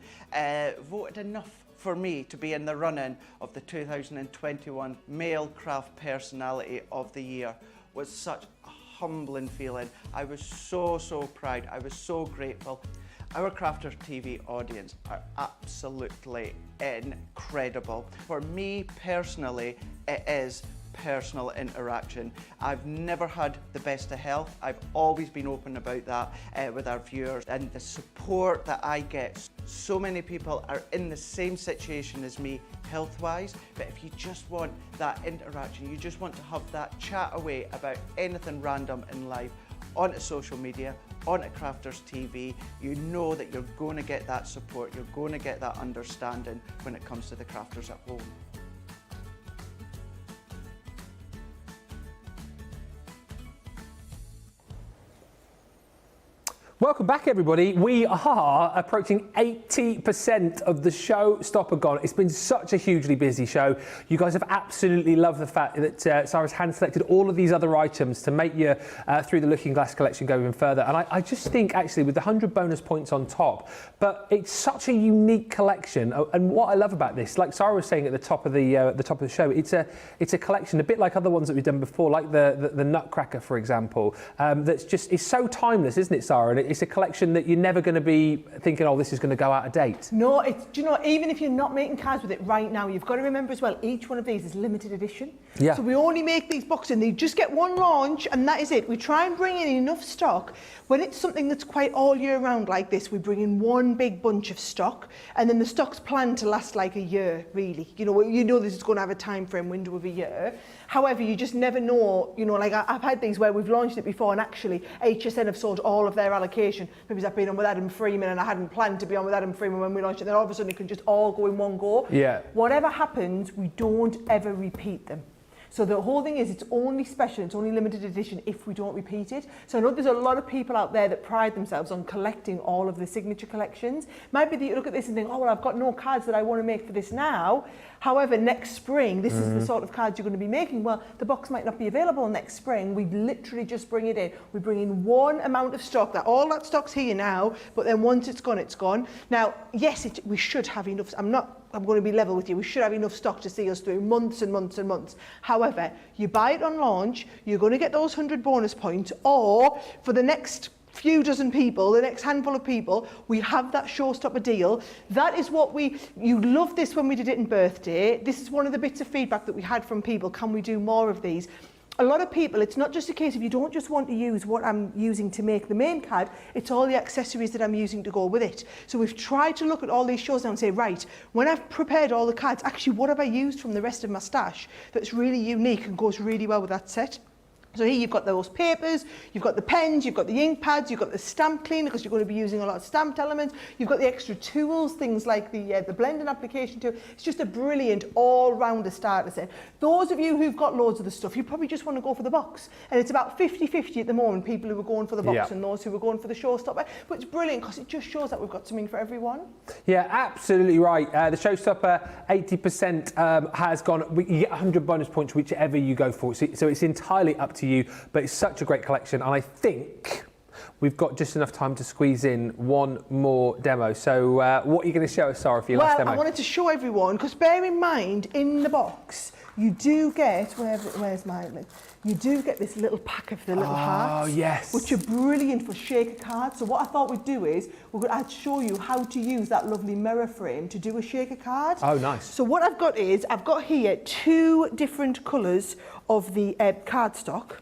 voted enough for me to be in the running of the 2021 Male Craft Personality of the Year. Was such a humbling feeling. I was so proud. I was so grateful. Our Crafters TV audience are absolutely incredible. For me personally, it is personal interaction. I've never had the best of health. I've always been open about that with our viewers, and the support that I get. So many people are in the same situation as me health-wise, but if you just want that interaction, you just want to have that chat away about anything random in life, onto social media, onto Crafters TV, you know that you're going to get that support, you're going to get that understanding when it comes to the crafters at home. Welcome back, everybody. We are approaching 80% of the show stop and gone. It's been such a hugely busy show. You guys have absolutely loved the fact that Sara's hand-selected all of these other items to make you through the Looking Glass collection go even further. And I just think, actually, with the 100 bonus points on top, but it's such a unique collection. And what I love about this, like Sara was saying at the top of the show, it's a collection, a bit like other ones that we've done before, like the Nutcracker, for example. That's just, it's so timeless, isn't it, Sara? And it's a collection that you're never going to be thinking, oh, this is going to go out of date. No, do you know, even if you're not making cards with it right now, you've got to remember as well, each one of these is limited edition. Yeah. So we only make these boxes, and they just get one launch, and that is it. We try and bring in enough stock. When it's something that's quite all year round like this, we bring in one big bunch of stock, and then the stock's planned to last like a year, really. You know this is going to have a time frame window of a year. However, you just never know, you know, like I've had these where we've launched it before, and actually HSN have sold all of their allocation because I've been on with Adam Freeman and I hadn't planned to be on with Adam Freeman when we launched it. Then all of a sudden it can just all go in one go. Yeah. Whatever happens, we don't ever repeat them. So the whole thing is it's only special, it's only limited edition if we don't repeat it. So I know there's a lot of people out there that pride themselves on collecting all of the signature collections. Might be that you look at this and think, oh, well, I've got no cards that I want to make for this now. However, next spring, this is the sort of cards you're going to be making. Well, the box might not be available next spring. We literally just bring it in. We bring in one amount of stock. That all that stock's here now, but then once it's gone, it's gone. Now, yes, we should have enough. I'm going to be level with you. We should have enough stock to see us through months and months and months. However, you buy it on launch, you're going to get those 100 bonus points, or for the next few dozen people, the next handful of people, we have that showstopper deal. That is what you loved this when we did it in birthday. This is one of the bits of feedback that we had from people. Can we do more of these? A lot of people, it's not just a case of you don't just want to use what I'm using to make the main card, it's all the accessories that I'm using to go with it. So we've tried to look at all these shows now and say, right, when I've prepared all the cards, actually what have I used from the rest of my stash that's really unique and goes really well with that set? So here you've got those papers, you've got the pens, you've got the ink pads, you've got the stamp cleaner because you're going to be using a lot of stamped elements. You've got the extra tools, things like the blending application tool. It's just a brilliant all-rounder starter set. Those of you who've got loads of the stuff, you probably just want to go for the box. And it's about 50-50 at the moment, people who are going for the box and those who are going for the showstopper. But it's brilliant because it just shows that we've got something for everyone. Yeah, absolutely right. The showstopper 80% has gone. You get 100 bonus points whichever you go for. So it's entirely up to you, but it's such a great collection, and I think we've got just enough time to squeeze in one more demo. So what are you going to show us, Sara, for your last demo? I wanted to show everyone, because bear in mind, in the box, you do get, where's my lid? You do get this little pack of the little hearts, which are brilliant for shaker cards. So what I thought we'd do is, I'd show you how to use that lovely mirror frame to do a shaker card. Oh, nice. So what I've got here 2 different colours of the cardstock.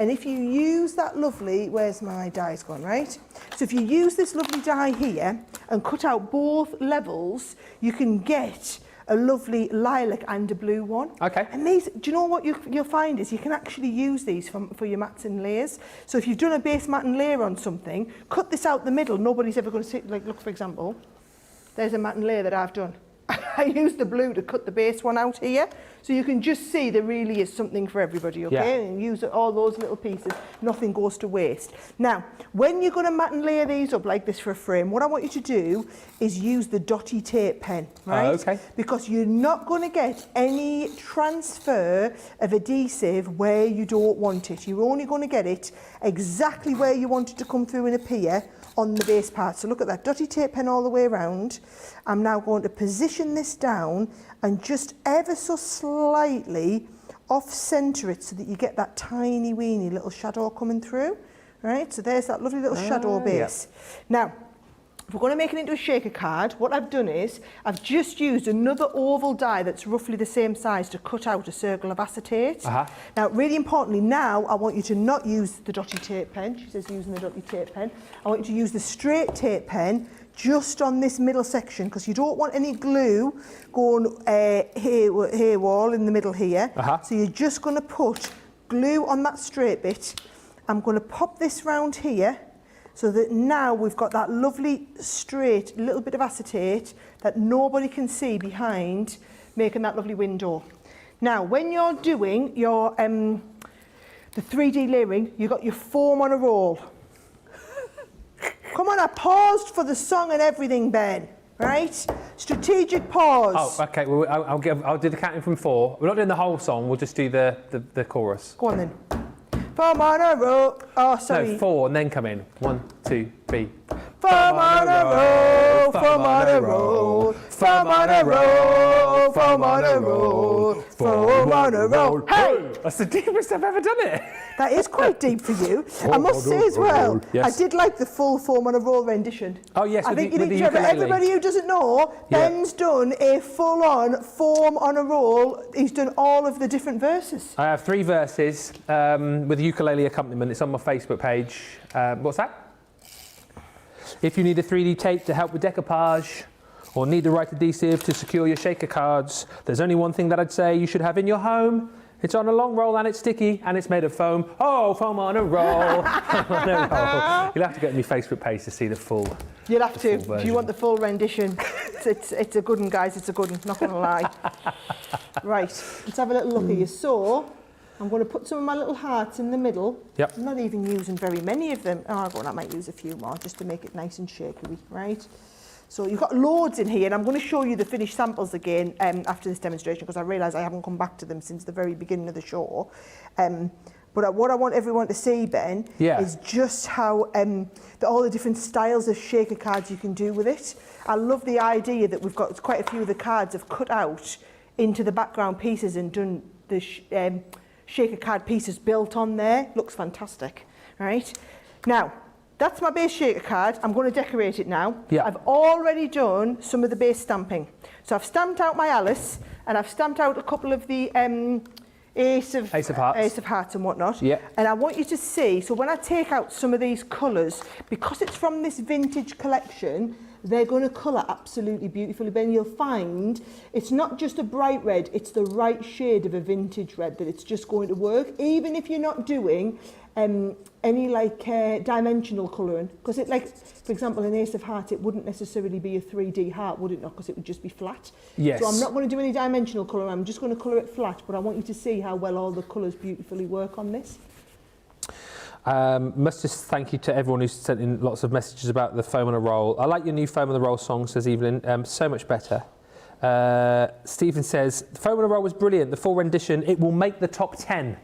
And if you use that lovely, where's my die's gone, right? So if you use this lovely die here and cut out both levels, you can get a lovely lilac and a blue one. Okay. And these, do you know what you'll find is you can actually use these for your mats and layers. So if you've done a base mat and layer on something, cut this out the middle. Nobody's ever going to see, like, look, for example, there's a mat and layer that I've done. I used the blue to cut the base one out here. So you can just see there really is something for everybody, okay? And use all those little pieces. Nothing goes to waste. Now, when you're going to mat and layer these up like this for a frame, what I want you to do is use the dotty tape pen, right? Okay. Because you're not going to get any transfer of adhesive where you don't want it. You're only going to get it exactly where you want it to come through and appear on the base part. So look at that dotty tape pen all the way around. I'm now going to position this down and just ever so slightly off-centre it so that you get that tiny weeny little shadow coming through. Right, so there's that lovely little shadow base. Now, if we're going to make it into a shaker card, what I've done is I've just used another oval die that's roughly the same size to cut out a circle of acetate. Now, really importantly, now I want you to not use the dotty tape pen. She says using the dotty tape pen. I want you to use the straight tape pen just on this middle section because you don't want any glue going here wall in the middle here. So you're just going to put glue on that straight bit. I'm going to pop this round here so that now we've got that lovely straight little bit of acetate that nobody can see behind, making that lovely window. Now, when you're doing your the 3D layering, you've got your foam on a roll. Come on, I paused for the song and everything, Ben. Right? Strategic pause. Oh, okay. Well, I'll do the counting from 4. We're not doing the whole song. We'll just do the chorus. Go on then. Foam on a roll. Oh, sorry. No, 4 and then come in. 1, 2, 3. Foam on a roll. Foam on a roll. Foam on a roll. Foam on a roll. Foam on a roll. Hey! That's the deepest I've ever done it. That is quite deep for you. I must say as well, I did like the full foam on a roll rendition. Oh yes, I think you need to have everybody who doesn't know, Ben's done a full-on foam on a roll. He's done all of the different verses. I have 3 verses with a ukulele accompaniment. It's on my Facebook page. What's that? If you need a 3D tape to help with decoupage, or need the right adhesive to secure your shaker cards, there's only one thing that I'd say you should have in your home. It's on a long roll and it's sticky and it's made of foam. Oh, foam on a roll. Foam on a roll. You'll have to get on your Facebook page to see the full. You'll have to, if you want the full rendition. It's a good one, guys. It's a good one, not going to lie. Right, let's have a little look at you. So, I'm going to put some of my little hearts in the middle. Yep. I'm not even using very many of them. Oh, I might use a few more just to make it nice and shaky, right? So you've got loads in here, and I'm going to show you the finished samples again after this demonstration, because I realise I haven't come back to them since the very beginning of the show. But what I want everyone to see, Ben, is just how all the different styles of shaker cards you can do with it. I love the idea that we've got quite a few of the cards have cut out into the background pieces and done the shaker card pieces built on there. Looks fantastic, right? Now, that's my base shaker card. I'm going to decorate it now. Yeah. I've already done some of the base stamping. So I've stamped out my Alice, and I've stamped out a couple of the Ace of Hearts and whatnot. Yeah. And I want you to see, so when I take out some of these colours, because it's from this vintage collection, they're going to colour absolutely beautifully. Ben, you'll find it's not just a bright red, it's the right shade of a vintage red that it's just going to work, even if you're not doing any dimensional colouring. Because it, like, for example, an Ace of Hearts, it wouldn't necessarily be a 3D heart, would it not? Because it would just be flat. Yes. So I'm not going to do any dimensional colouring, I'm just going to colour it flat, but I want you to see how well all the colours beautifully work on this. Must just thank you to everyone who's sent in lots of messages about the Foam on a Roll. I like your new Foam on the Roll song, says Evelyn. So much better. Stephen says, the Foam on a Roll was brilliant. The full rendition, it will make the top 10.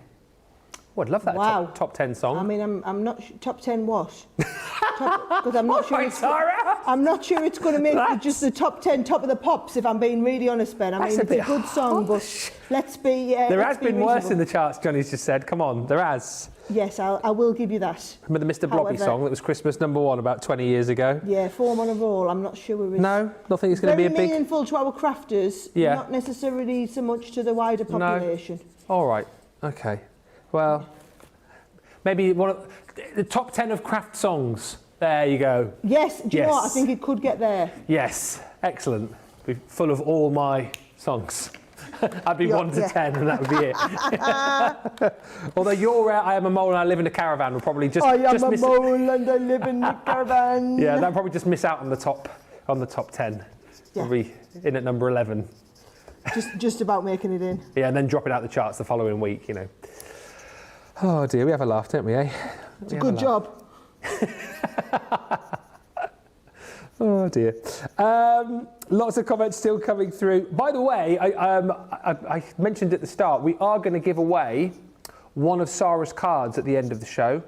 Oh, I'd love that top 10 song. I mean, I'm not top 10 what? Because I'm not sure. Sara! I'm not sure it's going to make just the top 10 top of the pops. If I'm being really honest, Ben. I mean, it's a good song, but let's be. There has been worse in the charts. Johnny's just said. Come on, there has. Yes, I will give you that. Remember the Mr. Blobby song that was Christmas #1 about 20 years ago? Yeah, Foam on a Roll. I'm not sure. No, not think it's going to be a big. Very meaningful to our crafters. Yeah. Not necessarily so much to the wider population. No. All right. Okay. Well, maybe one of the top 10 of craft songs. There you go. Yes. Do you know what? I think it could get there. Yes. Excellent. Be full of all my songs. I'd be 1 to 10 and that would be it. Although you're I am a mole and I live in a caravan will probably just I am a mole and I live in a caravan. Yeah, that'll probably just miss out on the top 10. Yeah. Probably in at number 11. Just about making it in. Yeah, and then dropping out the charts the following week, you know. Oh dear, we have a laugh, don't we, eh? It's a good job. Oh dear. Lots of comments still coming through. By the way, I mentioned at the start, we are going to give away one of Sara's cards at the end of the show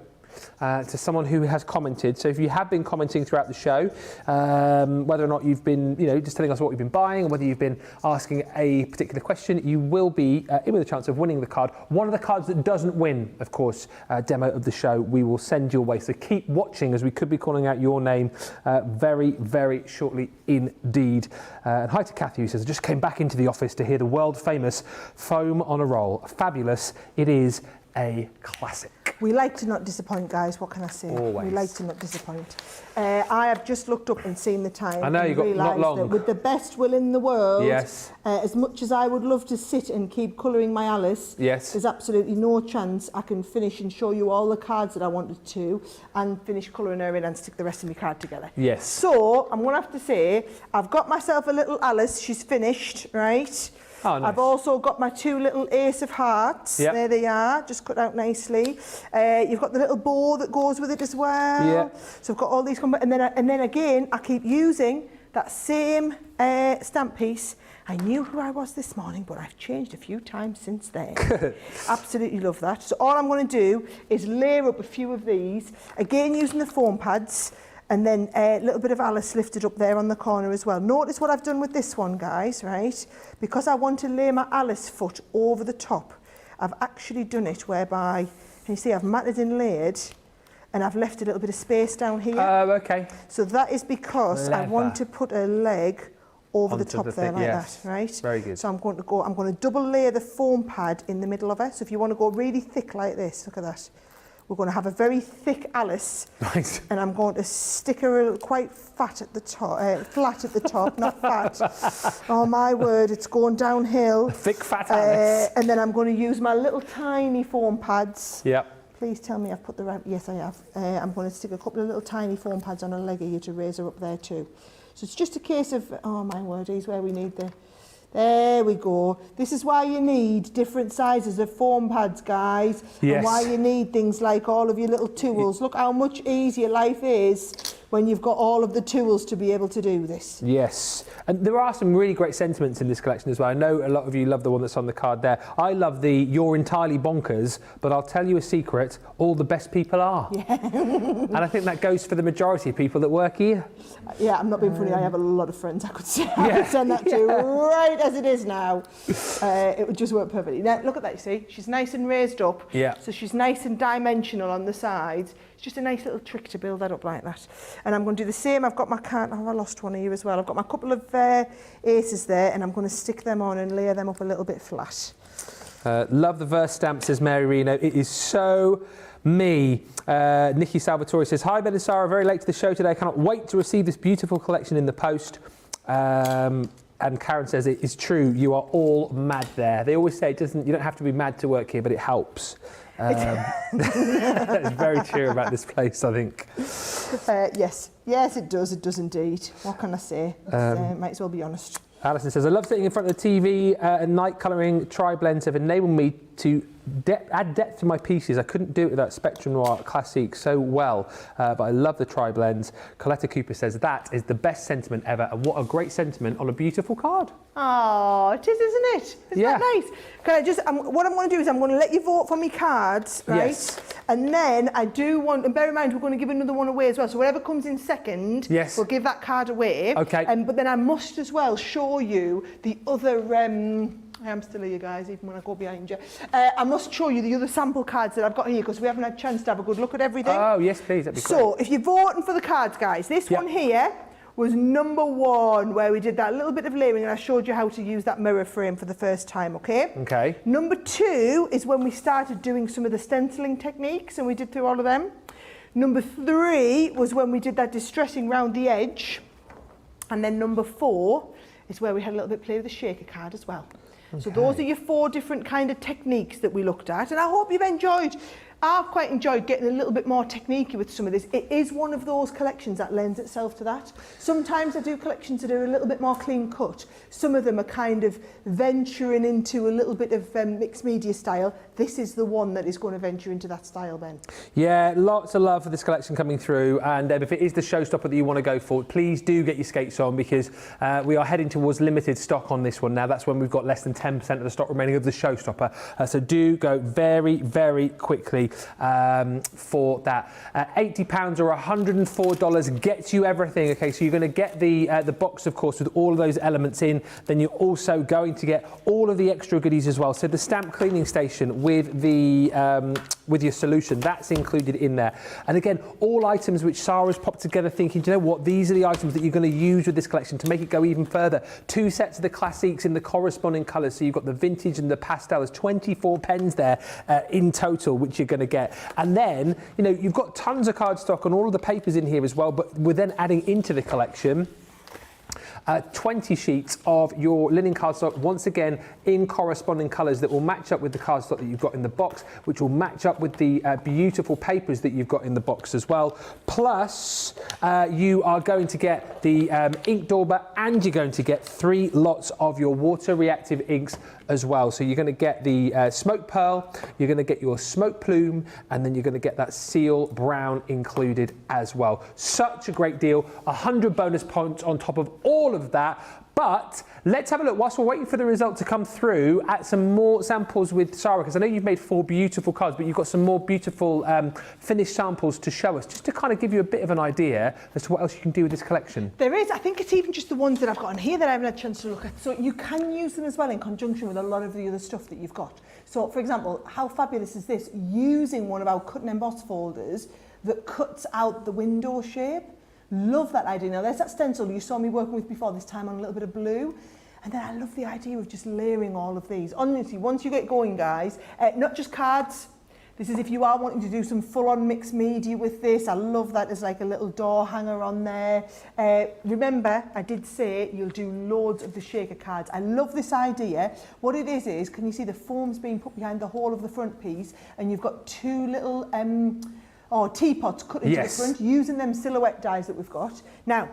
to someone who has commented. So if you have been commenting throughout the show, whether or not you've been, just telling us what you've been buying, or whether you've been asking a particular question, you will be in with a chance of winning the card. One of the cards that doesn't win, of course, demo of the show, we will send your way. So keep watching, as we could be calling out your name very, very shortly indeed. And hi to Kathy, who says, I just came back into the office to hear the world famous Foam on a Roll. Fabulous. It is a classic. We like to not disappoint, guys. What can I say? Always. We like to not disappoint. I have just looked up and seen the time. I know, you've got not long. That with the best will in the world, yes. As much as I would love to sit and keep colouring my Alice, yes. there's absolutely no chance I can finish and show you all the cards that I wanted to and finish colouring her in and stick the rest of my card together. Yes. So, I'm going to have to say, I've got myself a little Alice. She's finished, right? Oh, nice. I've also got my 2 little Ace of Hearts. Yep. There they are, just cut out nicely. You've got the little bow that goes with it as well. Yeah. So I've got all these, and then again, I keep using that same stamp piece. I knew who I was this morning, but I've changed a few times since then. Absolutely love that. So all I'm going to do is layer up a few of these, again using the foam pads, and then a little bit of Alice lifted up there on the corner as well. Notice what I've done with this one, guys, right? Because I want to lay my Alice foot over the top, I've actually done it whereby, can you see I've matted and layered, and I've left a little bit of space down here. Oh, okay. So that is because I want to put a leg over the top there like yes. that, right? Very good. So I'm going to double layer the foam pad in the middle of it. So if you want to go really thick like this, look at that. We're going to have a very thick Alice, nice. And I'm going to stick her quite fat at the top, flat at the top, not fat. Oh my word, it's going downhill. Thick fat Alice. And then I'm going to use my little tiny foam pads. Yep. Please tell me I've put the right. Yes, I have. I'm going to stick a couple of little tiny foam pads on a leg here to raise her up there too. So it's just a case of, oh my word, here's where we need There we go. This is why you need different sizes of foam pads, guys. Yes. And why you need things like all of your little tools. Look how much easier life is when you've got all of the tools to be able to do this. Yes, and there are some really great sentiments in this collection as well. I know a lot of you love the one that's on the card there. I love the "You're entirely bonkers, but I'll tell you a secret, all the best people are." Yeah. And I think that goes for the majority of people that work here. Yeah, I'm not being funny. I have a lot of friends I could say. I could send that to right as it is now. It would just work perfectly. Now, look at that, you see? She's nice and raised up. Yeah. So she's nice and dimensional on the sides. It's just a nice little trick to build that up like that. And I'm going to do the same. I've got my card. Oh, I lost one here as well. I've got my couple of aces there, and I'm going to stick them on and layer them up a little bit flat. Love the verse stamp, says Mary Reno. It is so me. Nikki Salvatore says, "Hi Ben and Sara, very late to the show today. I cannot wait to receive this beautiful collection in the post." And Karen says, "It is true, you are all mad there." They always say you don't have to be mad to work here, but it helps. That's very true about this place, I think. Yes, it does indeed. What can I say? Might as well be honest. Alison says, "I love sitting in front of the TV and night colouring tri-blends have enabled me to add depth to my pieces. I couldn't do it without Spectrum Noir Classique so well, but I love the tri-blends." Coletta Cooper says, "That is the best sentiment ever, and what a great sentiment on a beautiful card." Oh, it is, isn't it? Isn't that nice? Can I just, what I'm going to do is I'm going to let you vote for me cards, right? Yes. And then I do want, and bear in mind, we're going to give another one away as well. So whatever comes in second, we'll give that card away. Okay. But then I must as well show you the other, I am still here, guys, even when I go behind you. I must show you the other sample cards that I've got here because we haven't had a chance to have a good look at everything. Oh, yes, please. That'd be great. So if you're voting for the cards, guys, this one here was number 1, where we did that little bit of layering and I showed you how to use that mirror frame for the first time, okay? Okay. Number 2 is when we started doing some of the stenciling techniques and we did through all of them. Number 3 was when we did that distressing round the edge. And then number 4 is where we had a little bit of play with the shaker card as well. Okay. So those are your 4 different kind of techniques that we looked at, and I hope you've enjoyed. I've quite enjoyed getting a little bit more techniquey with some of this. It is one of those collections that lends itself to that. Sometimes I do collections that are a little bit more clean cut. Some of them are kind of venturing into a little bit of mixed media style. This is the one that is going to venture into that style, Ben. Yeah, lots of love for this collection coming through, and if it is the showstopper that you want to go for, please do get your skates on because we are heading towards limited stock on this one now. That's when we've got less than 10% of the stock remaining of the showstopper. So do go very, very quickly for that. £80 or $104 gets you everything. Okay, so you're going to get the box, of course, with all of those elements in. Then you're also going to get all of the extra goodies as well. So the stamp cleaning station with the with your solution, that's included in there. And again, all items which Sara's popped together thinking, do you know what, these are the items that you're going to use with this collection to make it go even further. 2 sets of the classiques in the corresponding colours. So you've got the vintage and the pastel. There's 24 pens there in total, which you're going to get. And then, you know, you've got tons of cardstock and all of the papers in here as well, but we're then adding into the collection 20 sheets of your linen cardstock, once again in corresponding colours that will match up with the cardstock that you've got in the box, which will match up with the beautiful papers that you've got in the box as well. Plus, you are going to get the ink dauber, and you're going to get 3 lots of your water reactive inks as well. So you're going to get the smoke pearl, you're going to get your smoke plume, and then you're going to get that seal brown included as well. Such a great deal, 100 bonus points on top of all of that. But let's have a look, whilst we're waiting for the result to come through, at some more samples with Sara, because I know you've made 4 beautiful cards, but you've got some more beautiful finished samples to show us, just to kind of give you a bit of an idea as to what else you can do with this collection. There is. I think it's even just the ones that I've got on here that I haven't had a chance to look at. So you can use them as well in conjunction with a lot of the other stuff that you've got. So, for example, how fabulous is this? Using one of our cut and emboss folders that cuts out the window shape. Love that idea. Now, there's that stencil you saw me working with before, this time on a little bit of blue. And then I love the idea of just layering all of these. Honestly, once you get going, guys, not just cards. This is if you are wanting to do some full-on mixed media with this. I love that as like a little door hanger on there. Remember, I did say you'll do loads of the shaker cards. I love this idea. What it is, can you see the foam's being put behind the whole of the front piece, and you've got 2 little teapots cut into the front, using them silhouette dies that we've got. Now,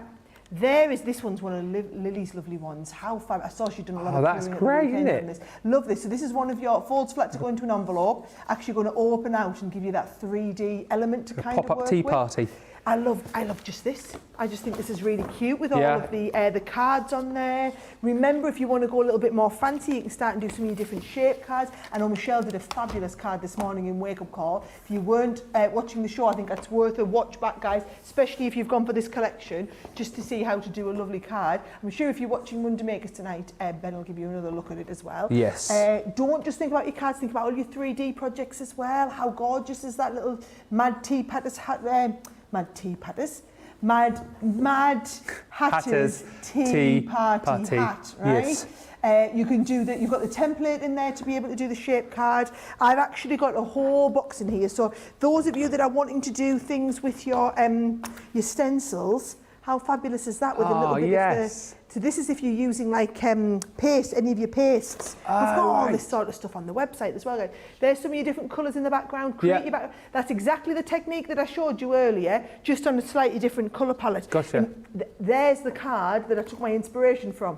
This one's one of Lily's lovely ones. How fab! I saw she'd done a lot of that's queuing great, at the weekend isn't on it? this. Love this. So this is one of your folds flat to go into an envelope. Actually going to open out and give you that 3D element to kind of work Pop-up tea with. party. I love just this. I just think this is really cute with all of the cards on there. Remember, if you want to go a little bit more fancy, you can start and do some of your different shape cards. I know Michelle did a fabulous card this morning in Wake Up Call. If you weren't watching the show, I think that's worth a watch back, guys, especially if you've gone for this collection, just to see how to do a lovely card. I'm sure if you're watching Monday Makers tonight, Ben will give you another look at it as well. Yes. Don't just think about your cards, think about all your 3D projects as well. How gorgeous is that little Mad Tea Patters hat? Mad Hatters tea party hat, right? Yes. You can do that. You've got the template in there to be able to do the shape card. I've actually got a whole box in here. So those of you that are wanting to do things with your stencils, how fabulous is that with a little bit of the... So this is if you're using like paste, any of your pastes. We've got all this sort of stuff on the website as well, guys. There's some of your different colours in the background. Create your background. That's exactly the technique that I showed you earlier, just on a slightly different colour palette. Gotcha. And there's the card that I took my inspiration from.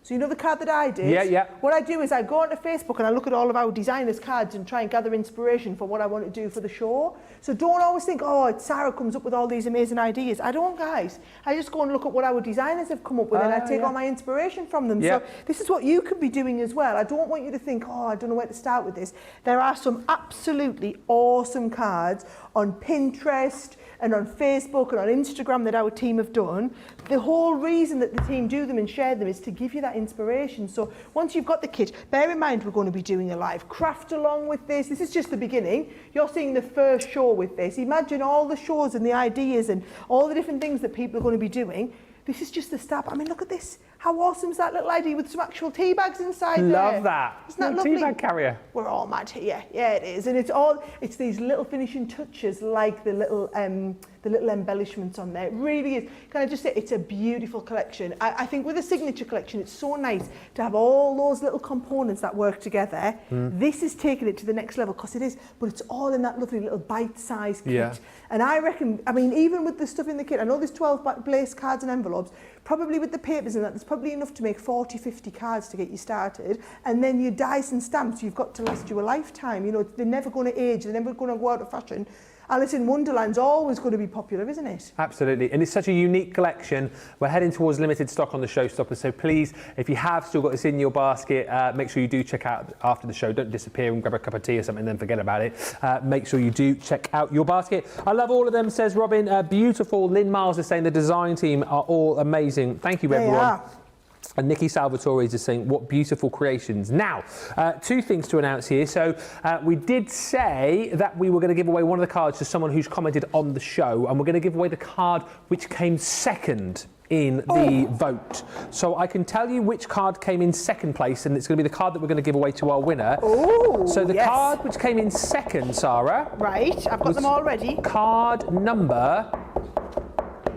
So you know the card that I did? Yeah. What I do is I go onto Facebook and I look at all of our designers' cards and try and gather inspiration for what I want to do for the show. So don't always think, oh, Sarah comes up with all these amazing ideas. I don't, guys. I just go and look at what our designers have come up with and I take all my inspiration from them. So this is what you could be doing as well. I don't want you to think, oh, I don't know where to start with this. There are some absolutely awesome cards on Pinterest and on Facebook and on Instagram that our team have done. The whole reason that the team do them and share them is to give you that inspiration. So once you've got the kit, bear in mind we're going to be doing a live craft along with this. This is just the beginning. You're seeing the first show with this. Imagine all the shows and the ideas and all the different things that people are going to be doing. This is just the start. I mean, look at this. How awesome is that little idea with some actual tea bags inside there? Love that. Isn't that lovely? Tea bag carrier. We're all mad here. Yeah, it is. And it's these little finishing touches like the little embellishments on there. It really is. Can I just say, it's a beautiful collection. I think with a signature collection, it's so nice to have all those little components that work together. This is taking it to the next level, because it is, but it's all in that lovely little bite-sized kit. Yeah. And I reckon, I mean, even with the stuff in the kit, I know there's 12 place cards and envelopes, probably with the papers and that, there's probably enough to make 40, 50 cards to get you started. And then your dice and stamps, you've got to last you a lifetime. You know, they're never going to age, they're never going to go out of fashion. Alice in Wonderland's always going to be popular, isn't it? Absolutely, and it's such a unique collection. We're heading towards limited stock on the Showstoppers, so please, if you have still got this in your basket, make sure you do check out after the show. Don't disappear and grab a cup of tea or something and then forget about it. Make sure you do check out your basket. I love all of them, says Robin. Beautiful. Lynn Miles is saying the design team are all amazing. Thank you, everyone. They are. And Nikki Salvatore is just saying, what beautiful creations. Now, two things to announce here. So we did say that we were going to give away one of the cards to someone who's commented on the show, and we're going to give away the card which came second in the vote. So I can tell you which card came in second place, and it's going to be the card that we're going to give away to our winner. Oh, so the card which came in second, Sarah. Right, I've got them all ready. Card number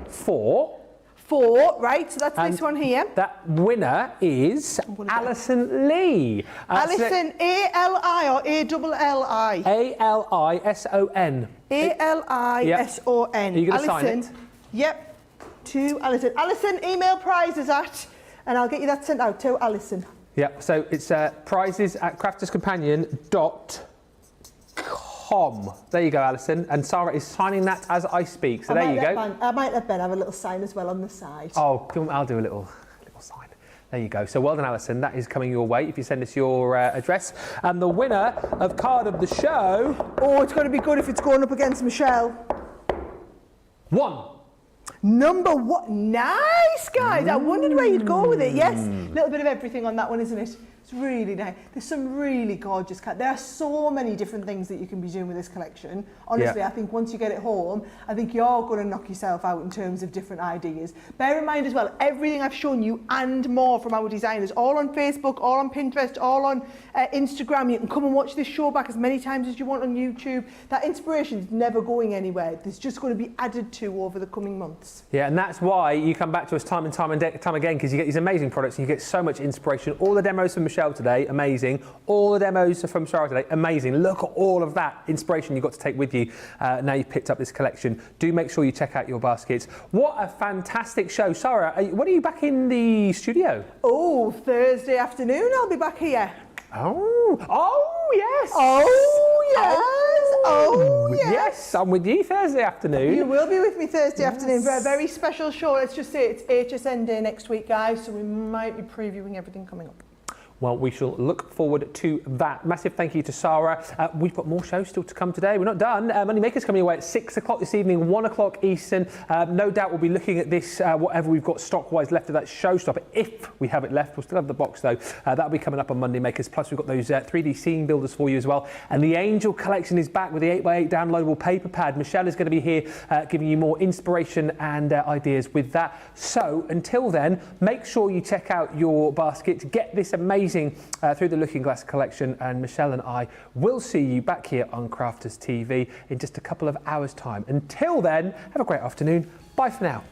4. 4, right, so that's this one here. That winner is Alison Lee. Alison, A-L-I or A-double-L-I? A-L-I-S-O-N. A-L-I-S-O-N. Are you going to sign it? Yep, to Alison. Alison, email prizes at, and I'll get you that sent out to Alison. Yeah, so it's prizes at crafterscompanion.com. There you go, Alison. And Sarah is signing that as I speak. So there you go. I might let Ben have a little sign as well on the side. Oh, I'll do a little sign. There you go. So well done, Alison. That is coming your way if you send us your address. And the winner of card of the show... Oh, it's going to be good if it's going up against Michelle. 1. Number 1. Nice, guys. I wondered where you'd go with it. Yes, a little bit of everything on that one, isn't it? It's really nice. There's some really gorgeous cards. There are so many different things that you can be doing with this collection. Honestly, I think once you get it home, I think you're going to knock yourself out in terms of different ideas. Bear in mind as well, everything I've shown you and more from our designers, all on Facebook, all on Pinterest, all on Instagram. You can come and watch this show back as many times as you want on YouTube. That inspiration is never going anywhere. There's just going to be added to over the coming months. Yeah, and that's why you come back to us time and time again, because you get these amazing products and you get so much inspiration. All the demos from Michelle Michelle today, amazing. All the demos are from Sara today, amazing. Look at all of that inspiration you've got to take with you now you've picked up this collection. Do make sure you check out your baskets. What a fantastic show. Sarah, when are you back in the studio? Oh, Thursday afternoon I'll be back here. Oh yes. Oh yes. Oh yes. Yes, I'm with you Thursday afternoon. You will be with me Thursday afternoon for a very special show. Let's just say it's HSN Day next week, guys, so we might be previewing everything coming up. Well, we shall look forward to that. Massive thank you to Sara. We've got more shows still to come today. We're not done. Moneymakers coming away at 6 o'clock this evening, 1 o'clock Eastern. No doubt we'll be looking at this, whatever we've got stock-wise left of that showstopper. If we have it left, we'll still have the box though. That'll be coming up on Moneymakers. Plus we've got those 3D scene builders for you as well. And the Angel collection is back with the 8x8 downloadable paper pad. Michelle is going to be here giving you more inspiration and ideas with that. So until then, make sure you check out your basket. Get this amazing through the Looking Glass collection, and Michelle and I will see you back here on Crafters TV in just a couple of hours' time. Until then, have a great afternoon. Bye for now.